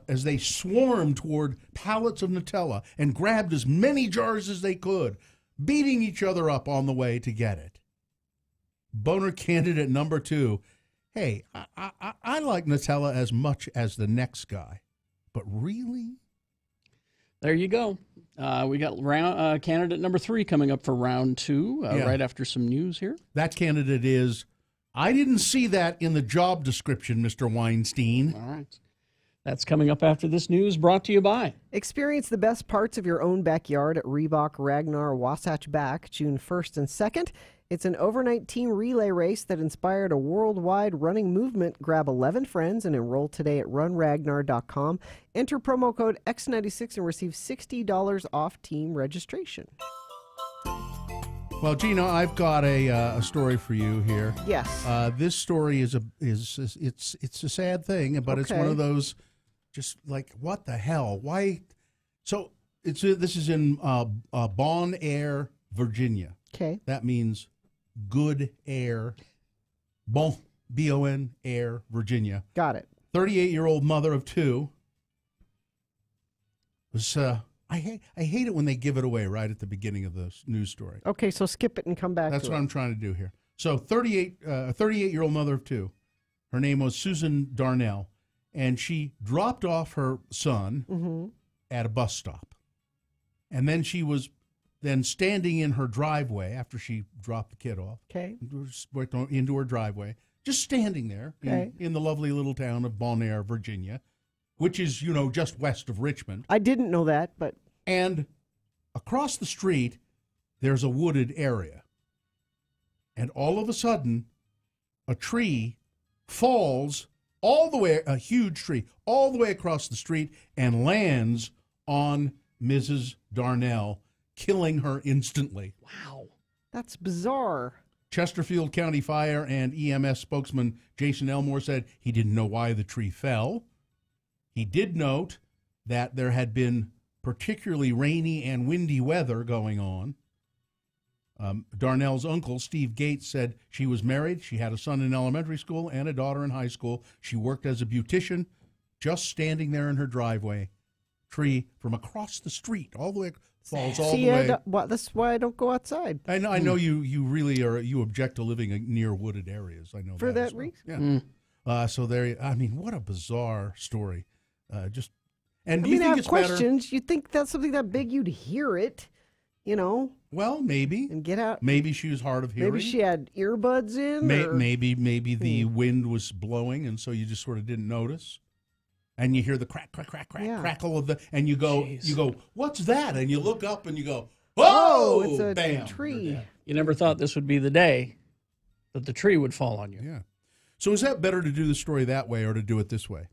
as they swarmed toward pallets of Nutella and grabbed as many jars as they could, beating each other up on the way to get it. Boner candidate number 2, hey, I like Nutella as much as the next guy, but really? There you go. We got candidate number 3 coming up for round 2, right after some news here. That candidate is, I didn't see that in the job description, Mr. Weinstein. All right. That's coming up after this news, brought to you by. Experience the best parts of your own backyard at Reebok Ragnar Wasatch Back, June 1st and 2nd. It's an overnight team relay race that inspired a worldwide running movement. Grab 11 friends and enroll today at runragnar.com. Enter promo code X96 and receive $60 off team registration. Well, Gina, I've got a story for you here. Yes. This story is a sad thing, but it's one of those just like, what the hell? Why? So this is in Bon Air, Virginia. Okay. That means good air. Bon, B-O-N, Air, Virginia. Got it. 38-year-old mother of 2 was. I hate it when they give it away right at the beginning of the news story. Okay, so skip it and come back. That's to what it. I'm trying to do here. So 38-year-old mother of 2 Her name was Susan Darnell, and she dropped off her son at a bus stop. And then she was standing in her driveway after she dropped the kid off. Okay. Into her driveway, just standing there in the lovely little town of Bon Air, Virginia, which is, just west of Richmond. I didn't know that, but... And across the street, there's a wooded area. And all of a sudden, a tree falls all the way, a huge tree, all the way across the street and lands on Mrs. Darnell, killing her instantly. Wow. That's bizarre. Chesterfield County Fire and EMS spokesman Jason Elmore said he didn't know why the tree fell. He did note that there had been particularly rainy and windy weather going on. Darnell's uncle, Steve Gates, said she was married. She had a son in elementary school and a daughter in high school. She worked as a beautician, just standing there in her driveway. Tree from across the street, all the way, falls all the way. That's why I don't go outside. I know you really are. You object to living near wooded areas. I know for that as well. reason. Yeah. So there. I mean, what a bizarre story. And I do you mean, I think have it's questions. You'd think that's something that big, you'd hear it. Well, maybe. And get out. Maybe she was hard of hearing. Maybe she had earbuds in. Maybe the wind was blowing, and so you just sort of didn't notice. And you hear the crack, crack, crack, crack, crackle of and you go, what's that? And you look up and you go, whoa! It's a bam, tree. You never thought this would be the day that the tree would fall on you. Yeah. So is that better to do the story that way or to do it this way?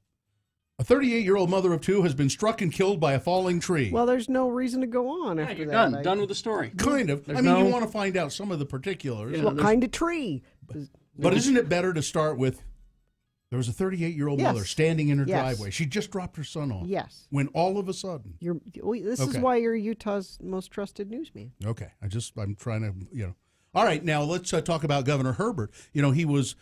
A 38-year-old mother of two has been struck and killed by a falling tree. Well, there's no reason to go on after You're that. done with the story. Kind of. There's I mean, no- you want to find out some of the particulars. What kind of tree? But isn't it better to start with, there was a 38-year-old Yes. mother standing in her Yes. driveway. She just dropped her son off. Yes. When all of a sudden. This is Okay. why you're Utah's most trusted newsman. Okay. I'm trying to, All right, now let's talk about Governor Herbert. He was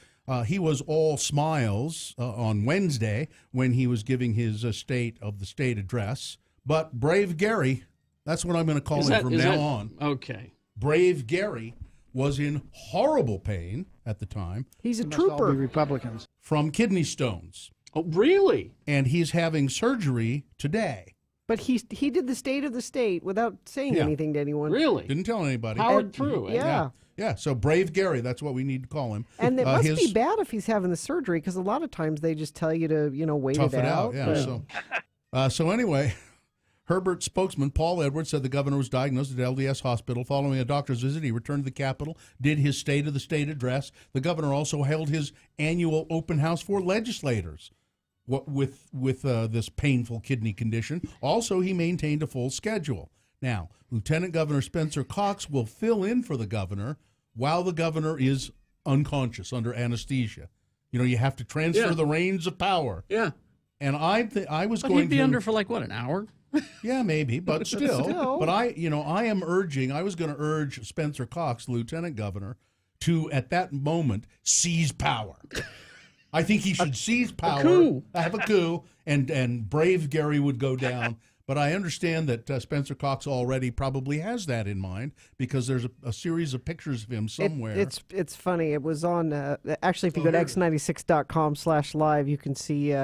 all smiles on Wednesday when he was giving his State of the State address. But Brave Gary, that's what I'm going to call him from now on. Okay. Brave Gary was in horrible pain at the time. He's a trooper. Republicans. From kidney stones. Oh, really? And he's having surgery today. But he did the State of the State without saying anything to anyone. Really? Didn't tell anybody. Powered through. Yeah. Yeah, so Brave Gary, that's what we need to call him. And it must be bad if he's having the surgery, because a lot of times they just tell you to, wait tough it out. Yeah, so anyway, Herbert spokesman Paul Edwards said the governor was diagnosed at LDS Hospital. Following a doctor's visit, he returned to the Capitol, did his State of the State address. The governor also held his annual open house for legislators with this painful kidney condition. Also, he maintained a full schedule. Now, Lieutenant Governor Spencer Cox will fill in for the governor while the governor is unconscious under anesthesia. You have to transfer the reins of power. Yeah. And I was But going he'd be to under for an hour? Yeah, maybe, but still. But I was going to urge Spencer Cox, Lieutenant Governor, to at that moment seize power. I think he should seize power, have a coup, and Brave Gary would go down. But I understand that Spencer Cox already probably has that in mind, because there's a series of pictures of him somewhere. It's funny. It was on, actually, if you go to x96.com/live, you can see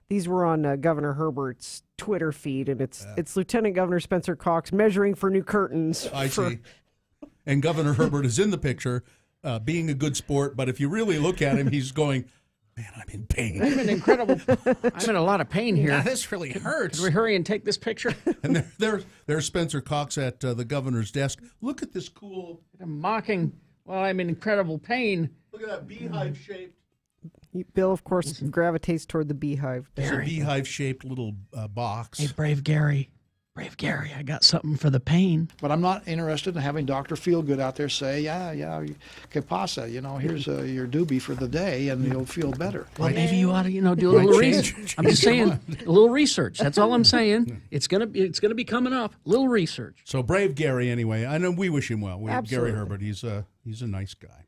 these were on Governor Herbert's Twitter feed, and it's Lieutenant Governor Spencer Cox measuring for new curtains. I see. And Governor Herbert is in the picture, being a good sport, but if you really look at him, he's going, man, I'm in pain. I'm in a lot of pain here. Yeah, this really hurts. Can we hurry and take this picture? And there's Spencer Cox at the governor's desk. Look at this cool. I'm mocking while I'm in incredible pain. Look at that beehive-shaped. Bill, of course, gravitates toward the beehive. It's a beehive-shaped little box. Hey, Brave Gary, I got something for the pain. But I'm not interested in having Dr. Feelgood out there say, yeah, que pasa, here's your doobie for the day, and you'll feel better. Well, maybe you ought to, do a little research. I'm just saying, a little research. That's all I'm saying. It's gonna be coming up. A little research. So Brave Gary, anyway. I know we wish him well. Absolutely. Gary Herbert, he's a nice guy.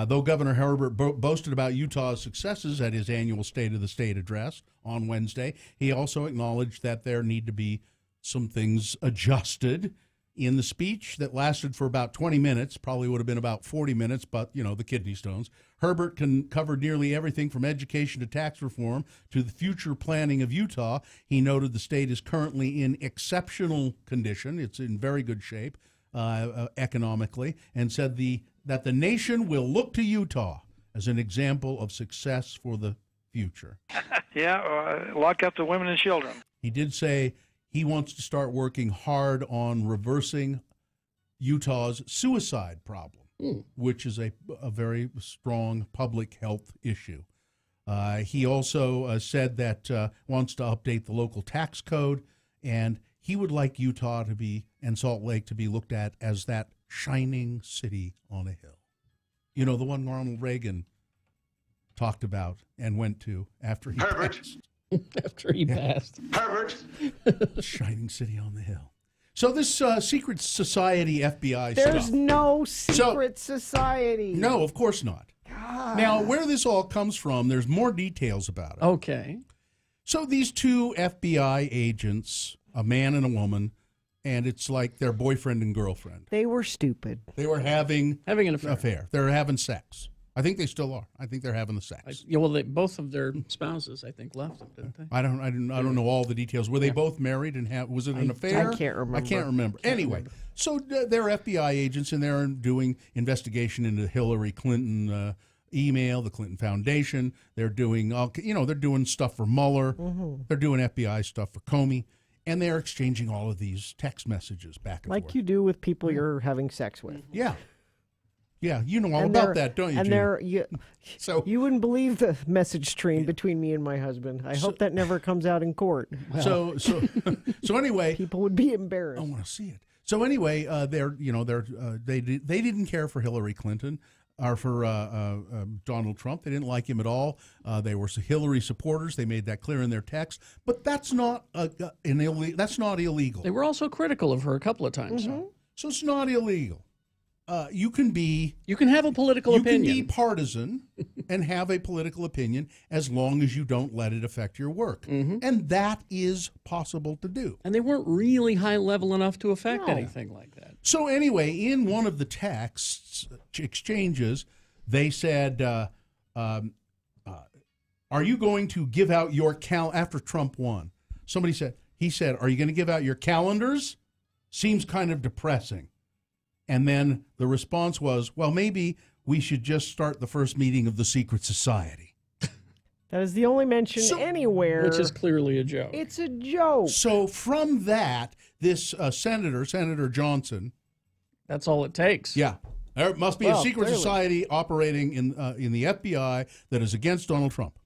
Though Governor Herbert boasted about Utah's successes at his annual State of the State address on Wednesday, he also acknowledged that there need to be some things adjusted In the speech that lasted for about 20 minutes, probably would have been about 40 minutes, but, the kidney stones, Herbert covered nearly everything from education to tax reform to the future planning of Utah. He noted the state is currently in exceptional condition. It's in very good shape economically, and said that the nation will look to Utah as an example of success for the future. Lock up the women and children. He did say he wants to start working hard on reversing Utah's suicide problem, which is a very strong public health issue. He also said that wants to update the local tax code, and he would like Utah to be, and Salt Lake to be looked at as that shining city on a hill. The one Ronald Reagan talked about and went to after he passed. After he passed. Herbert. Shining city on the hill. So this secret society FBI There's stuff. no secret society. No, of course not. God. Now, where this all comes from, there's more details about it. Okay. So these two FBI agents, a man and a woman, and it's like their boyfriend and girlfriend. They were stupid. They were having an affair. They're having sex. I think they still are. I think they're having the sex. Both of their spouses, I think, left them, didn't they? I don't know all the details. Were they both married and was it an affair? I can't remember. I can't remember. Anyway, so they're FBI agents and they're doing investigation into Hillary Clinton email, the Clinton Foundation. They're doing they're doing stuff for Mueller. Mm-hmm. They're doing FBI stuff for Comey, and they're exchanging all of these text messages back and forth. Like you do with people you're having sex with. Yeah. Yeah, you know all about that, don't you, Gina? You wouldn't believe the message stream between me and my husband. I hope that never comes out in court. So anyway, people would be embarrassed. I want to see it. So anyway, they didn't care for Hillary Clinton or for Donald Trump. They didn't like him at all. They were Hillary supporters. They made that clear in their text. But that's not that's not illegal. They were also critical of her a couple of times. Mm-hmm. So it's not illegal. You can have a political opinion. You can be partisan and have a political opinion as long as you don't let it affect your work. Mm-hmm. And that is possible to do. And they weren't really high level enough to affect anything like that. So anyway, in one of the texts exchanges, they said, are you going to give out your after Trump won? He said, are you going to give out your calendars? Seems kind of depressing. And then the response was, well, maybe we should just start the first meeting of the secret society. That is the only mention anywhere. Which is clearly a joke. It's a joke. So from that, this Senator Johnson. That's all it takes. Yeah. There must be a secret society operating in the FBI that is against Donald Trump.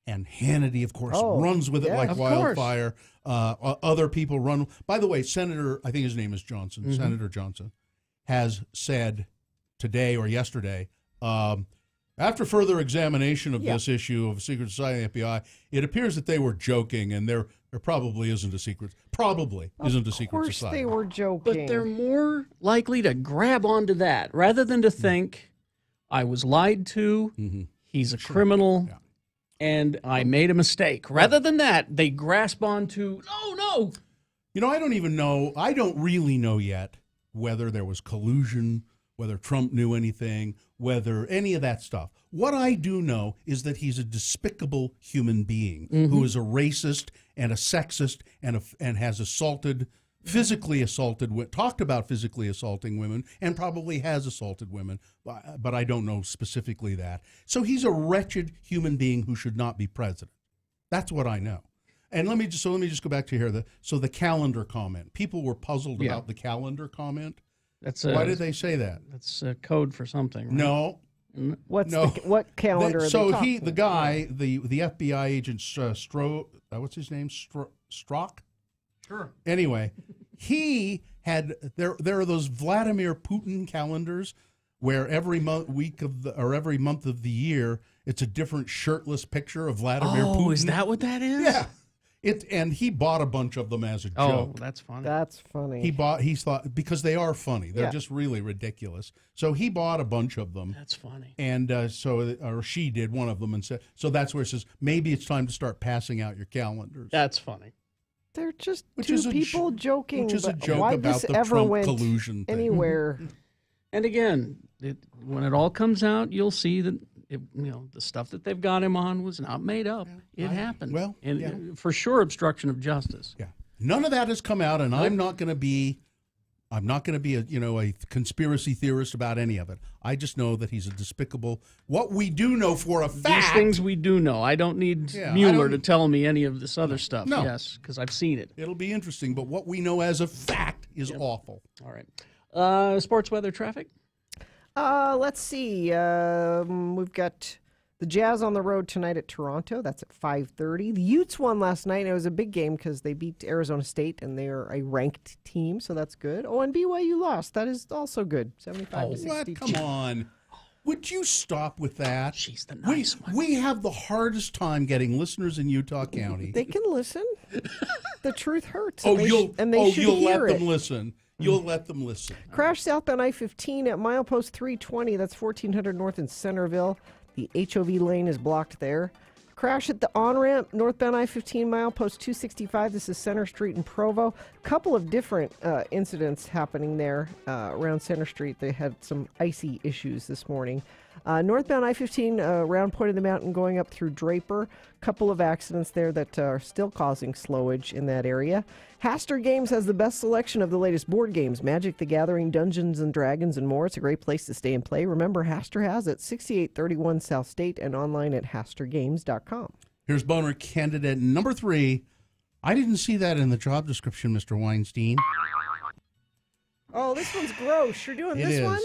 And Hannity, of course, runs with it like wildfire. Other people run. By the way, I think his name is Johnson, Mm-hmm. Senator Johnson, has said today or yesterday, after further examination of this issue of secret society and FBI, it appears that they were joking, and there probably isn't a secret. Isn't a secret society. Of course they were joking. But they're more likely to grab onto that rather than to think, I was lied to, he's a criminal. Yeah. And I made a mistake. Rather than that, they grasp onto, no. I don't even know. I don't really know yet whether there was collusion, whether Trump knew anything, whether any of that stuff. What I do know is that he's a despicable human being who is a racist and a sexist and has talked about physically assaulting women and probably has assaulted women, but I don't know specifically that. So he's a wretched human being who should not be president. That's what I know. And let me just go back to here. The calendar comment. People were puzzled about the calendar comment. Why did they say that? That's a code for something, right? No. What calendar? The guy, the FBI agent, what's his name? Strzok? Sure. Anyway, he had there are those Vladimir Putin calendars where every month of the year it's a different shirtless picture of Vladimir Putin. Oh, is that what that is? Yeah. And he bought a bunch of them as a joke. Oh, that's funny. That's funny. He thought because they are funny. They're just really ridiculous. So he bought a bunch of them. That's funny. And she did one of them and said, so that's where it says, maybe it's time to start passing out your calendars. That's funny. They're just Which two is a people jo- joking. which is a but joke why about this the ever Trump went collusion thing. anywhere? And again, when it all comes out, you'll see that the stuff that they've got him on was not made up. It happened. Well, and yeah. For sure, obstruction of justice. Yeah, none of that has come out, and I'm not going to be a conspiracy theorist about any of it. I just know that he's a despicable. What we do know for a fact. These things we do know. I don't need Mueller to tell me any of this other stuff. No. Yes, because I've seen it. It'll be interesting, but what we know as a fact is awful. All right. Sports weather traffic? Let's see. We've got the Jazz on the road tonight at Toronto. That's at 5:30. The Utes won last night, and it was a big game because they beat Arizona State, and they're a ranked team, so that's good. Oh, and BYU lost. That is also good. 75-62. What? Come on. Would you stop with that? She's the nice one. We have the hardest time getting listeners in Utah County. They can listen. The truth hurts. Oh, and you'll hear let it. them listen. You'll let them listen. Crash southbound I-15 at milepost 320. That's 1400 north in Centerville. The HOV lane is blocked there. Crash at the on-ramp northbound I-15 milepost 265. This is Center Street in Provo. Couple of different incidents happening there around Center Street. They had some icy issues this morning. Northbound I-15 around Point of the Mountain going up through Draper. Couple of accidents there that are still causing slowage in that area. Haster Games has the best selection of the latest board games, Magic the Gathering, Dungeons and Dragons, and more. It's a great place to stay and play. Remember, Haster has it 6831 South State and online at hastergames.com. Here's boner candidate number 3. I didn't see that in the job description, Mr. Weinstein. Oh, this one's gross. You're doing It this is. one?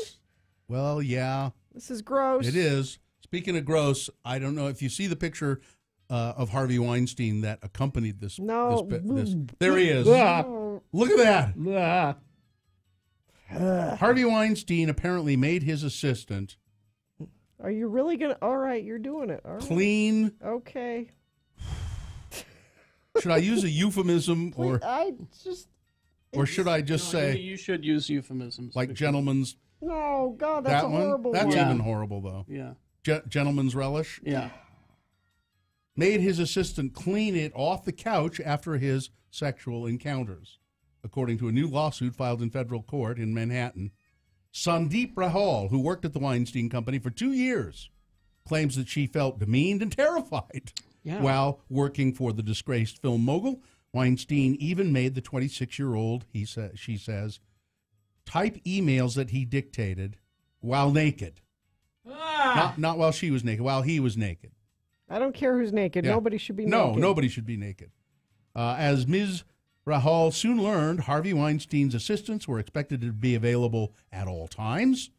Well, yeah. This is gross. It is. Speaking of gross, I don't know if you see the picture of Harvey Weinstein that accompanied this. No. This. There he is. No. Look at that. Harvey Weinstein apparently made his assistant Are you really going to? All right, you're doing it. All right. clean. Okay. Should I use a euphemism or should I just say you should use euphemisms like gentleman's? No, God, that's That a one? horrible That's one. even horrible, though. Yeah. Gentleman's relish? Yeah. Made his assistant clean it off the couch after his sexual encounters. According to a new lawsuit filed in federal court in Manhattan, Sandeep Rahul, who worked at the Weinstein Company for 2 years, claims that she felt demeaned and terrified while working for the disgraced film mogul. Weinstein even made the 26-year-old, she says, type emails that he dictated while naked. Not while she was naked, while he was naked. I don't care who's naked. Yeah. Nobody should be naked. No, nobody should be naked. As Ms. Rahul soon learned, Harvey Weinstein's assistants were expected to be available at all times.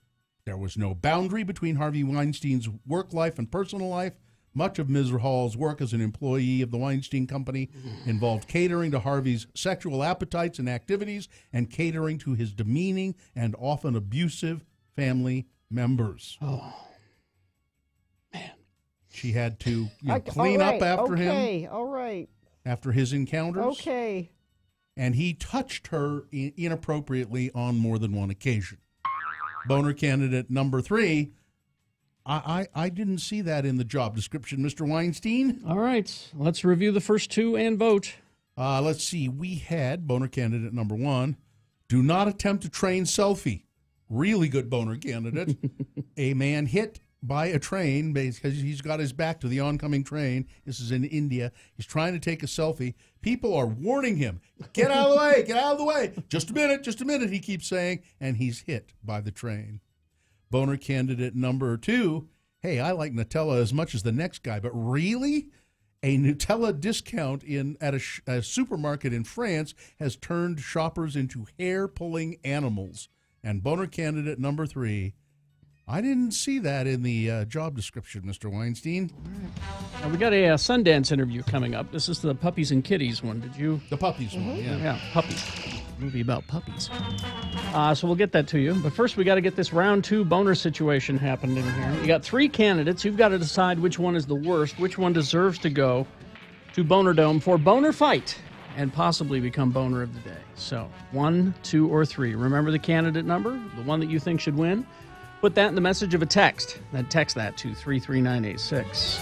There was no boundary between Harvey Weinstein's work life and personal life. Much of Ms. Rahul's work as an employee of the Weinstein Company involved catering to Harvey's sexual appetites and activities and catering to his demeaning and often abusive family members. Oh. She had to clean up after him. Okay, all right. After his encounters. Okay. And he touched her inappropriately on more than one occasion. Boner candidate number 3. I didn't see that in the job description, Mr. Weinstein. All right. Let's review the first 2 and vote. Let's see. We had boner candidate number 1. Do not attempt to train selfie. Really good boner candidate. A man hit by a train because he's got his back to the oncoming train. This is in India. He's trying to take a selfie. People are warning him, get out of the way, get out of the way. Just a minute, he keeps saying, and he's hit by the train. Boner candidate number 2, hey, I like Nutella as much as the next guy, but really? A Nutella discount at a supermarket in France has turned shoppers into hair-pulling animals. And boner candidate number 3, I didn't see that in the job description, Mr. Weinstein. Now, we got a Sundance interview coming up. This is the Puppies and Kitties one. Did you? The Puppies one, yeah. Yeah, Puppies. Movie about puppies. So we'll get that to you. But first, we got to get this round 2 boner situation happened in here. You got 3 candidates. You've got to decide which one is the worst, which one deserves to go to Boner Dome for Boner Fight and possibly become Boner of the Day. So 1, 2, or 3. Remember the candidate number, the one that you think should win. Put that in the message of a text. Then text that to 33986.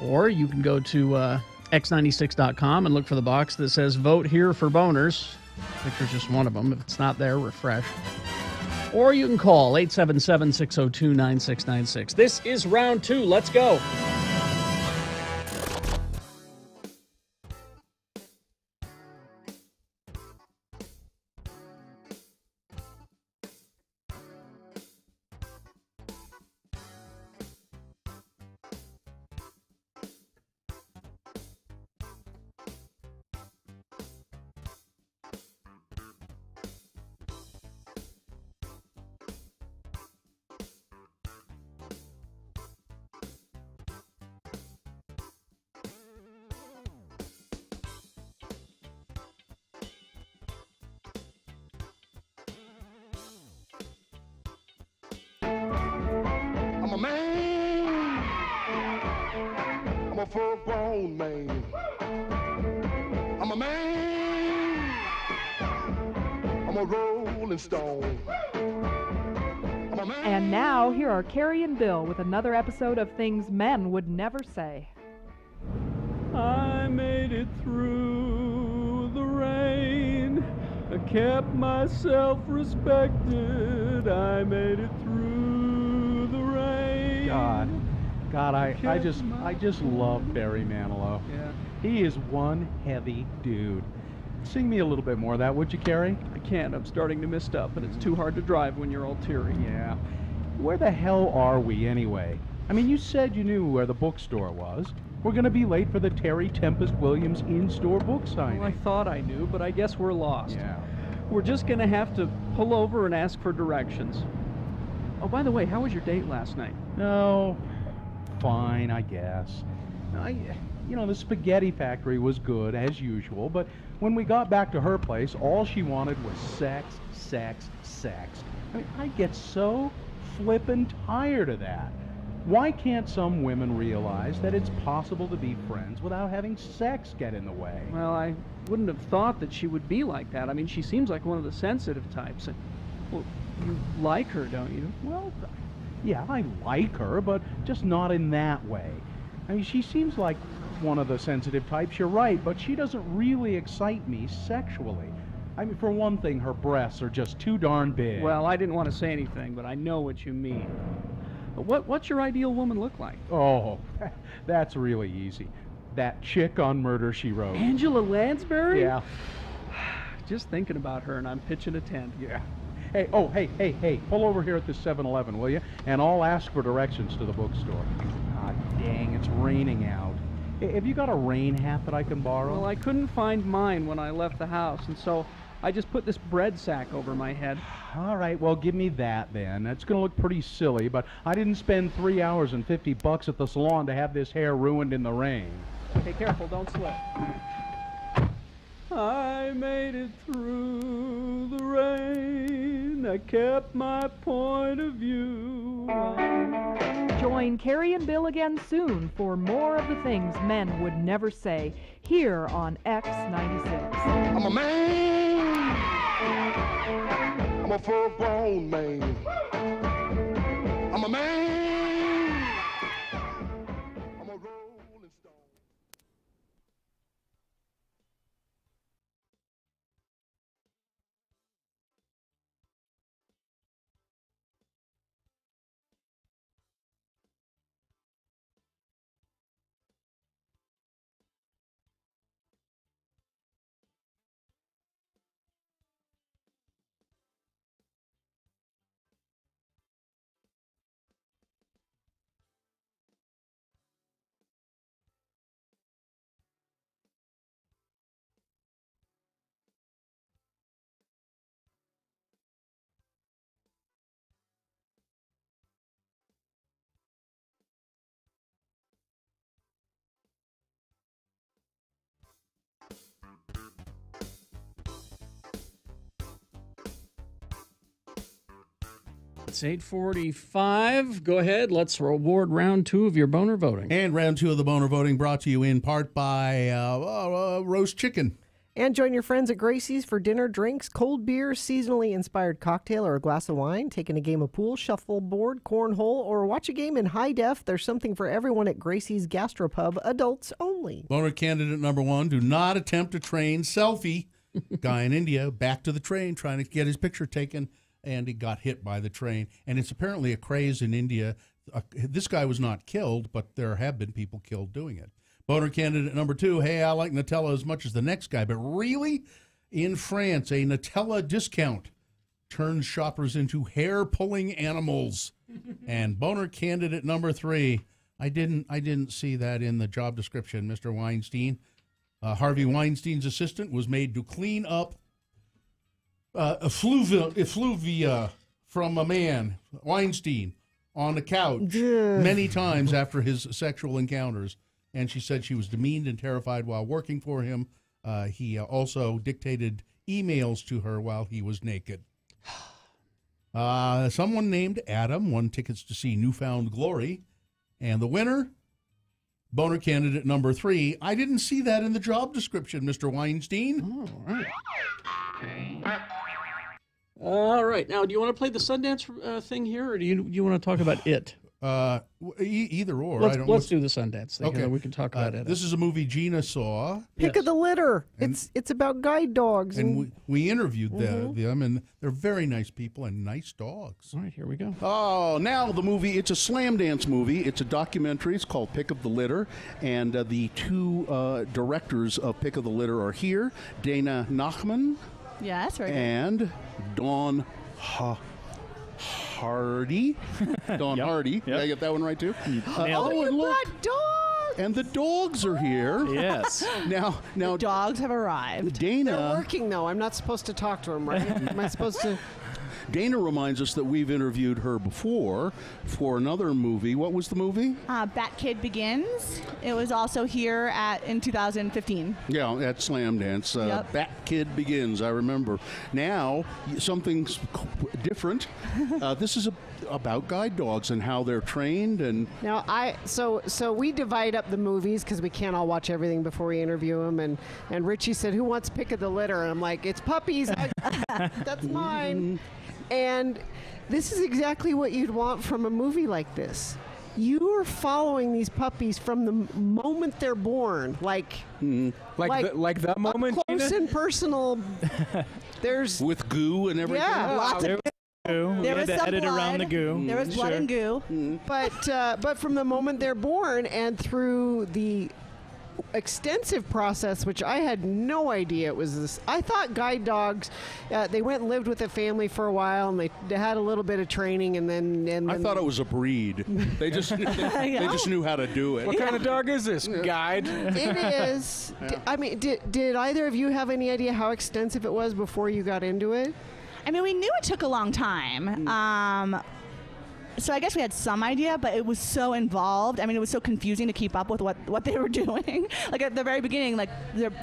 Or you can go to x96.com and look for the box that says Vote Here for Boners. Picture's just one of them. If it's not there, refresh. Or you can call 877-602-9696. This is round 2. Let's go. I'm a man. I'm a full-grown man. I'm a man. I'm a rolling stone. I'm a man. And now, here are Carrie and Bill with another episode of Things Men Would Never Say. I made it through the rain. I kept myself respected. I made it through the rain. God, I just love Barry Manilow. Yeah. He is one heavy dude. Sing me a little bit more of that, would you, Carrie? I can't. I'm starting to mist up, and it's too hard to drive when you're all teary. Yeah. Where the hell are we anyway? I mean, you said you knew where the bookstore was. We're going to be late for the Terry Tempest Williams in-store book signing. Well, I thought I knew, but I guess we're lost. Yeah. We're just going to have to pull over and ask for directions. Oh, by the way, how was your date last night? No, fine, I guess. The spaghetti factory was good, as usual, but when we got back to her place, all she wanted was sex, sex, sex. I mean, I get so flippin' tired of that. Why can't some women realize that it's possible to be friends without having sex get in the way? Well, I wouldn't have thought that she would be like that. I mean, she seems like one of the sensitive types. Well, you like her, don't you? Well, yeah, I like her, but just not in that way. I mean, she seems like one of the sensitive types, you're right, but she doesn't really excite me sexually. I mean, for one thing, her breasts are just too darn big. Well, I didn't want to say anything, but I know what you mean. What's your ideal woman look like? Oh, that's really easy. That chick on Murder, She Wrote. Angela Lansbury? Yeah. Just thinking about her, and I'm pitching a tent. Yeah. Hey, pull over here at this 7-Eleven, will you? And I'll ask for directions to the bookstore. Ah, dang, it's raining out. Have you got a rain hat that I can borrow? Well, I couldn't find mine when I left the house, and so I just put this bread sack over my head. All right, well, give me that then. That's going to look pretty silly, but I didn't spend 3 hours and $50 at the salon to have this hair ruined in the rain. Okay, careful, don't slip. I made it through the rain. I kept my point of view. Join Carrie and Bill again soon for more of the things men would never say here on X96. I'm a man. I'm a full-grown man. I'm a man. I'm a rolling stone. It's 8:45. Go ahead. Let's reward round 2 of your boner voting. And round 2 of the boner voting brought to you in part by roast chicken. And join your friends at Gracie's for dinner, drinks, cold beer, seasonally inspired cocktail, or a glass of wine, taking a game of pool, shuffleboard, cornhole, or watch a game in high def. There's something for everyone at Gracie's Gastropub, adults only. Boner candidate number 1, do not attempt a train selfie. Guy in India back to the train trying to get his picture taken, and he got hit by the train. And it's apparently a craze in India. This guy was not killed, but there have been people killed doing it. Boner candidate number 2, hey, I like Nutella as much as the next guy, but really? In France, a Nutella discount turns shoppers into hair-pulling animals. And boner candidate number 3, I didn't see that in the job description, Mr. Weinstein. Harvey Weinstein's assistant was made to clean up effluvia from a man, Weinstein, on the couch many times after his sexual encounters. And she said she was demeaned and terrified while working for him. He also dictated emails to her while he was naked. Someone named Adam won tickets to see Newfound Glory. And the winner, boner candidate number 3. I didn't see that in the job description, Mr. Weinstein. All right. All right. Now, do you want to play the Sundance thing here, or do you want to talk about it? Either or. Let's do the Sundance thing. Okay. We can talk about it. This is a movie Gina saw. Pick of the litter. It's about guide dogs. And we interviewed them, and they're very nice people and nice dogs. All right, here we go. Oh, now the movie, it's a slam dance movie. It's a documentary. It's called Pick of the Litter. And the 2 directors of Pick of the Litter are here, Dana Nachman Yes, very good. and Dawn Hardy. Dawn Hardy. Did I get that one right, too? Nailed it. And look. And the dogs are here. Yes. Now, The dogs have arrived. Dana. They're working, though. I'm not supposed to talk to them, right? Am I supposed to? Dana reminds us that we've interviewed her before for another movie. What was the movie? Bat Kid Begins. It was also here in 2015. Yeah, at Slam Dance. Yep. Bat Kid Begins, I remember. Now, something's different. This is about guide dogs and how they're trained. And Now, so we divide up the movies because we can't all watch everything before we interview them. And Richie said, "Who wants Pick of the Litter?" And I'm like, "It's puppies. That's mine." And this is exactly what you'd want from a movie like this. You are following these puppies from the moment they're born, like the moment, up close Gina? and personal. There's with goo and everything. Yeah, lots of There We had was to some edit blood. around the goo. There was blood and goo. But from the moment they're born and through the extensive process, which I had no idea it was this. I thought guide dogs, they went and lived with a family for a while, and they had a little bit of training, and then I thought it was a breed. They just they just knew how to do it. What kind of dog is this? Guide? It is. I mean, did either of you have any idea how extensive it was before you got into it? I mean, we knew it took a long time. So I guess we had some idea, but it was so involved. I mean, it was so confusing to keep up with what they were doing. Like at the very beginning, like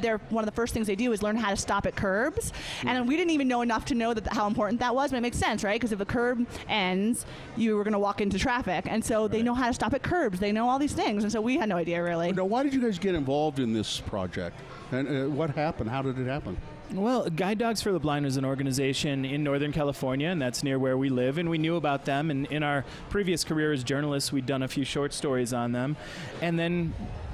they're one of the first things they do is learn how to stop at curbs, and we didn't even know enough to know how important that was. But it makes sense, right? Because if the curb ends, you were going to walk into traffic, and so they know how to stop at curbs. They know all these things, and so we had no idea really. Now, why did you guys get involved in this project? And what happened? How did it happen? Well, Guide Dogs for the Blind was an organization in Northern California, and that's near where we live, and we knew about them. And in our previous career as journalists, we'd done a few short stories on them. And then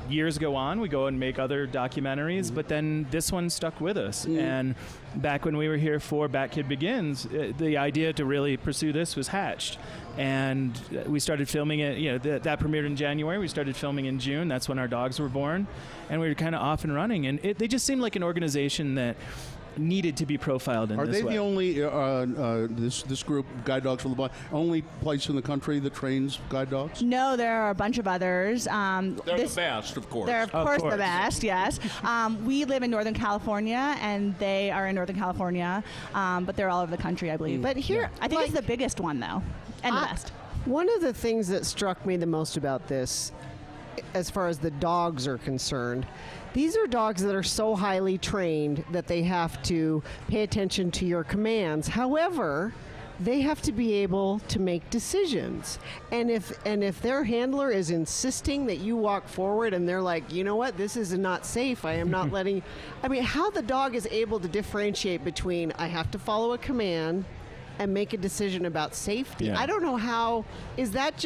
years go on, we go and make other documentaries, but then this one stuck with us. And back when we were here for Bat Kid Begins, the idea to really pursue this was hatched. And we started filming it, that premiered in January. We started filming in June. That's when our dogs were born. And we were kind of off and running. And they just seemed like an organization that needed to be profiled in this way. Are they the only, this group, Guide Dogs for the Blind, only place in the country that trains guide dogs? No, there are a bunch of others. They're the best, of course. They're, of course, the best, yes. We live in Northern California, and they are in Northern California, but they're all over the country, I believe. But here, I think it's the biggest one, though, and the best. One of the things that struck me the most about this, as far as the dogs are concerned, these are dogs that are so highly trained that they have to pay attention to your commands. However, they have to be able to make decisions. And if their handler is insisting that you walk forward and they're like, you know what, this is not safe, I am not letting, I mean, how the dog is able to differentiate between I have to follow a command and make a decision about safety. Yeah. I don't know how, is that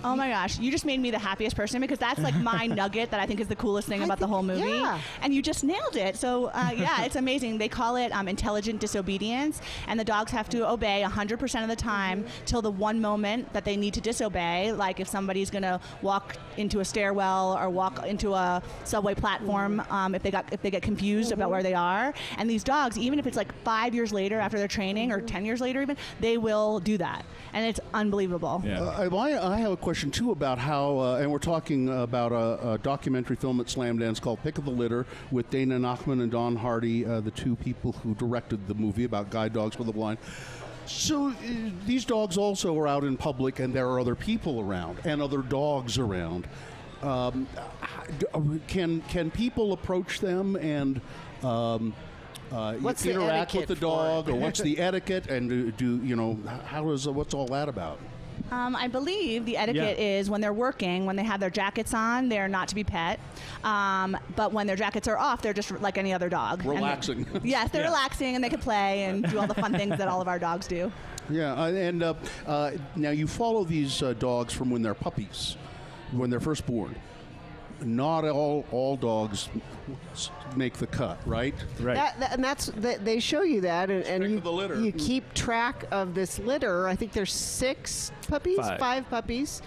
Oh my gosh, you just made me the happiest person, because that's like my nugget that I think is the coolest thing about the whole movie. Yeah. And you just nailed it. So yeah, it's amazing. They call it intelligent disobedience, and the dogs have to obey 100% of the time till the one moment that they need to disobey. Like if somebody's gonna walk into a stairwell or walk into a subway platform, if they get confused about where they are. And these dogs, even if it's like 5 years later after their training or 10 years later even, they will do that. And it's unbelievable. I have a question too about how, and we're talking about a documentary film at Sundance called Pick of the Litter with Dana Nachman and Don Hardy, the two people who directed the movie about guide dogs for the blind. So these dogs also are out in public, and there are other people around and other dogs around. Can people approach them and interact with the dog, or what's the etiquette, and what's all that about? I believe the etiquette is when they're working, when they have their jackets on, they're not to be pet. But when their jackets are off, they're just like any other dog. Relaxing. Yes, they're relaxing, and they can play and do all the fun things that all of our dogs do. Yeah, and now you follow these dogs from when they're puppies, when they're first born. Not all dogs make the cut, right? Right. They show you that, and you keep track of this litter. I think there's 6 puppies, 5 puppies.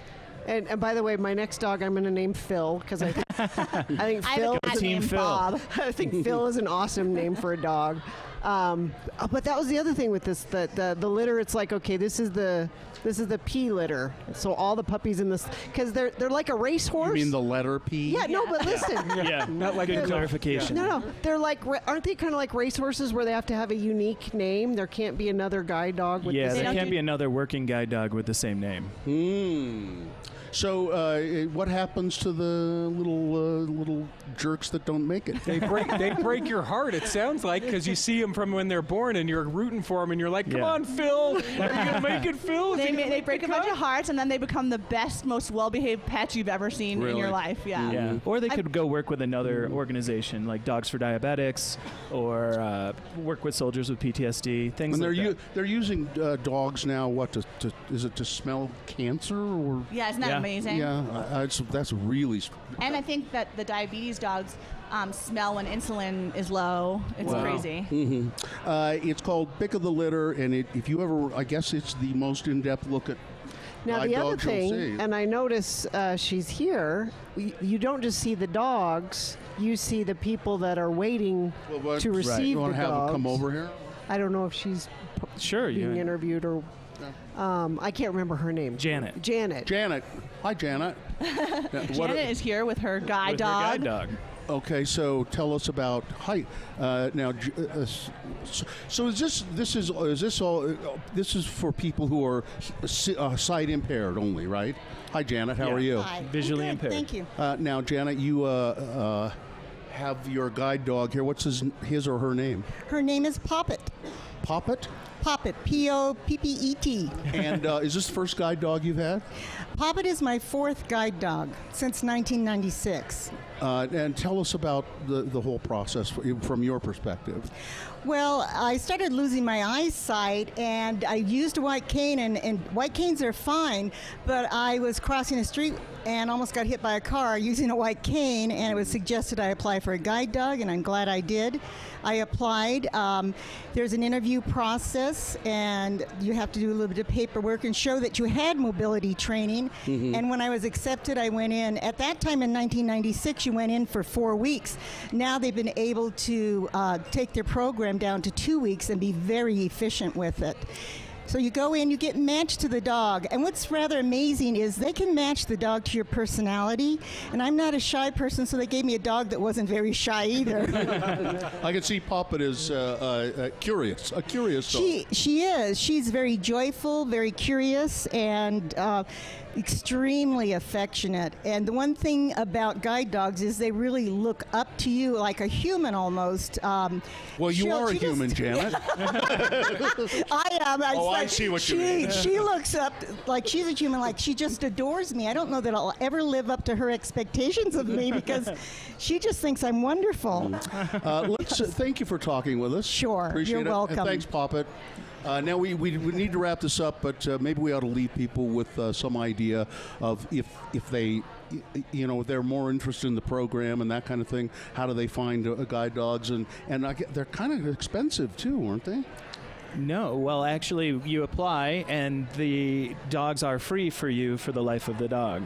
And by the way, my next dog I'm going to name Phil, because I think Phil is named Bob. I think Phil is an awesome name for a dog. But that was the other thing with this, the litter. It's like, okay, this is the P litter. So all the puppies in this, because they're like a racehorse. You mean the letter P? Yeah, no, but listen. Not like good clarification. No, they're like, aren't they kind of like racehorses where they have to have a unique name? There can't be another guide dog with the same name. there can't be another working guide dog with the same name. So what happens to the little jerks that don't make it? They break your heart, it sounds like, because you see them from when they're born and you're rooting for them and you're like, come on, Phil, are you going to make it, Phil? They break a bunch of hearts, and then they become the best, most well-behaved pet you've ever seen in your life. Yeah. Or they could go work with another organization like Dogs for Diabetics, or work with soldiers with PTSD, things and like that. They're using dogs now, is it to smell cancer? Or? Yeah, isn't that amazing? Yeah, that's really... And I think that the diabetes dogs smell when insulin is low. It's crazy. Mm-hmm. It's called Pick of the Litter, and if you ever, I guess it's the most in-depth look at now the other thing, and I notice she's here, you don't just see the dogs, you see the people that are waiting to receive the dogs. You want to have them come over here? I don't know if she's being interviewed or... I can't remember her name. Janet. Hi, Janet. Janet is here with her guide dog. Okay, so tell us about now. So is this all? This is for people who are sight impaired only, right? Hi, Janet. How are you? Hi. Visually I'm good, impaired. Thank you. Now, Janet, you have your guide dog here. What's his or her name? Her name is Poppet. Poppet? Poppet, P-O-P-P-E-T. And is this the first guide dog you've had? Poppet is my 4th guide dog since 1996. And tell us about the whole process from your perspective. Well, I started losing my eyesight, and I used a white cane, and white canes are fine, but I was crossing a street and almost got hit by a car using a white cane, and it was suggested I apply for a guide dog, and I'm glad I did. I applied. There's an interview process, and you have to do a little bit of paperwork and show that you had mobility training. Mm-hmm. And when I was accepted, I went in. At that time in 1996, you went in for 4 weeks. Now they've been able to take their program down to 2 weeks and be very efficient with it. So you go in, you get matched to the dog. And what's rather amazing is they can match the dog to your personality. And I'm not a shy person, so they gave me a dog that wasn't very shy either. I can see Puppet is curious, a curious dog. She is. She's very joyful, very curious, and extremely affectionate. And the one thing about guide dogs is they really look up to you like a human almost. Well, you are a human, Janet. I am. I see what you mean. She looks up like she's a human, like she just adores me. I don't know that I'll ever live up to her expectations of me because she just thinks I'm wonderful. Thank you for talking with us. Sure. Appreciate You're it. welcome. And thanks, Puppet. Now we need to wrap this up, but maybe we ought to leave people with some idea of if they, if they're more interested in the program and that kind of thing. How do they find guide dogs? And they're kind of expensive too, aren't they? No, well, actually, you apply, and the dogs are free for you for the life of the dog.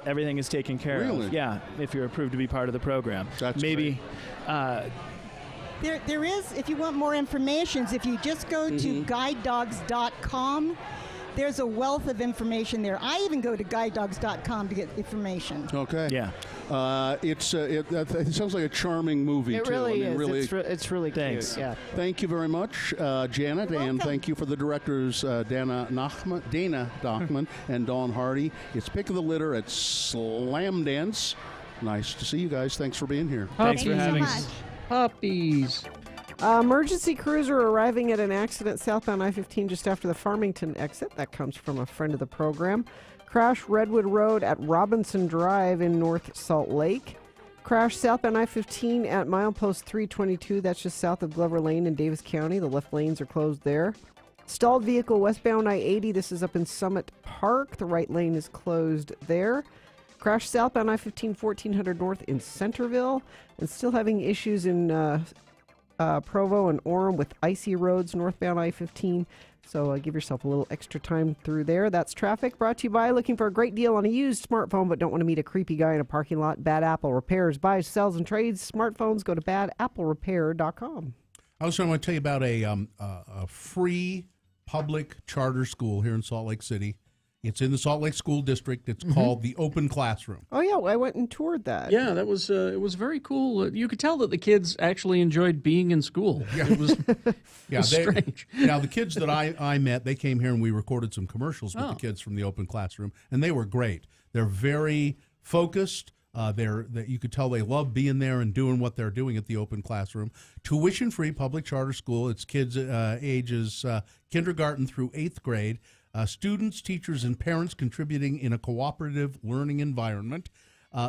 Everything is taken care Really? of. Yeah, if you're approved to be part of the program. That's maybe. There is, if you want more information, if you just go to guidedogs.com, there's a wealth of information there. I even go to guidedogs.com to get information. Okay. Yeah. It sounds like a charming movie, It too. really I mean, is. It's really Thanks. cute. Yeah. Thank you very much, Janet, and thank you for the directors, Dana Dochman and Dawn Hardy. It's Pick of the Litter at Slam Dance. Nice to see you guys. Thanks for being here. Thanks for having us. Puppies. Emergency cruiser arriving at an accident southbound I-15 just after the Farmington exit. That comes from a friend of the program. Crash Redwood Road at Robinson Drive in North Salt Lake. Crash southbound I-15 at milepost 322. That's just south of Glover Lane in Davis County. The left lanes are closed there. Stalled vehicle westbound I-80. This is up in Summit Park. The right lane is closed there. Crash southbound I-15 1400 north in Centerville. And still having issues in Provo and Orem with icy roads northbound I-15. So give yourself a little extra time through there. That's traffic brought to you by looking for a great deal on a used smartphone but don't want to meet a creepy guy in a parking lot. Bad Apple Repairs buys, sells, and trades smartphones. Go to badapplerepair.com. I was going to tell you about a free public charter school here in Salt Lake City. It's in the Salt Lake School District. It's called the Open Classroom. Oh, yeah. I went and toured that. Yeah, that was it was very cool. You could tell that the kids actually enjoyed being in school. Yeah. It was, strange. Now, the kids that I met, they came here and we recorded some commercials with the kids from the Open Classroom, and they were great. They're very focused. You could tell they love being there and doing what they're doing at the Open Classroom. Tuition-free public charter school. It's kids ages kindergarten through 8th grade. Students, teachers, and parents contributing in a cooperative learning environment.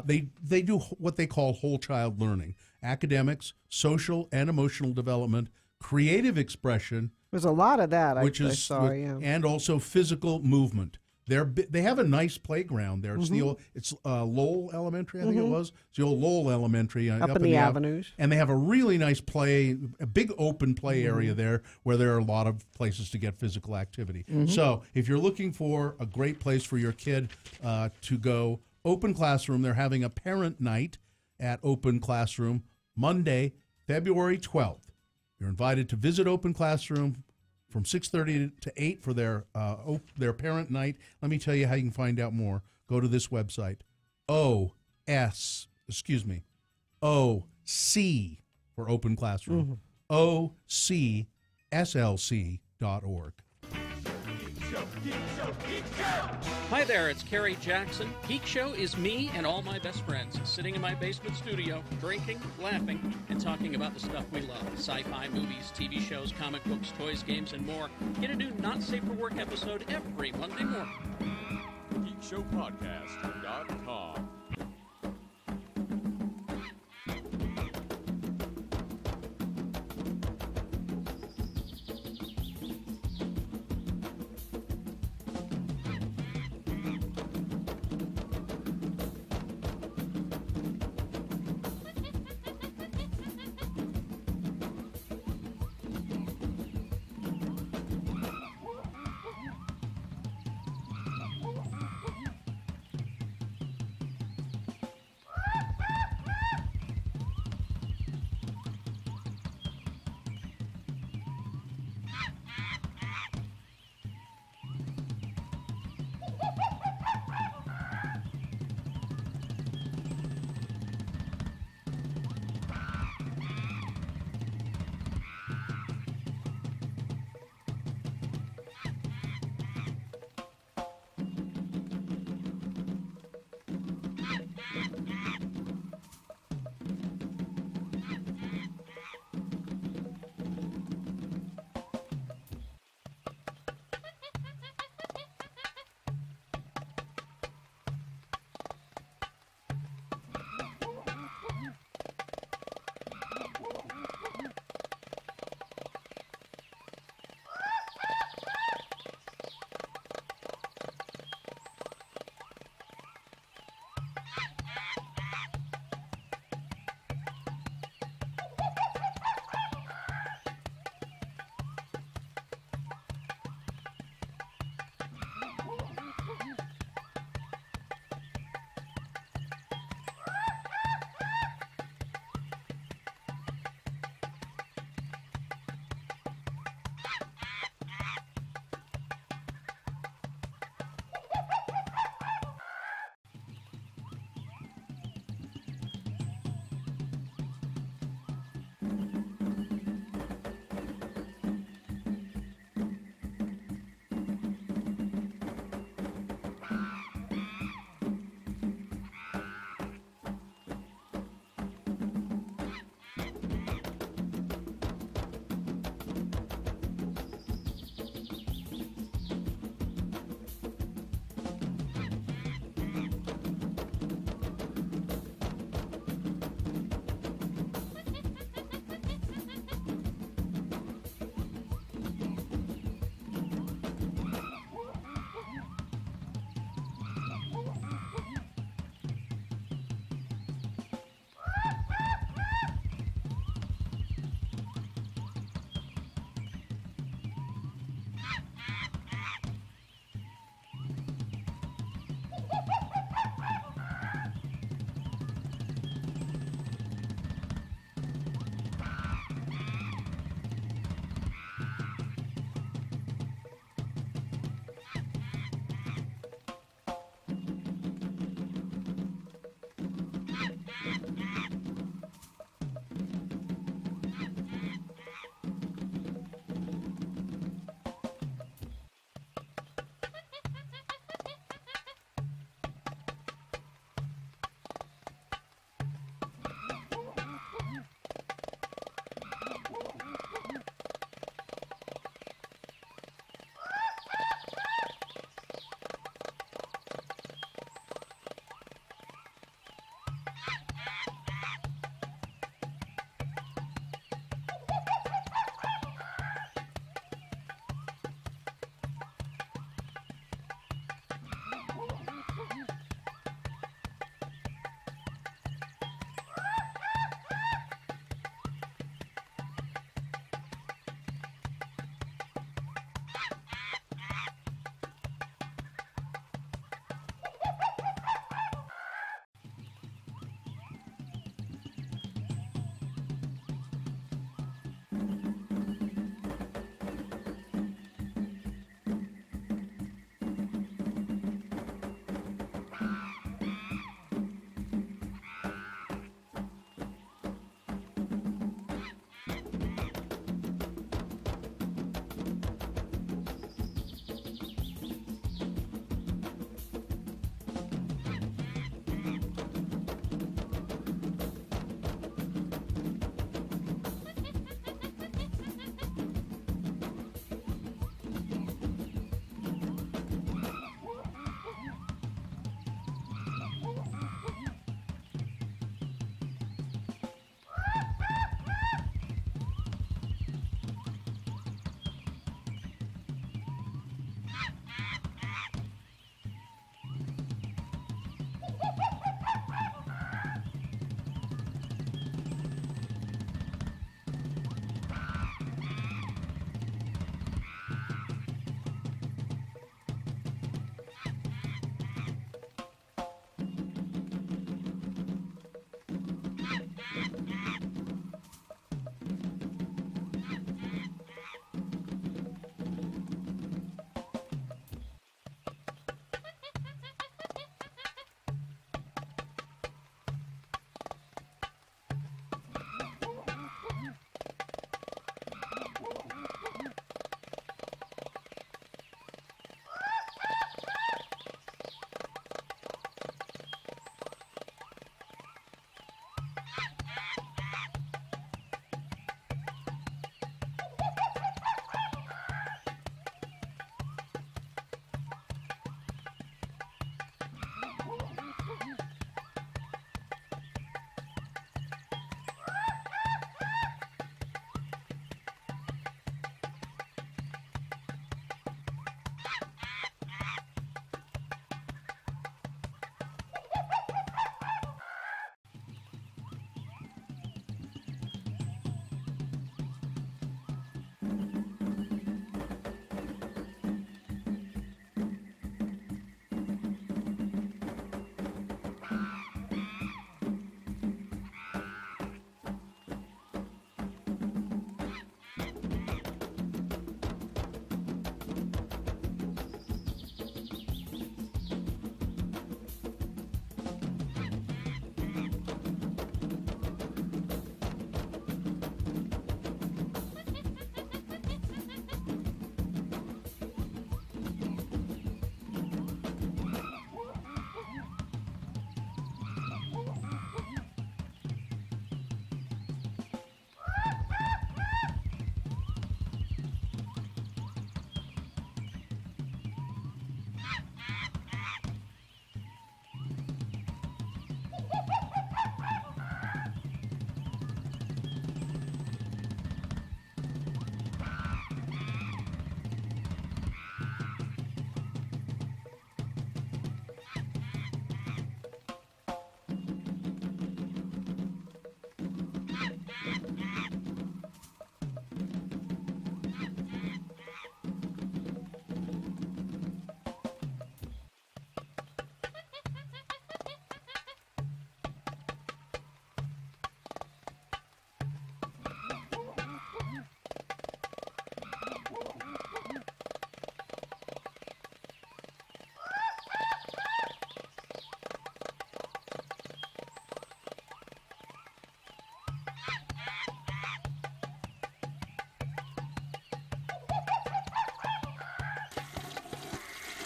They do what they call whole child learning: academics, social and emotional development, creative expression. There's a lot of that. I saw, yeah. And also physical movement. They have a nice playground there. It's Lowell Elementary, I think it was. It's the old Lowell Elementary up in the avenues. And they have a really nice a big open play area there where there are a lot of places to get physical activity. So if you're looking for a great place for your kid to go, Open Classroom, they're having a parent night at Open Classroom Monday, February 12th. You're invited to visit Open Classroom from 6:30 to 8 for their parent night. Let me tell you how you can find out more. Go to this website, OC for Open Classroom, OCSLC.org. Hi there, it's Kerry Jackson. Geek Show is me and all my best friends sitting in my basement studio, drinking, laughing, and talking about the stuff we love. Sci-fi movies, TV shows, comic books, toys, games, and more. Get a new Not Safe for Work episode every Monday morning. GeekShowPodcast.com.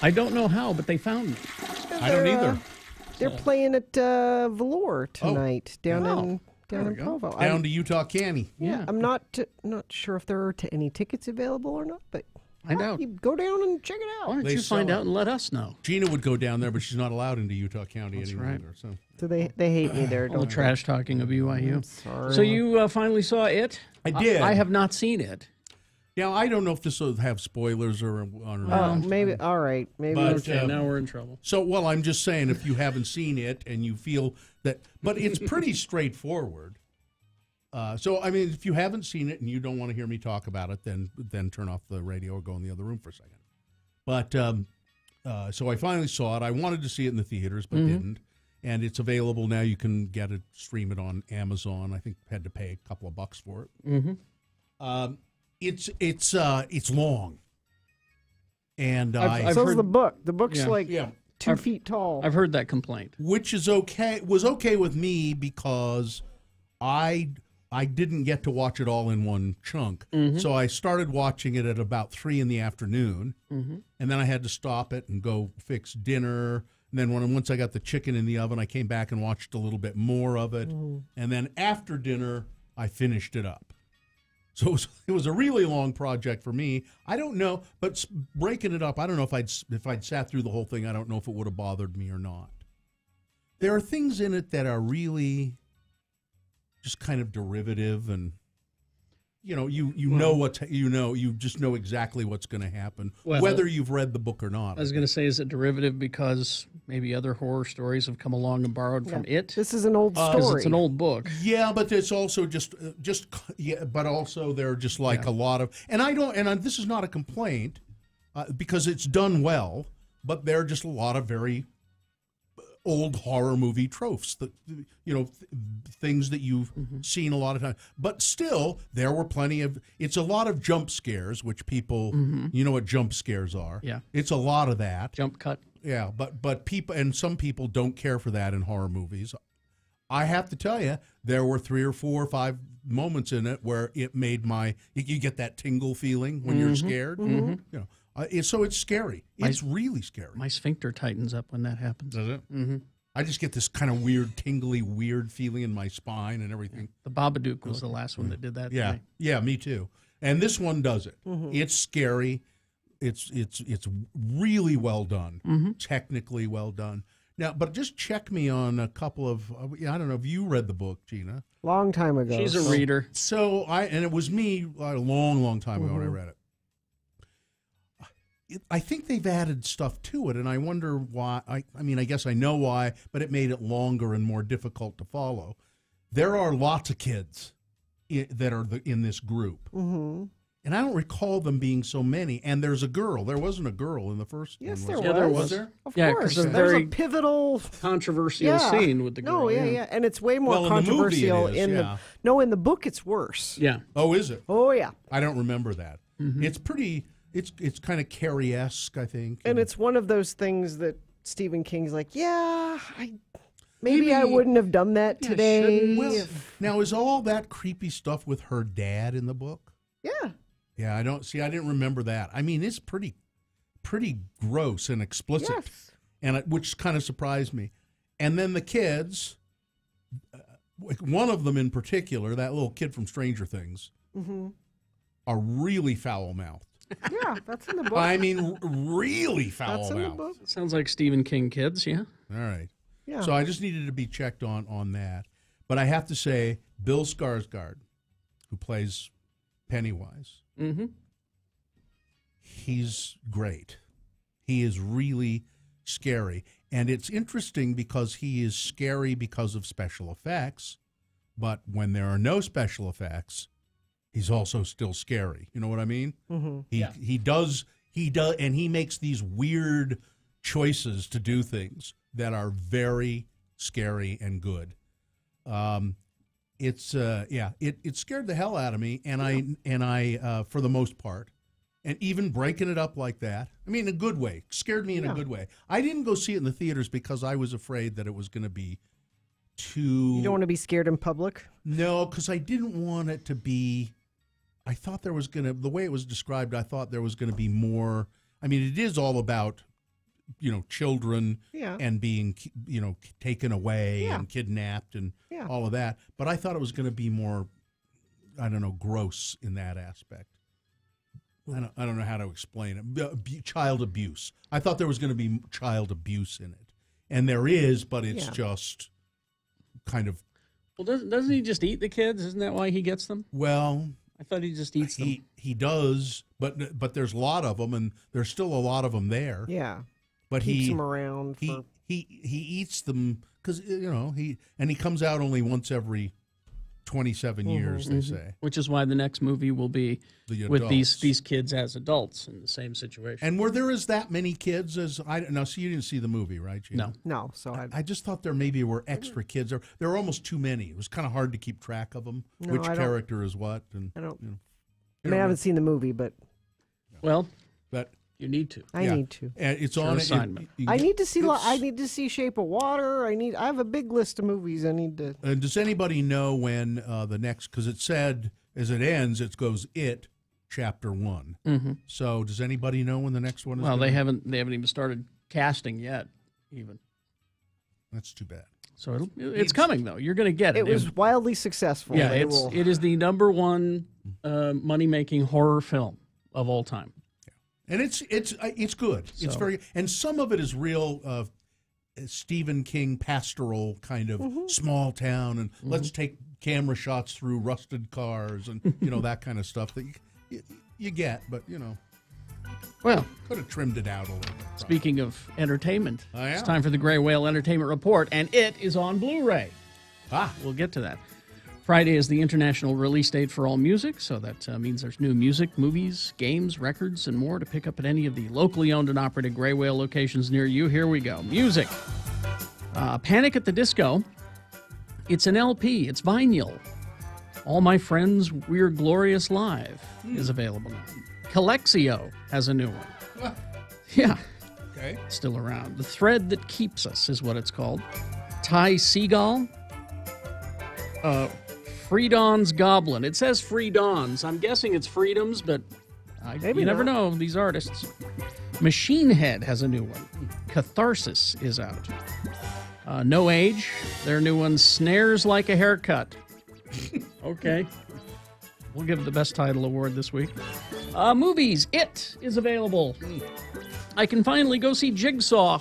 I don't know how, but they found me. I don't either. They're playing at Velour tonight down in Provo. Down to Utah Canny. Yeah, I'm not sure if there are any tickets available or not, but Find out. you go down and check it out. Why don't you find out and let us know? Gina would go down there, but she's not allowed into Utah County any right. longer. So they hate me there. All the Don't trash talking of BYU. sorry. So you finally saw it? I did. I have not seen it. Now, I don't know if this will have spoilers or not. Maybe. All right. Maybe. But, now we're in trouble. So, well, I'm just saying, if you haven't seen it and you feel that, but it's pretty straightforward. So, I mean, if you haven't seen it and you don't want to hear me talk about it, then turn off the radio or go in the other room for a second. But so I finally saw it. I wanted to see it in the theaters, but didn't. And it's available now. You can get it, stream it on Amazon. I think I had to pay a couple of bucks for it. Mm-hmm. It's long, and I've heard the book. The book's like 2 feet tall. I've heard that complaint, which is okay. Was okay with me because I didn't get to watch it all in one chunk. So I started watching it at about 3 p.m, and then I had to stop it and go fix dinner. And then once I got the chicken in the oven, I came back and watched a little bit more of it. And then after dinner, I finished it up. So it was a really long project for me. I don't know, but breaking it up, I don't know if I'd sat through the whole thing. I don't know if it would have bothered me or not. There are things in it that are really just kind of derivative, and you just know exactly what's going to happen, whether you've read the book or not. I was going to say, is it derivative because maybe other horror stories have come along and borrowed from it? This is an old story. It's an old book. Yeah, but it's also but also they're just like a lot of, this is not a complaint because it's done well, but they're just a lot of very old horror movie tropes, things that you've seen a lot of times. But still, there were plenty of. It's a lot of jump scares, which people, you know what jump scares are. Yeah, it's a lot of that. Jump cut. Yeah, but people, and some people don't care for that in horror movies. I have to tell you, there were 3 or 4 or 5 moments in it where it made you get that tingle feeling when you're scared. So it's scary. It's really scary. My sphincter tightens up when that happens. Does it? Mm-hmm. I just get this kind of weird, tingly, weird feeling in my spine and everything. The Babadook was the last one that did that. Yeah, to me. Yeah, me too. And this one does it. It's scary. It's really well done. Technically well done. Now, but just check me on a couple of. I don't know if you read the book, Gina. Long time ago. She's a reader. So it was me a long time ago when I read it. I think they've added stuff to it, and I wonder why. I mean, I guess I know why, but it made it longer and more difficult to follow. There are lots of kids that are in this group, and I don't recall them being so many. And there's a girl. There wasn't a girl in the first one. There was. was. There was. There? Of Yeah, course. there's There's a a pivotal controversial scene with the girl. No, yeah. And it's way more Well, in the movie it controversial is, in yeah. in the book it's worse. Yeah. Oh, is it? Oh, yeah. I don't remember that. It's pretty. It's kind of Carrie-esque, I think. And it's one of those things that Stephen King's like, maybe I wouldn't have done that today. Well, now, is all that creepy stuff with her dad in the book? Yeah. Yeah, I didn't remember that. I mean, it's pretty gross and explicit, which kind of surprised me. And then the kids, one of them in particular, that little kid from Stranger Things, are really foul-mouthed. Yeah, that's in the book. I mean, really That's in the foul-mouthed. book. Sounds like Stephen King kids, yeah. All right. Yeah. So I just needed to be checked on that. But I have to say, Bill Skarsgård, who plays Pennywise, he's great. He is really scary. And it's interesting because he is scary because of special effects, but when there are no special effects, he's also still scary. You know what I mean? He does, and he makes these weird choices to do things that are very scary and good. It scared the hell out of me, and I for the most part, and even breaking it up like that, I mean, in a good way, scared me in a good way. I didn't go see it in the theaters because I was afraid that it was going to be too. You don't want to be scared in public? No, because I didn't want it to be. I thought there was going to, the way it was described, I thought there was going to be more. I mean, it is all about children Yeah. and being, taken away Yeah. and kidnapped and Yeah. all of that. But I thought it was going to be more, I don't know, gross in that aspect. I don't know how to explain it. Child abuse. I thought there was going to be child abuse in it. And there is, but it's just kind of. Well, doesn't he just eat the kids? Isn't that why he gets them? Well, I thought he just eats them. He does, but there's a lot of them, and there's still a lot of them there. Yeah. But Keeps he them around. He eats them because he comes out only once every 27 years, they say. Which is why the next movie will be with these kids as adults in the same situation. And were there as that many kids as now? See, you didn't see the movie, right, Gina? No. So I just thought there maybe were extra kids. There were almost too many. It was kind of hard to keep track of them. No, which I don't- character is what? And I don't. You know, I haven't seen the movie, but well, but you need to. I need to. And it's Your on assignment. you I get- need to see. I need to see Shape of Water. I have a big list of movies. I need to. And does anybody know when the next? Because it said as it ends, it goes Chapter 1. Mhm. So does anybody know when the next one is? Well, gonna they haven't even started casting yet, even. That's too bad. So it's coming though. You're going to get it. It was wildly successful. Yeah, They it is the number one money making horror film of all time. And it's good. It's So- very, and some of it is real Stephen King pastoral kind of small town, and let's take camera shots through rusted cars and that kind of stuff that you get, but Well, could have trimmed it out a little bit. Speaking of entertainment, Oh, yeah. it's time for the Gray Whale Entertainment Report, and it is on Blu-ray. We'll get to that. Friday is the international release date for all music, so that means there's new music, movies, games, records, and more to pick up at any of the locally owned and operated Gray Whale locations near you. Here we go. Music. Panic at the Disco. It's an LP. It's vinyl. All My Friends, We're Glorious Live is available now. Calexio has a new one. Yeah. Okay. Still around. The Thread That Keeps Us is what it's called. Ty Seagal. Freedom's Goblin. It says Freedoms. I'm guessing it's Freedoms, but you never know, these artists. Machine Head has a new one. Catharsis is out. No Age, their new one, Snares Like a Haircut. Okay. We'll give it the best title award this week. Movies, It is available. I can finally go see Jigsaw.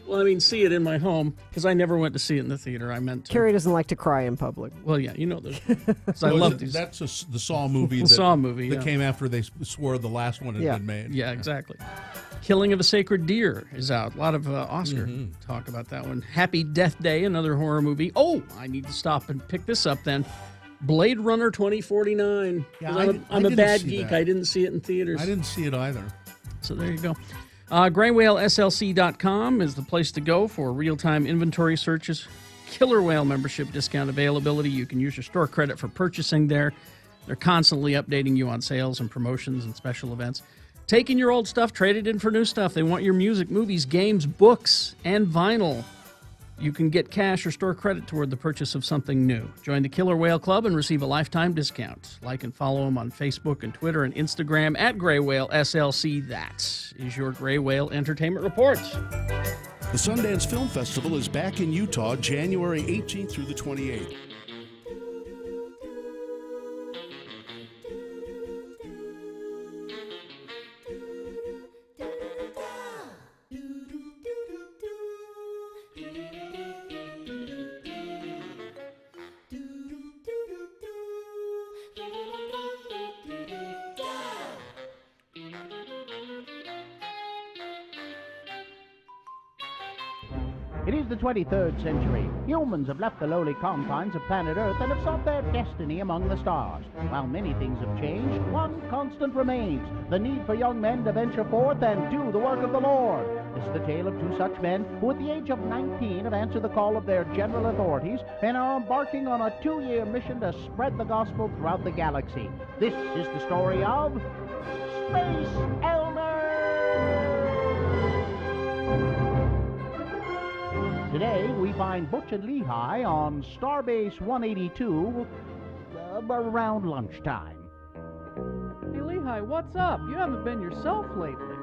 Well, I mean, see it in my home, because I never went to see it in the theater. I meant to. Carrie doesn't like to cry in public. Well, yeah, there's. 'Cause I love these. That's the Saw movie. The Saw movie, that yeah. came after they swore the last one had been made. Yeah, exactly. Killing of a Sacred Deer is out. A lot of Oscar talk about that one. Happy Death Day, another horror movie. Oh, I need to stop and pick this up then. Blade Runner 2049. Yeah, 'Cause I I'm a didn't bad see geek. that. I didn't see it in theaters. I didn't see it either. So there you go. GrayWhaleSLC.com is the place to go for real-time inventory searches. Killer Whale membership discount availability. You can use your store credit for purchasing there. They're constantly updating you on sales and promotions and special events. Taking your old stuff, trade it in for new stuff. They want your music, movies, games, books, and vinyl. You can get cash or store credit toward the purchase of something new. Join the Killer Whale Club and receive a lifetime discount. Like and follow them on Facebook and Twitter and Instagram at Gray Whale SLC. That is your Gray Whale Entertainment Report. The Sundance Film Festival is back in Utah January 18th through the 28th. It is the 23rd century. Humans have left the lowly confines of planet Earth and have sought their destiny among the stars. While many things have changed, one constant remains: the need for young men to venture forth and do the work of the Lord. This is the tale of two such men who at the age of 19 have answered the call of their general authorities and are embarking on a 2-year mission to spread the gospel throughout the galaxy. This is the story of Space Elders! Today, we find Butch and Lehigh on Starbase 182 around lunchtime. Hey, Lehigh, what's up? You haven't been yourself lately.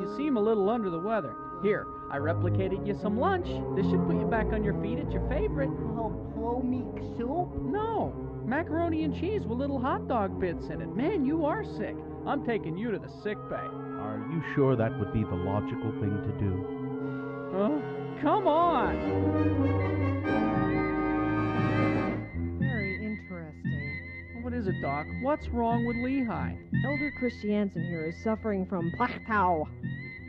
you seem a little under the weather. Here, I replicated you some lunch. This should put you back on your feet. It's your favorite. Oh, plomeek soup? No, macaroni and cheese with little hot dog bits in it. Man, you are sick. I'm taking you to the sick bay. Are you sure that would be the logical thing to do? Huh? Come on! Very interesting. What is it, Doc? What's wrong with Lehigh? Elder Christiansen here is suffering from plateau.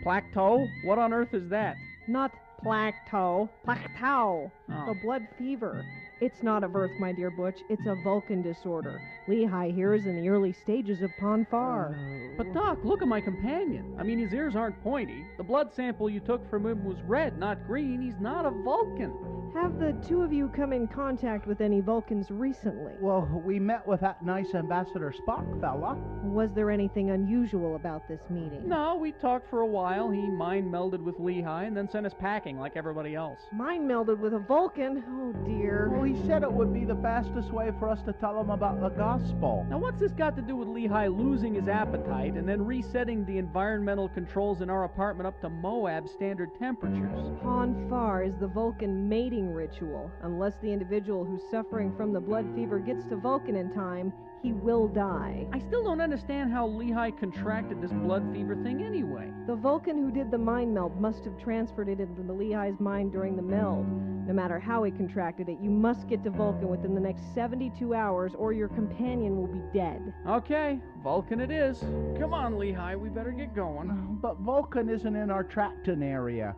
Plateau? What on earth is that? Not plateau, plateau. Oh. The blood fever. It's not a birth, my dear Butch. It's a Vulcan disorder. Lehigh here is in the early stages of Ponfar. But Doc, look at my companion. I mean, his ears aren't pointy. The blood sample you took from him was red, not green. He's not a Vulcan. Have the two of you come in contact with any Vulcans recently? Well, we met with that nice Ambassador Spock fella. Was there anything unusual about this meeting? No, we talked for a while. He mind melded with Lehigh and then sent us packing like everybody else. Mind melded with a Vulcan? Oh, dear. Well, he said it would be the fastest way for us to tell him about the gospel. Now, what's this got to do with Lehigh losing his appetite and then resetting the environmental controls in our apartment up to Moab standard temperatures? Ponfar is the Vulcan mating ritual. Unless the individual who's suffering from the blood fever gets to Vulcan in time, he will die. I still don't understand how Lehigh contracted this blood fever thing anyway. The Vulcan who did the mind meld must have transferred it into the Lehigh's mind during the meld. No matter how he contracted it, you must get to Vulcan within the next 72 hours or your companion will be dead. Okay, Vulcan it is. Come on, Lehigh, we better get going. But Vulcan isn't in our Tracton area.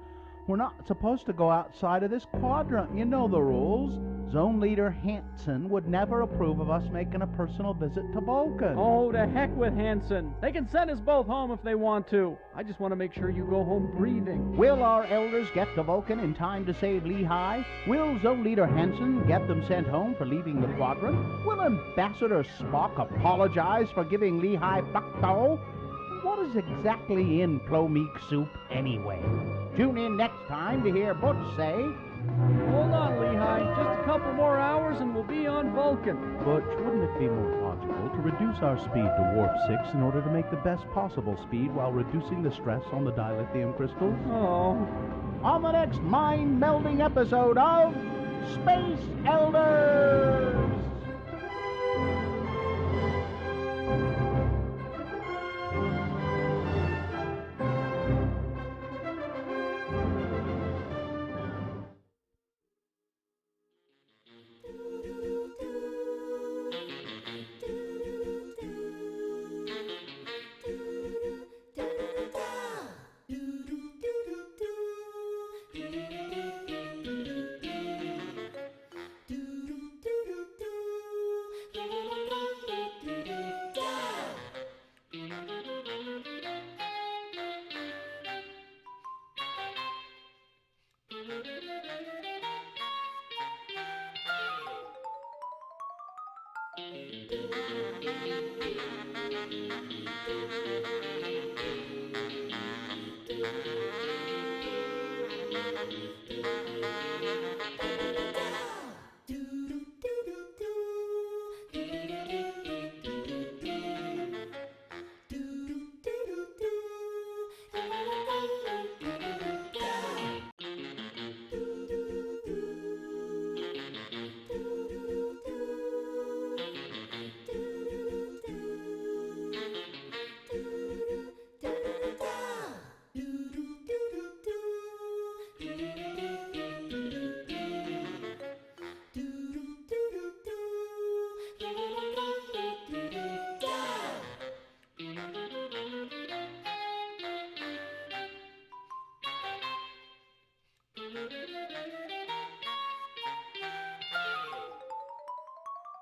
We're not supposed to go outside of this quadrant. You know the rules. Zone Leader Hansen would never approve of us making a personal visit to Vulcan. Oh, to heck with Hansen. They can send us both home if they want to. I just want to make sure you go home breathing. Will our elders get to Vulcan in time to save Lehigh? Will Zone Leader Hansen get them sent home for leaving the quadrant? Will Ambassador Spock apologize for giving Lehigh plateau? What is exactly in plomeek soup anyway? Tune in next time to hear Butch say... Hold on, Lehigh. Just a couple more hours and we'll be on Vulcan. Butch, wouldn't it be more logical to reduce our speed to warp 6 in order to make the best possible speed while reducing the stress on the dilithium crystals? Oh. On the next mind-melding episode of Space Elders!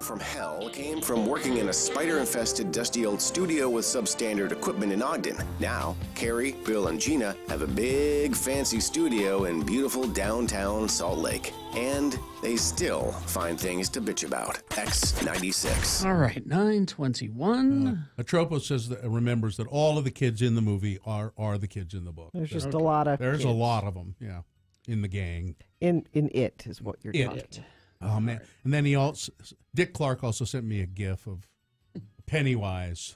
From hell came from working in a spider-infested, dusty old studio with substandard equipment in Ogden. Now, Carrie, Bill, and Gina have a big, fancy studio in beautiful downtown Salt Lake. And they still find things to bitch about. X96. All right, 9:21. Atropo says that remembers that all of the kids in the movie are the kids in the book. There's just a lot of There's kids. a lot of them, yeah, in the gang. In it is what you're talking about. Oh, man. And then Dick Clark also sent me a GIF of Pennywise.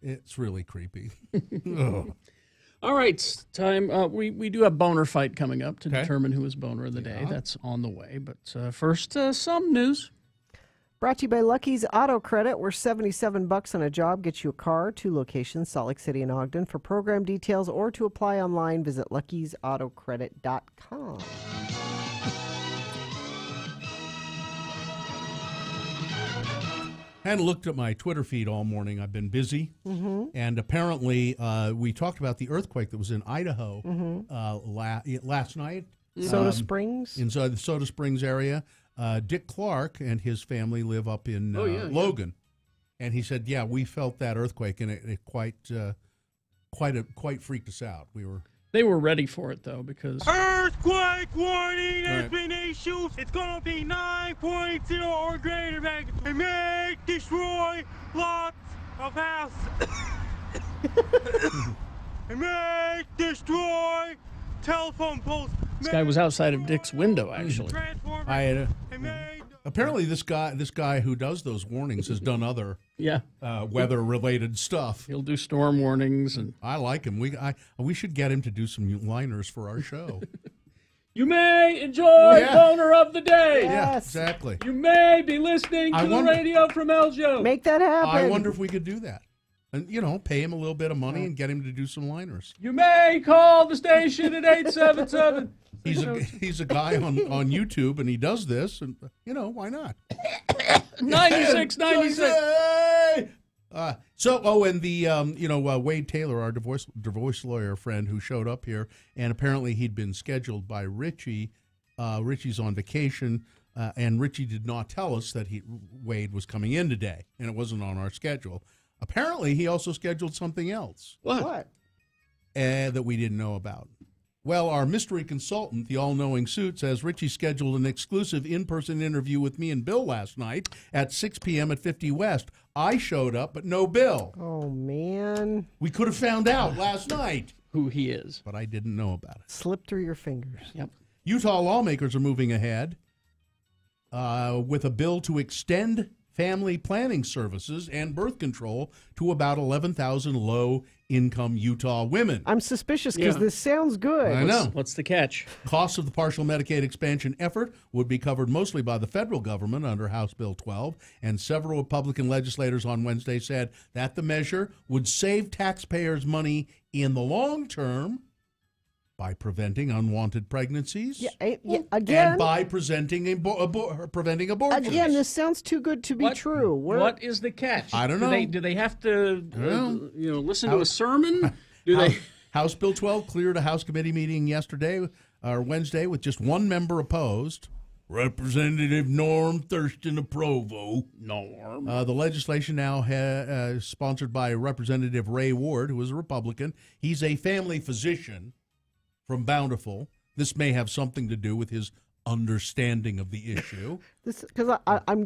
It's really creepy. Ugh. All right, time. We do have boner fight coming up to determine who is boner of the day. That's on the way. But first, some news. Brought to you by Lucky's Auto Credit, where $77 on a job gets you a car. 2 locations, Salt Lake City and Ogden. For program details or to apply online, visit luckysautocredit.com. I hadn't looked at my Twitter feed all morning. I've been busy. And apparently, we talked about the earthquake that was in Idaho last night. Soda Springs? Inside the Soda Springs area. Dick Clark and his family live up in Logan. And he said, yeah, we felt that earthquake, and it quite freaked us out. They were ready for it, though, because... Earthquake warning has been issued. It's going to be 9.0 or greater magnitude. It may destroy lots of houses. It may destroy telephone poles. This guy was outside of Dick's window, actually. Apparently, this guy who does those warnings has done other weather-related stuff. He'll do storm warnings, and I like him. We should get him to do some liners for our show. You may enjoy boner of the day. Yeah, exactly. You may be listening to the radio from Eljo. Make that happen. I wonder if we could do that. And, pay him a little bit of money and get him to do some liners. You may call the station at 877. He's a guy on YouTube, and he does this, and, why not? 96. And the, Wade Taylor, our divorce lawyer friend who showed up here, and apparently he'd been scheduled by Richie. Richie's on vacation, and Richie did not tell us that Wade was coming in today, and it wasn't on our schedule. Apparently, he also scheduled something else. What? That we didn't know about. Well, our mystery consultant, the all-knowing suit, says Richie scheduled an exclusive in-person interview with me and Bill last night at 6 p.m. at 50 West. I showed up, but no Bill. Oh, man. We could have found out last night who he is. But I didn't know about it. Slipped through your fingers. Yep. Utah lawmakers are moving ahead with a bill to extend family planning services and birth control to about 11,000 low-income Utah women. I'm suspicious because this sounds good. I know. What's the catch? Costs of the partial Medicaid expansion effort would be covered mostly by the federal government under House Bill 12, and several Republican legislators on Wednesday said that the measure would save taxpayers money in the long term by preventing unwanted pregnancies, again, and by preventing abortions. Again, this sounds too good to be true. What is the catch? I don't know. Do they have to, listen to a sermon? House Bill 12 cleared a House committee meeting Wednesday, with just one member opposed. Representative Norm Thurston of Provo. Norm. The legislation now sponsored by Representative Ray Ward, who is a Republican. He's a family physician from Bountiful. This may have something to do with his understanding of the issue. Because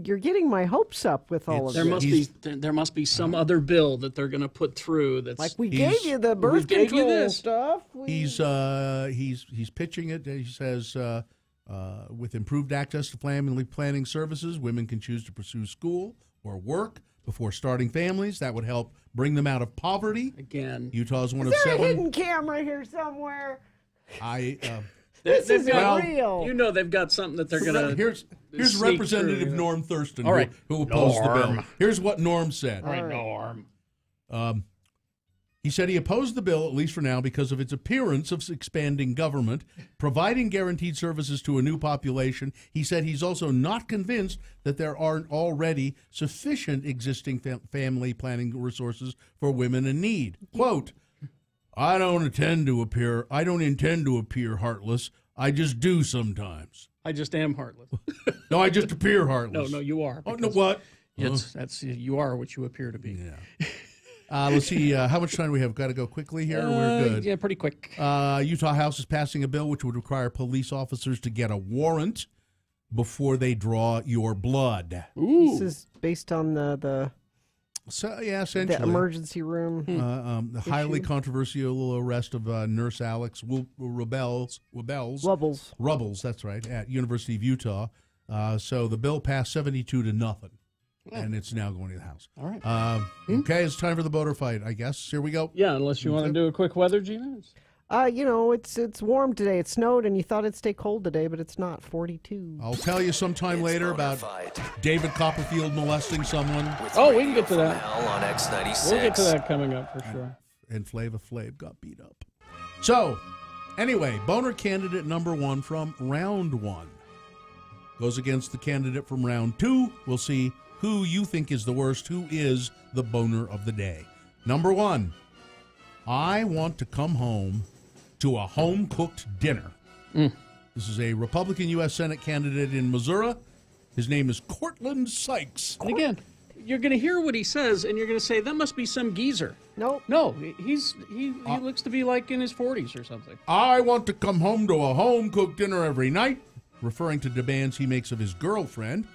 you're getting my hopes up with all of this. There must be some other bill that they're going to put through. That's like we gave you the birth control stuff. He's pitching it. He says with improved access to family planning services, women can choose to pursue school or work before starting families. That would help bring them out of poverty. Again, Utah's one of 7. Is there a hidden camera here somewhere? This is real. They've got something that they're going to. Here's Representative Norm Thurston, who opposed the bill. Here's what Norm said. All right, Norm. He said he opposed the bill, at least for now, because of its appearance of expanding government, providing guaranteed services to a new population. He said he's also not convinced that there aren't already sufficient existing family planning resources for women in need. Quote, I don't intend to appear heartless. I just do sometimes. I just am heartless. No, I just appear heartless. No, you are. Oh, no, what? You are what you appear to be. Yeah. Let's see. How much time do we have? Got to go quickly here. We're good. Yeah, pretty quick. Utah House is passing a bill which would require police officers to get a warrant before they draw your blood. Ooh. This is based on the essentially the emergency room. The highly controversial arrest of nurse Alex Rubbles, that's right, at University of Utah. So the bill passed 72-0. and it's now going to the House. All right. Okay, it's time for the boater fight, I guess. Here we go. Yeah, unless you want to do a quick weather, Gina. It's warm today. It snowed, and you thought it'd stay cold today, but it's not. 42. I'll tell you sometime later about David Copperfield molesting someone. Oh, we can get to that. Hell on X96. We'll get to that coming up for sure. And Flava Flav got beat up. So, anyway, boner candidate number 1 from round 1 goes against the candidate from round 2. We'll see who you think is the worst, who is the boner of the day. Number 1, I want to come home to a home-cooked dinner. This is a Republican U.S. Senate candidate in Missouri. His name is Cortland Sykes. And again, you're going to hear what he says, and you're going to say, that must be some geezer. Nope. No, he looks to be like in his 40s or something. I want to come home to a home-cooked dinner every night, referring to demands he makes of his girlfriend.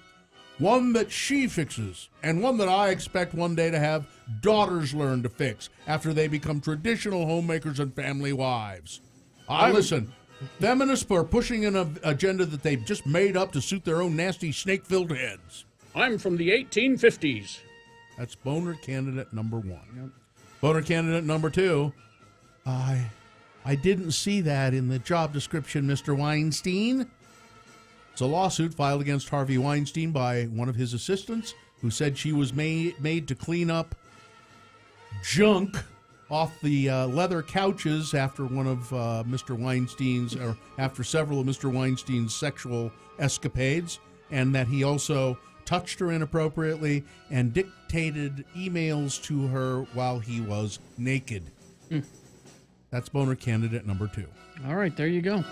One that she fixes, and one that I expect one day to have daughters learn to fix after they become traditional homemakers and family wives. Listen, feminists are pushing an agenda that they've just made up to suit their own nasty snake-filled heads. I'm from the 1850s. That's boner candidate number 1. Yep. Boner candidate number 2. I didn't see that in the job description, Mr. Weinstein. It's a lawsuit filed against Harvey Weinstein by one of his assistants who said she was made to clean up junk off the leather couches after one of Mr. Weinstein's, or after several of Mr. Weinstein's sexual escapades, and that he also touched her inappropriately and dictated emails to her while he was naked. That's boner candidate number 2. All right, there you go.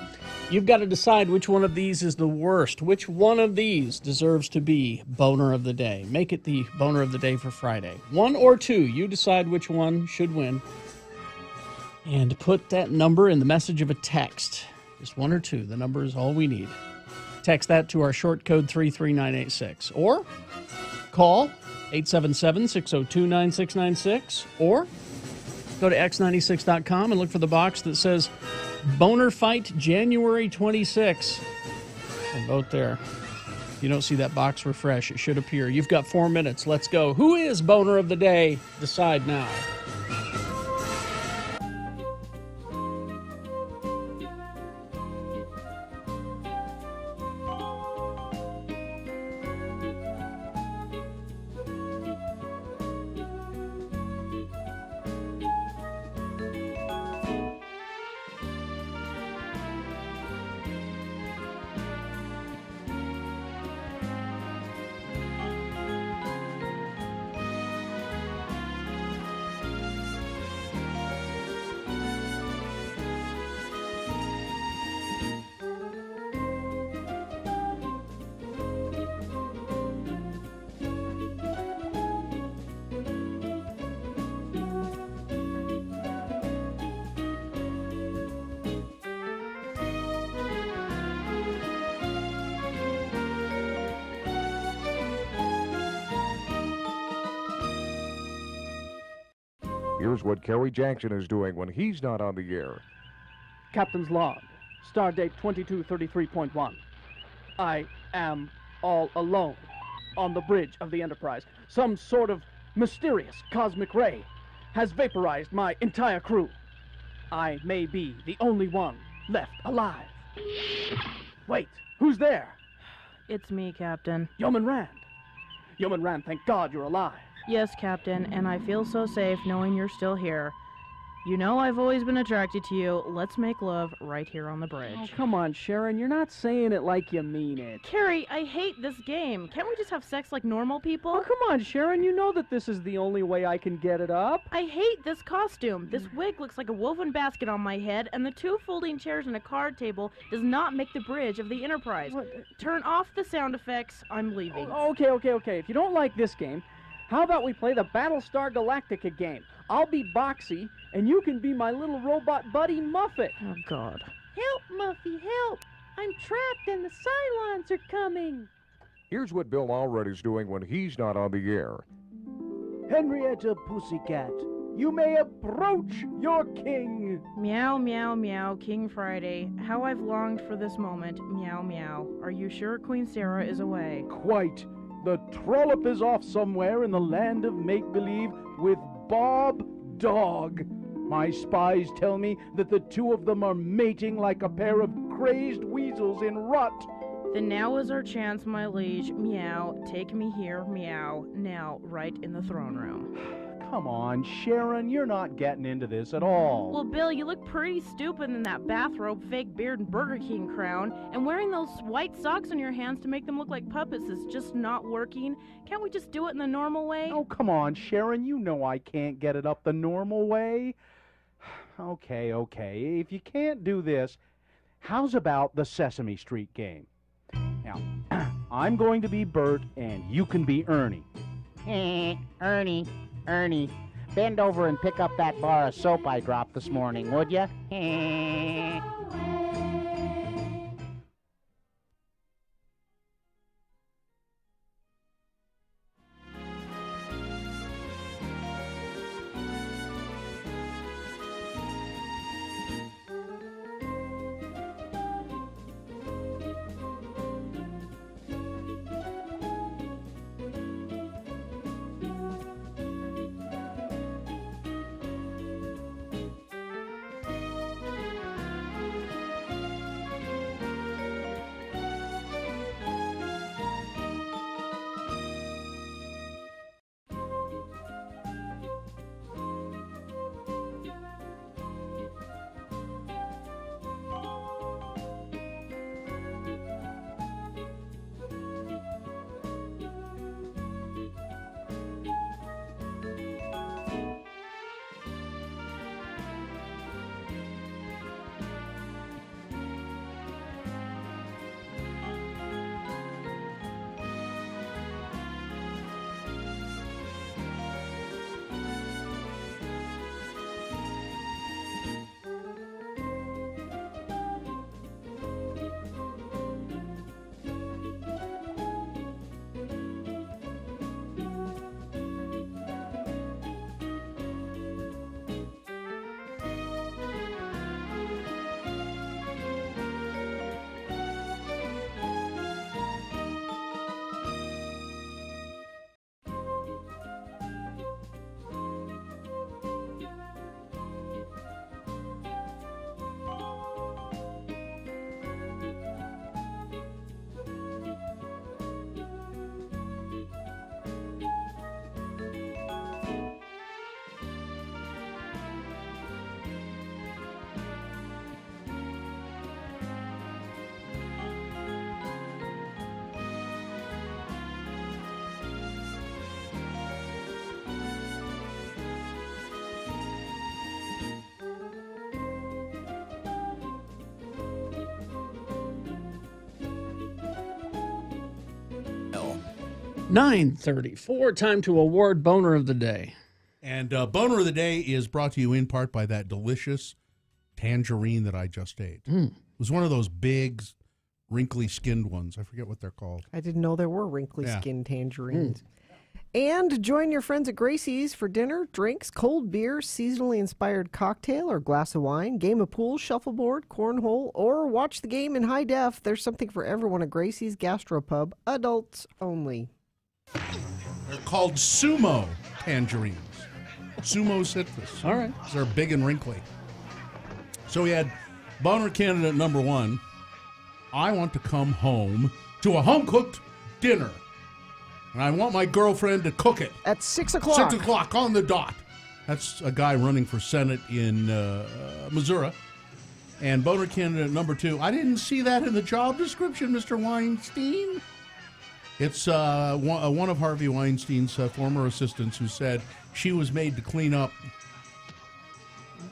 You've got to decide which one of these is the worst. Which one of these deserves to be boner of the day? Make it the boner of the day for Friday. 1 or 2, you decide which one should win. And put that number in the message of a text. Just 1 or 2. The number is all we need. Text that to our short code 33986. Or call 877-602-9696. Or go to x96.com and look for the box that says Boner Fight January 26. And vote there. If you don't see that box, refresh. It should appear. You've got 4 minutes. Let's go. Who is boner of the day? Decide now. Here's what Kerry Jackson is doing when he's not on the air. Captain's log, stardate 2233.1. I am all alone on the bridge of the Enterprise. Some sort of mysterious cosmic ray has vaporized my entire crew. I may be the only one left alive. Wait, who's there? It's me, Captain. Yeoman Rand. Yeoman Rand, thank God you're alive. Yes, Captain, and I feel so safe knowing you're still here. You know I've always been attracted to you. Let's make love right here on the bridge. Oh, come on, Sharon. You're not saying it like you mean it. Carrie, I hate this game. Can't we just have sex like normal people? Oh, come on, Sharon. You know that this is the only way I can get it up. I hate this costume. This wig looks like a woven basket on my head, and the 2 folding chairs and a card table does not make the bridge of the Enterprise. What? Turn off the sound effects. I'm leaving. Oh, okay. If you don't like this game, how about we play the Battlestar Galactica game? I'll be Boxy, and you can be my little robot buddy, Muffet. Oh, God. Help, Muffy, help! I'm trapped and the Cylons are coming! Here's what Bill Allreddy's doing when he's not on the air. Henrietta Pussycat, you may approach your king! Meow, meow, meow, King Friday. How I've longed for this moment. Meow, meow. Are you sure Queen Sarah is away? Quite. The trollop is off somewhere in the land of make-believe with Bob Dog. My spies tell me that the two of them are mating like a pair of crazed weasels in rut. Then now is our chance, my liege. Meow. Take me here, meow. Now, right in the throne room. Come on, Sharon, you're not getting into this at all. Well, Bill, you look pretty stupid in that bathrobe, fake beard, and Burger King crown, and wearing those white socks on your hands to make them look like puppets is just not working. Can't we just do it in the normal way? Oh, come on, Sharon, you know I can't get it up the normal way. Okay. If you can't do this, how's about the Sesame Street game? Now, I'm going to be Bert, and you can be Ernie. Ernie, bend over and pick up that bar of soap I dropped this morning, would ya? Hell. 9:34. Time to award Boner of the Day. And Boner of the Day is brought to you in part by that delicious tangerine that I just ate. It was one of those big, wrinkly skinned ones. I forget what they're called. I didn't know there were wrinkly skinned tangerines. And join your friends at Gracie's for dinner, drinks, cold beer, seasonally inspired cocktail or glass of wine, game of pool, shuffleboard, cornhole, or watch the game in high def. There's something for everyone at Gracie's Gastropub. Adults only. They're called Sumo tangerines. Sumo citrus. All right. They're big and wrinkly. So we had Boner candidate number 1. I want to come home to a home-cooked dinner. And I want my girlfriend to cook it. At 6 o'clock. 6 o'clock on the dot. That's a guy running for Senate in Missouri. And Boner candidate number 2. I didn't see that in the job description, Mr. Weinstein. It's one of Harvey Weinstein's former assistants who said she was made to clean up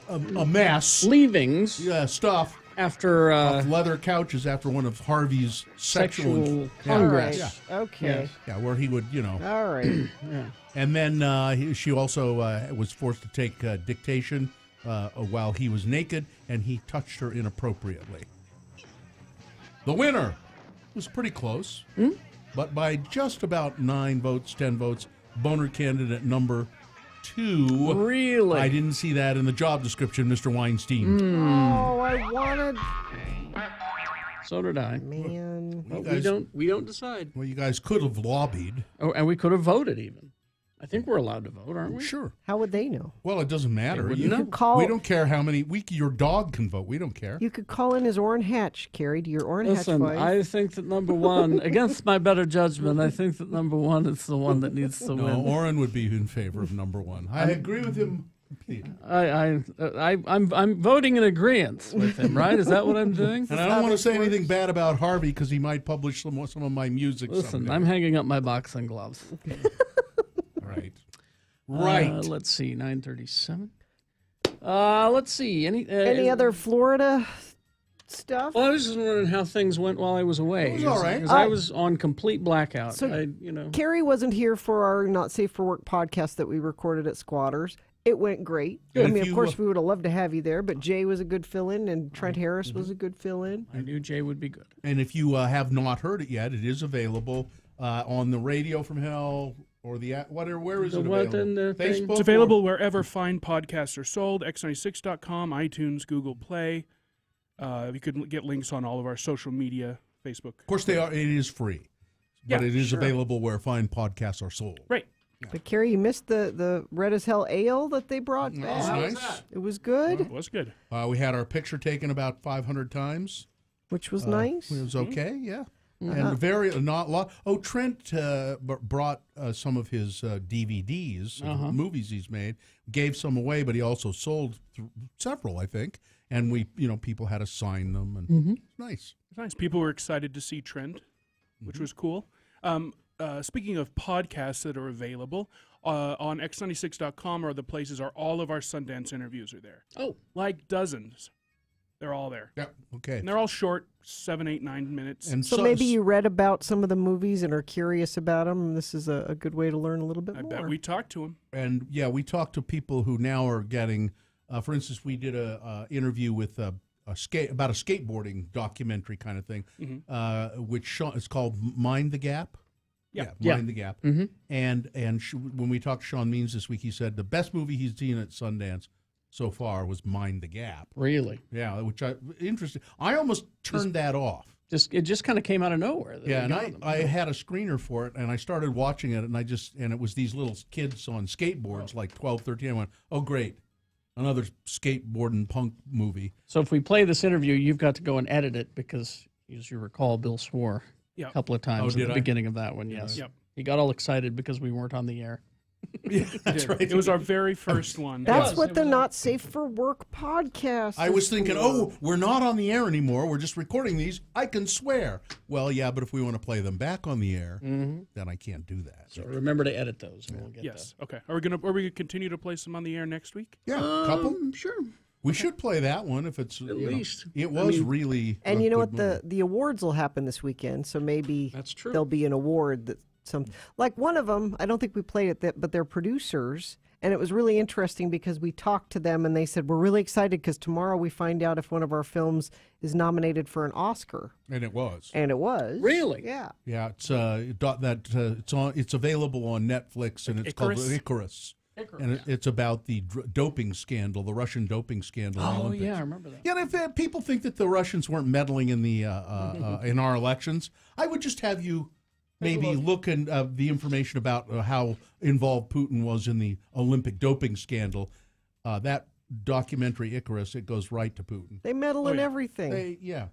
a mess. Leavings. Yeah, stuff. After off leather couches after one of Harvey's sexual congress. Yeah. Okay. Yeah, where he would, All right. Yeah. And then she also was forced to take dictation while he was naked, and he touched her inappropriately. The winner was pretty close, but by just about 9 votes, 10 votes, Boner candidate number 2. Really? I didn't see that in the job description, Mr. Weinstein. Oh, I wanted... So did I. Man. But guys- we don't decide. Well, you guys could have lobbied. Oh, and we could have voted even. I think we're allowed to vote, aren't we? Sure. How would they know? Well, it doesn't matter. wouldn't You know. can Call- we don't care how many. Your dog can vote. We don't care. You could call in as Orrin Hatch, Carrie, to your Orrin Hatch Listen, voice. I think that number one, against my better judgment, I think that number one is the one that needs to No, win. Orrin would be in favor of number one. I agree with him completely. I'm voting in agreement with him, right? Is that what I'm doing? And I don't want to say anything bad about Harvey because he might publish some of my music. Listen, someday. I'm hanging up my boxing gloves. Right. Right. Let's see, 9:37. Let's see. Any other Florida stuff? Well, I was just wondering how things went while I was away. It was all right. 'Cause I was on complete blackout. So, Carrie wasn't here for our Not Safe for Work podcast that we recorded at Squatters. It went great. Good. I mean, If of you, course, we would have loved to have you there, but Jay was a good fill-in, and Trent Harris was a good fill-in. I knew Jay would be good. And if you have not heard it yet, it is available on the Radio from Hell or the where is it available? Facebook. It's available wherever fine podcasts are sold. X96.com, iTunes, Google Play. You can get links on all of our social media, Facebook. Of course, it is free, but Yeah, it is sure. available where fine podcasts are sold. Right. But Carrie, you missed the Red as Hell Ale that they brought That back. was nice. It was good. It was good. We had our picture taken about 500 times, which was nice. It was okay, yeah. Uh-huh. And very not lot. Oh, Trent brought some of his DVDs, of movies he's made, gave some away, but he also sold several, I think. And people had to sign them, and it's nice. It's nice. People were excited to see Trent, which was cool. Speaking of podcasts that are available, on X96.com are the places all of our Sundance interviews are there. Oh. Like dozens. They're all there. Yeah, okay. And they're all short, 7, 8, 9 minutes. And So maybe you read about some of the movies and are curious about them. This is a good way to learn a little bit more. I bet we talked to them. And yeah, we talked to people who now are getting. For instance, we did a interview with about a skateboarding documentary kind of thing, which it's called Mind the Gap. Mind the Gap. Mm-hmm. And when we talked to Sean Means this week, he said the best movie he's seen at Sundance so far was Mind the Gap. Really? Yeah, which interesting. I almost turned that off. It just kind of came out of nowhere. Yeah, and I had a screener for it, and I started watching it, and it was these little kids on skateboards, like 12, 13. I went, oh, great. Another skateboarding punk movie. So if we play this interview, you've got to go and edit it because, as you recall, Bill swore a couple of times at the beginning of that one. Yes. Yep. He got all excited because we weren't on the air. Yeah, that's right. It was our very first one. That's what the Not Safe for Work podcast I was is thinking, for. oh, we're not on the air anymore. We're just recording these. I can swear. Well, yeah, but if we want to play them back on the air, then I can't do that. So remember to edit those, and we'll get Yes. Okay. Are we gonna continue to play some on the air next week? Yeah, a couple. Sure. We should play that one if it's At least. It was really. And a you know good what? movie. The awards will happen this weekend, so maybe That's true. there'll be an award that like one of them. I don't think we played it, but they're producers, and it was really interesting because we talked to them and they said we're really excited because tomorrow we find out if one of our films is nominated for an Oscar, And it was. and it was Really? Yeah. Yeah, it's available on Netflix, and it's called Icarus. And it's about the doping scandal, the Russian doping scandal. in the Oh, Olympics. yeah, I remember that. Yeah, and if people think that the Russians weren't meddling in the in our elections, I would just have you maybe look in the information about how involved Putin was in the Olympic doping scandal. That documentary Icarus, it goes right to Putin. They meddle in everything. Yeah,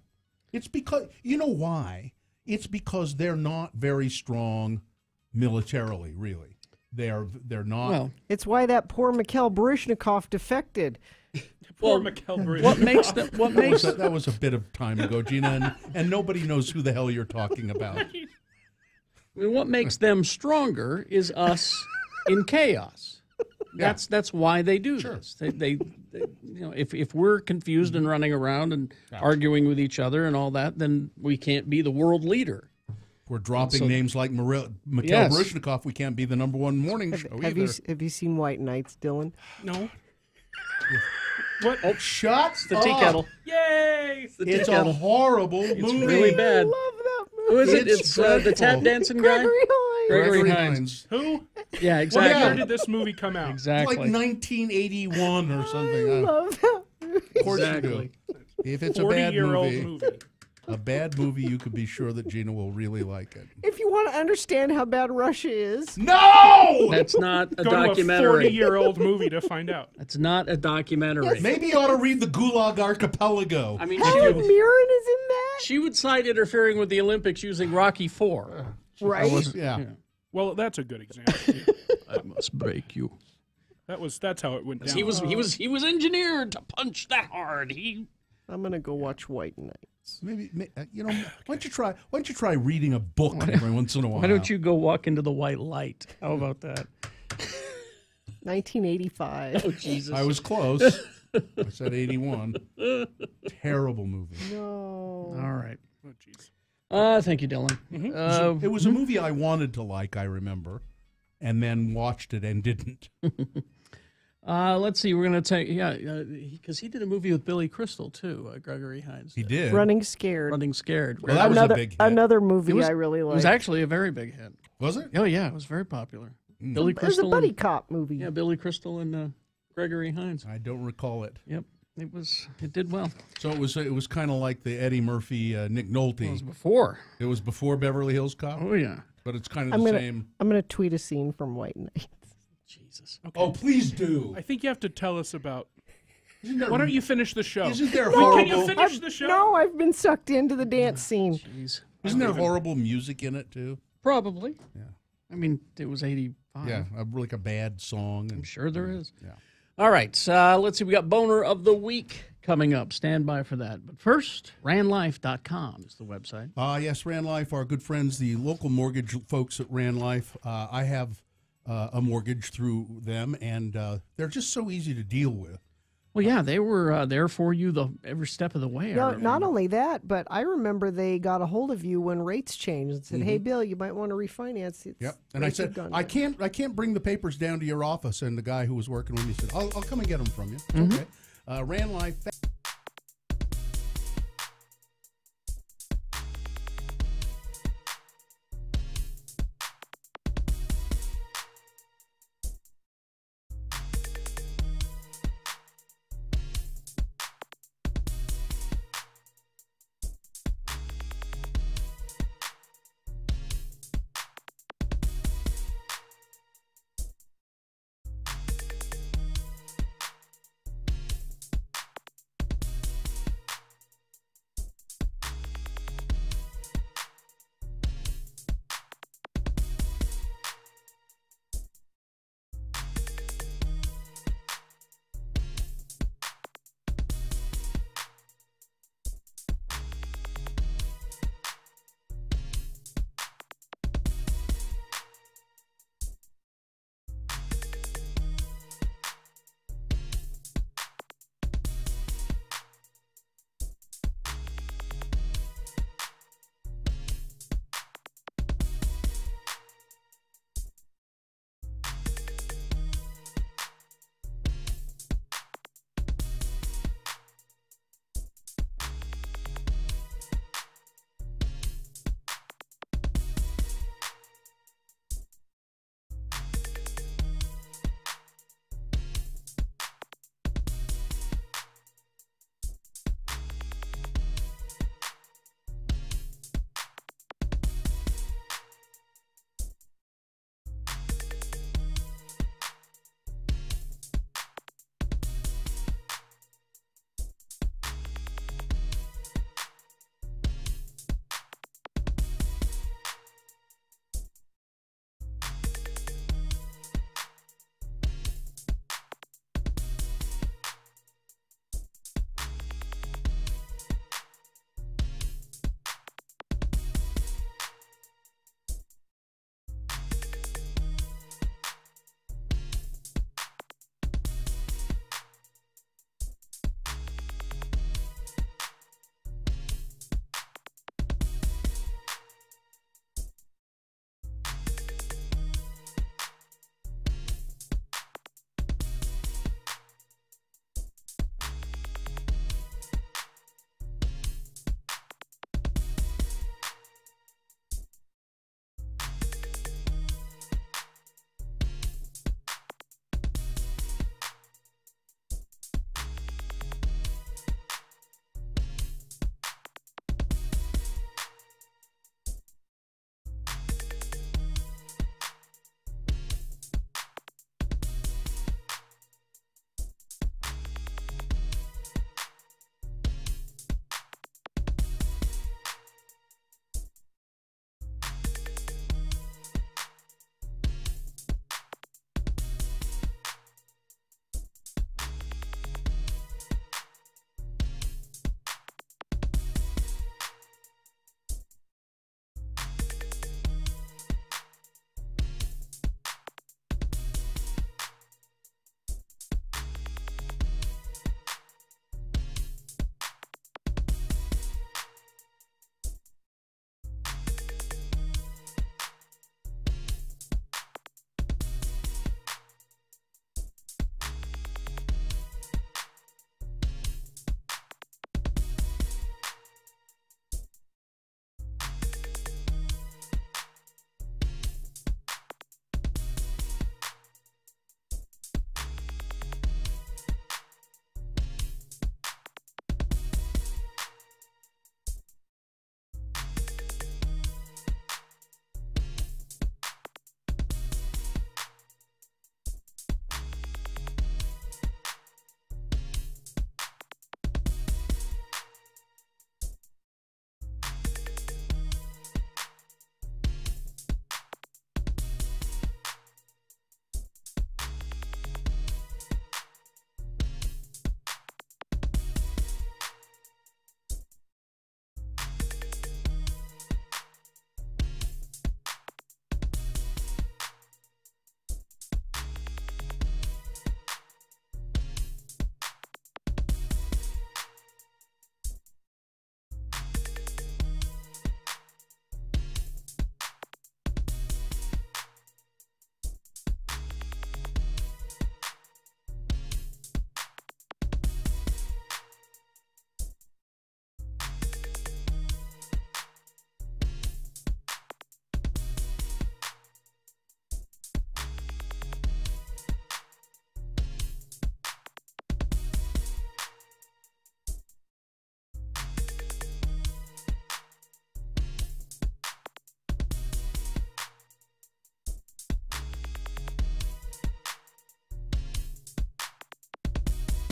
it's because you know why? It's because they're not very strong militarily, really. They're not. Well, It's why that poor Mikhail Baryshnikov defected. Poor Mikhail Baryshnikov. What makes them? What makes? That was a bit of time ago, Gina, and nobody knows who the hell you're talking about. I mean, what makes them stronger is us in chaos. That's why they do this. They if we're confused and running around and arguing with each other and all that, then we can't be the world leader. We're dropping names like Mikhail Yes. Baryshnikov. We can't be the #1 morning show either. Have you seen White Nights, Dylan? No. What? Oh, shut It's the tea kettle. Yay! It's the tea It's a kettle. horrible It's movie. really bad. Love that movie. Who is it? It's It's the tap dreadful. dancing guy. Gregory Hines. Who? Yeah, What exactly. year did this movie come out? Exactly. Like 1981 or something. I love that movie. Of course Exactly. you do. If it's a bad 40-year-old movie. movie. A bad movie, you could be sure that Gina will really like it. If you want to understand how bad Russia is. No! That's not a Go documentary. to a 40-year-old movie to find out. That's not a documentary. Maybe you ought to read the Gulag Archipelago. I mean, Helen Mirren is in that? she would cite interfering with the Olympics using Rocky IV. Right? Yeah. Well, that's a good example. I must break you. That's how it went down. He was engineered to punch that hard. I'm gonna go watch White Nights. Maybe why don't you try reading a book every once in a while? Why don't you go walk into the white light? How about that? 1985. Oh, Jesus. I was close. I said 81. Terrible movie. No. All right. Oh, jeez. Thank you, Dylan. It was a movie I wanted to like, I remember, and then watched it and didn't. Let's see. We're going to take, because he did a movie with Billy Crystal, too, Gregory Hines. He did. Running Scared. Running Scared. Well, that was a big hit. Another movie I really It liked. was actually a very big hit. Was it? Oh, yeah. It was very popular. Mm. Billy It was a Crystal. buddy cop movie. Yeah, Billy Crystal and Gregory Hines. I don't recall it. Yep. It did well. So it was kind of like the Eddie Murphy, Nick Nolte. It was before. It was before Beverly Hills Cop? Oh, yeah. But it's kind of the same. I'm gonna tweet a scene from White Nights. Jesus. Okay. Oh, please do. I think you have to tell us about. Why don't you finish the show? Isn't there Can horrible? you finish the show? No, I've been sucked into the dance scene. Jeez. Isn't there horrible music in it too? Probably. Yeah. I mean, it was 85. Yeah, like a bad song. I'm sure there is. Yeah. All right. Let's see. We got Boner of the Week coming up. Stand by for that. But first, ranlife.com is the website. Yes, Ran Life, our good friends, the local mortgage folks at Ran Life. I have a mortgage through them, and they're just so easy to deal with. Well, yeah, they were there for you every step of the way. No, not only that, but I remember they got a hold of you when rates changed and said, "Hey, Bill, you might want to refinance." Yep. And I said, I can't bring the papers down to your office. And the guy who was working with me said, I'll come and get them from you. Okay. Ran Life.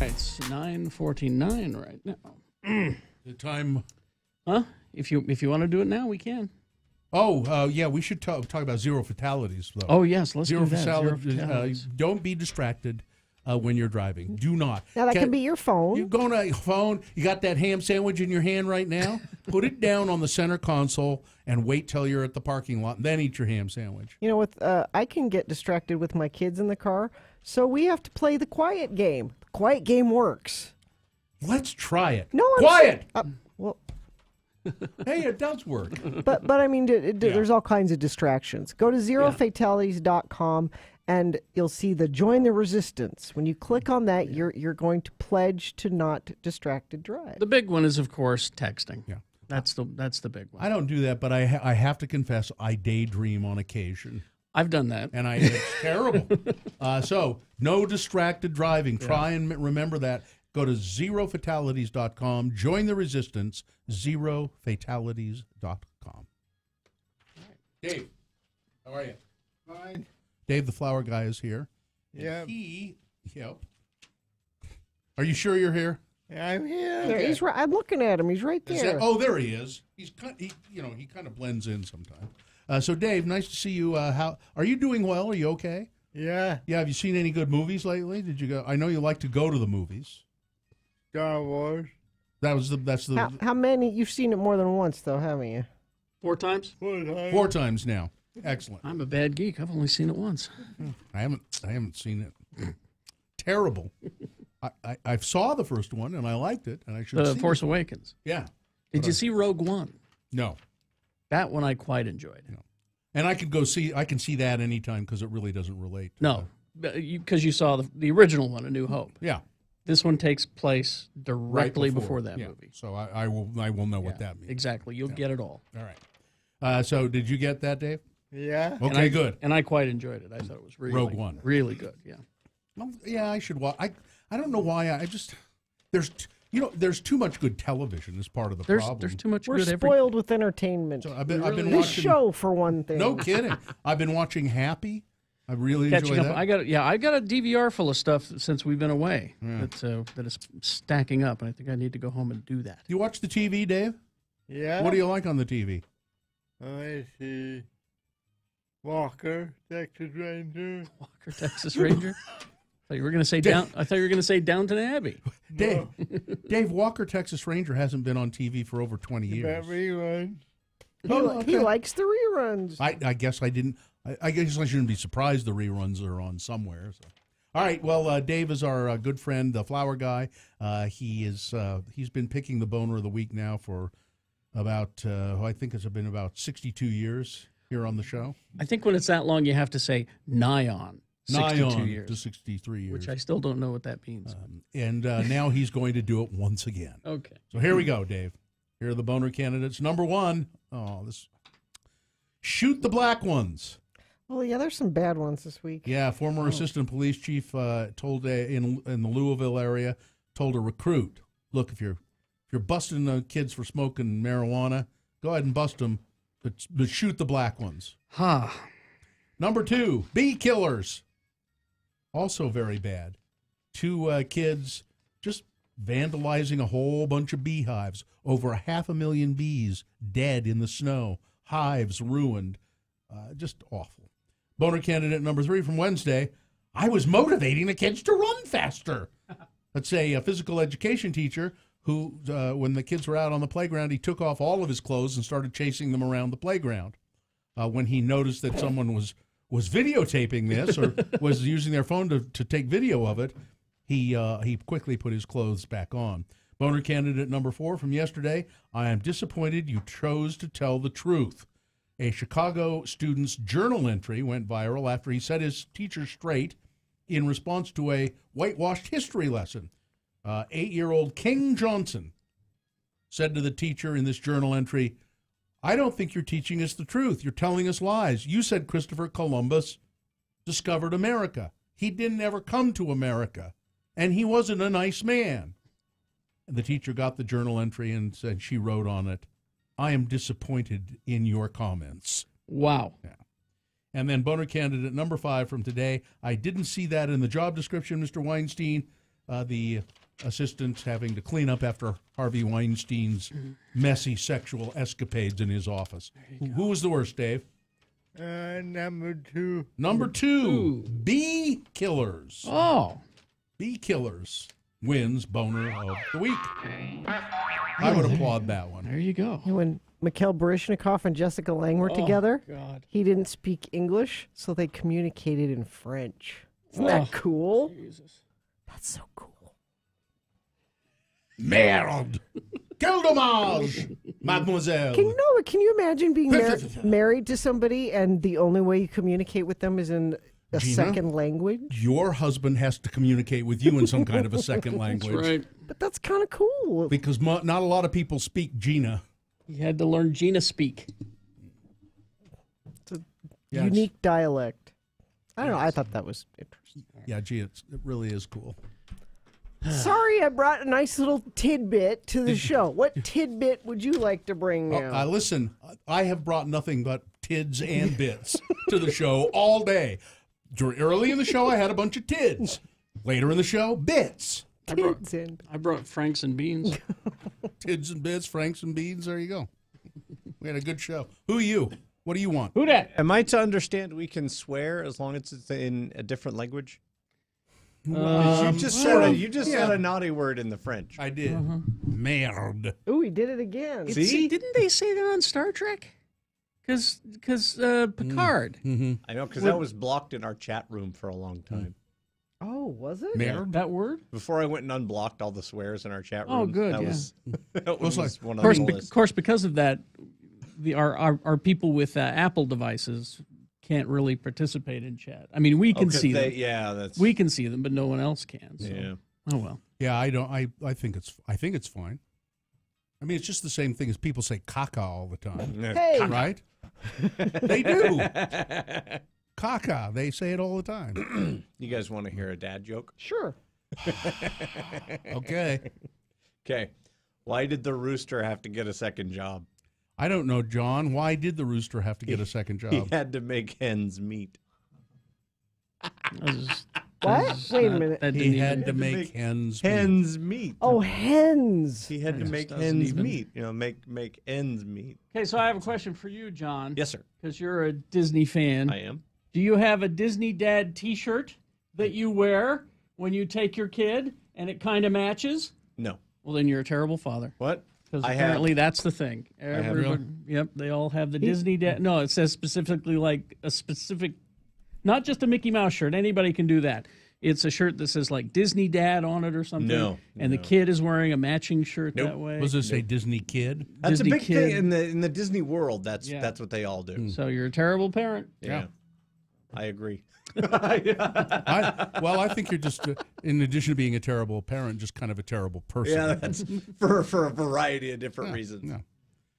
It's 9:49 right now. The time. Huh? If you want to do it now, we can. Oh, yeah, we should talk about zero fatalities, though. Oh, yes, let's zero do that. Zero fatalities. Don't be distracted when you're driving. Do not. Now, that can be your phone. You're going to your phone. You got that ham sandwich in your hand right now? Put it down on the center console and wait till you're at the parking lot, and then eat your ham sandwich. You know, I can get distracted with my kids in the car, so we have to play the quiet game. The quiet game works. Let's try it. No, quiet. Well, hey, it does work. But I mean, there's all kinds of distractions. Go to zerofatalities.com and you'll see the Join the Resistance. When you click on that, you're going to pledge to not distracted drive. The big one is, of course, texting. Yeah. That's the big one. I don't do that, but I have to confess, I daydream on occasion. I've done that. And it's terrible. So, no distracted driving. Try and remember that. Go to zerofatalities.com. Join the resistance. Zerofatalities.com. Dave, how are you? Fine. Dave, the flower guy, is here. Yeah. Yep. Are you sure you're here? I'm here. There, he's right. I'm looking at him. He's right there. There he is. He kind of blends in sometimes. So, Dave, nice to see you. How are you doing? Well, are you okay? Yeah. Yeah. Have you seen any good movies lately? Did you go? I know you like to go to the movies. Star Wars. That's the. How many? You've seen it more than once, though, haven't you? 4 times. 4 times. 4 times now. Excellent. I'm a bad geek. I've only seen it once. I haven't seen it. Terrible. I saw the first one and I liked it, and I should. Force Awakens. Yeah. Did you see Rogue One? No. That one I quite enjoyed. No. And I can see that anytime because it really doesn't relate. No, because you saw the original one, A New Hope. Yeah. This one takes place directly right before that movie. So I will know what that means. Exactly. You'll get it all. All right. So did you get that, Dave? Yeah. Okay, good. And I quite enjoyed it. I thought it was really Rogue One. Really good. Yeah. Well, yeah, I should watch. I don't know why. There's too much good television as part of the problem. There's too much. We're spoiled with entertainment. So I've been this watching show for one thing. No kidding. I've been watching Happy. I really enjoy that. I got a DVR full of stuff since we've been away. That is stacking up, and I think I need to go home and do that. You watch the TV, Dave? Yeah. What do you like on the TV? I see Walker, Texas Ranger. Walker, Texas Ranger. I thought you were going to say Downton Abbey. Dave, Walker, Texas Ranger hasn't been on TV for over 20 years. About reruns. He likes the reruns. I guess I didn't. I guess I shouldn't be surprised the reruns are on somewhere. So. All right. Well, Dave is our good friend, the flower guy. He's been picking the boner of the week now for about I think it's been about 62 years here on the show. I think when it's that long, you have to say nigh on 62 years to 63 years, which I still don't know what that means. And now he's going to do it once again. Okay. So here we go, Dave. Here are the boner candidates. Number 1. Shoot the black ones. Well, yeah, there's some bad ones this week. Yeah, former assistant police chief told in the Louisville area told a recruit, look, if you're busting kids for smoking marijuana, go ahead and bust them, but shoot the black ones. Number 2, bee killers. Also very bad. 2 kids just vandalizing a whole bunch of beehives. Over 500,000 bees dead in the snow. Hives ruined. Just awful. Boner candidate number 3 from Wednesday. I was motivating the kids to run faster. Let's say a physical education teacher who, when the kids were out on the playground, he took off all of his clothes and started chasing them around the playground. When he noticed that someone was videotaping this or was using their phone to take video of it, he quickly put his clothes back on. Boner candidate number 4 from yesterday. I am disappointed you chose to tell the truth. A Chicago student's journal entry went viral after he set his teacher straight in response to a whitewashed history lesson. 8-year-old King Johnson said to the teacher in this journal entry, I don't think you're teaching us the truth. You're telling us lies. You said Christopher Columbus discovered America. He didn't ever come to America, and he wasn't a nice man. And the teacher got the journal entry and said she wrote on it, I am disappointed in your comments. Wow. Yeah. And then boner candidate number 5 from today. I didn't see that in the job description, Mr. Weinstein. the assistant having to clean up after Harvey Weinstein's messy sexual escapades in his office. Who was the worst, Dave? Number 2. Number 2, Bee Killers. Oh. Bee Killers wins Boner of the Week. I would applaud that one. There you go. When Mikhail Baryshnikov and Jessica Lange were together, God. he didn't speak English, so they communicated in French. Isn't that cool? Jesus. That's so cool. Merde! Quel dommage, mademoiselle. Can you imagine being married to somebody and the only way you communicate with them is in a Gina, second language? Your husband has to communicate with you in some kind of a second language. That's right. But that's kind of cool. Because not a lot of people speak Gina. You had to learn Gina speak. It's a unique dialect. I don't know. I thought that was interesting. Yeah, gee, it really is cool. Sorry, I brought a nice little tidbit to the show. What tidbit would you like to bring now? Listen, I have brought nothing but tids and bits to the show all day. Early in the show, I had a bunch of tids. Later in the show, bits. I brought Franks and beans. Tids and bits, Franks and beans. There you go. We had a good show. Who are you? What do you want? Who dat? Am I to understand we can swear as long as it's in a different language? You just said a naughty word in the French. I did. Merde. Ooh, he did it again. See, didn't they say that on Star Trek? Because Picard. I know, because that was blocked in our chat room for a long time. Oh, was it? Merde? That word? Before I went and unblocked all the swears in our chat room. Oh, good. That yeah. was, that was one of on the list. Of course, because of that, our people with Apple devices can't really participate in chat. I mean, we can see them. Yeah, we can see them, but no one else can. So. Yeah. Oh well. Yeah, I don't. I think it's fine. I mean, it's just the same thing as people say caca all the time. Hey. Right? They do. Caca. They say it all the time. You guys want to hear a dad joke? Sure. Okay. Okay. Why did the rooster have to get a second job? I don't know, John. Why did the rooster have to get a second job? He had to make hens meet. What? Wait a minute. He had to make hens meet. Oh, hens. He had to make hens meet. You know, make ends meet. Okay, so I have a question for you, John. Yes, sir. Because you're a Disney fan. I am. Do you have a Disney Dad T-shirt that you wear when you take your kid and it kind of matches? No. Well, then you're a terrible father. What? Because apparently that's the thing. Everybody, yep, they all have the Disney Dad. No, it says specifically like a specific, not just a Mickey Mouse shirt. Anybody can do that. It's a shirt that says like Disney Dad on it or something. No. And the kid is wearing a matching shirt that way. Was this a Disney kid? That's Disney a big kid. thing in the Disney world. That's what they all do. So you're a terrible parent. Yeah. I agree. I think you're just, in addition to being a terrible parent, just kind of a terrible person. Yeah, that's for a variety of different reasons. Yeah.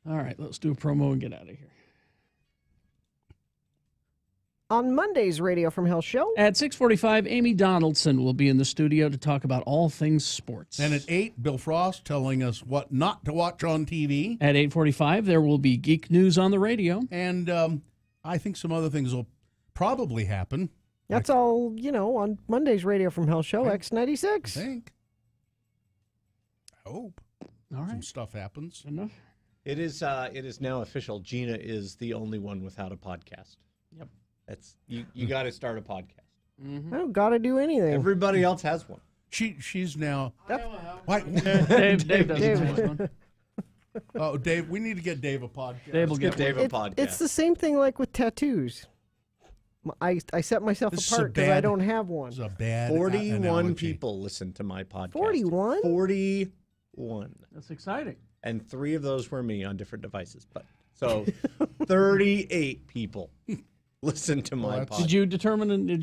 All right, let's do a promo and get out of here. On Monday's Radio from Hell show. At 6:45, Amy Donaldson will be in the studio to talk about all things sports. And at 8, Bill Frost telling us what not to watch on TV. At 8:45, there will be Geek News on the radio. And I think some other things will probably happen. That's all, on Monday's Radio from Hell show, X96. I think. I hope. All right. Some stuff happens. Enough. It is now official. Gina is the only one without a podcast. Yep. That's you got to start a podcast. I don't got to do anything. Everybody else has one. She's now. Why? Dave doesn't have one. Oh, Dave, we need to get Dave a podcast. Dave will get Dave a podcast. It's the same thing like with tattoos. I set myself apart because I don't have one. It's a bad 41 analogy. people listen to my podcast. 41? 41. That's exciting. And 3 of those were me on different devices. So 38 people listen to my podcast. Did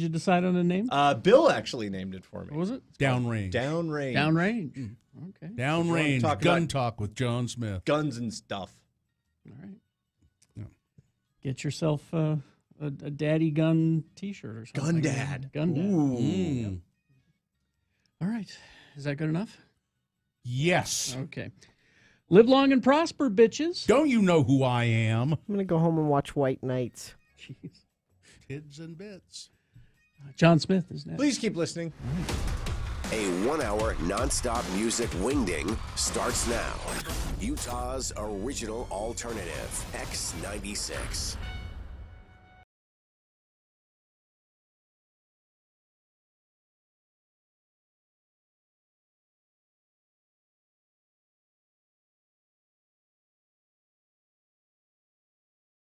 you decide on a name? Bill actually named it for me. What was it? Downrange. Downrange. Downrange. Okay. Downrange. Gun Talk with John Smith. Guns and stuff. All right. Yeah. Get yourself a daddy gun T-shirt or something. Gun Dad. Gun Dad. Ooh. Yep. All right. Is that good enough? Yes. Okay. Live long and prosper, bitches. Don't you know who I am? I'm going to go home and watch White Knights. Jeez. Tids and bits. John Smith is next. Please keep listening. A 1-hour nonstop music wingding starts now. Utah's original alternative, X96.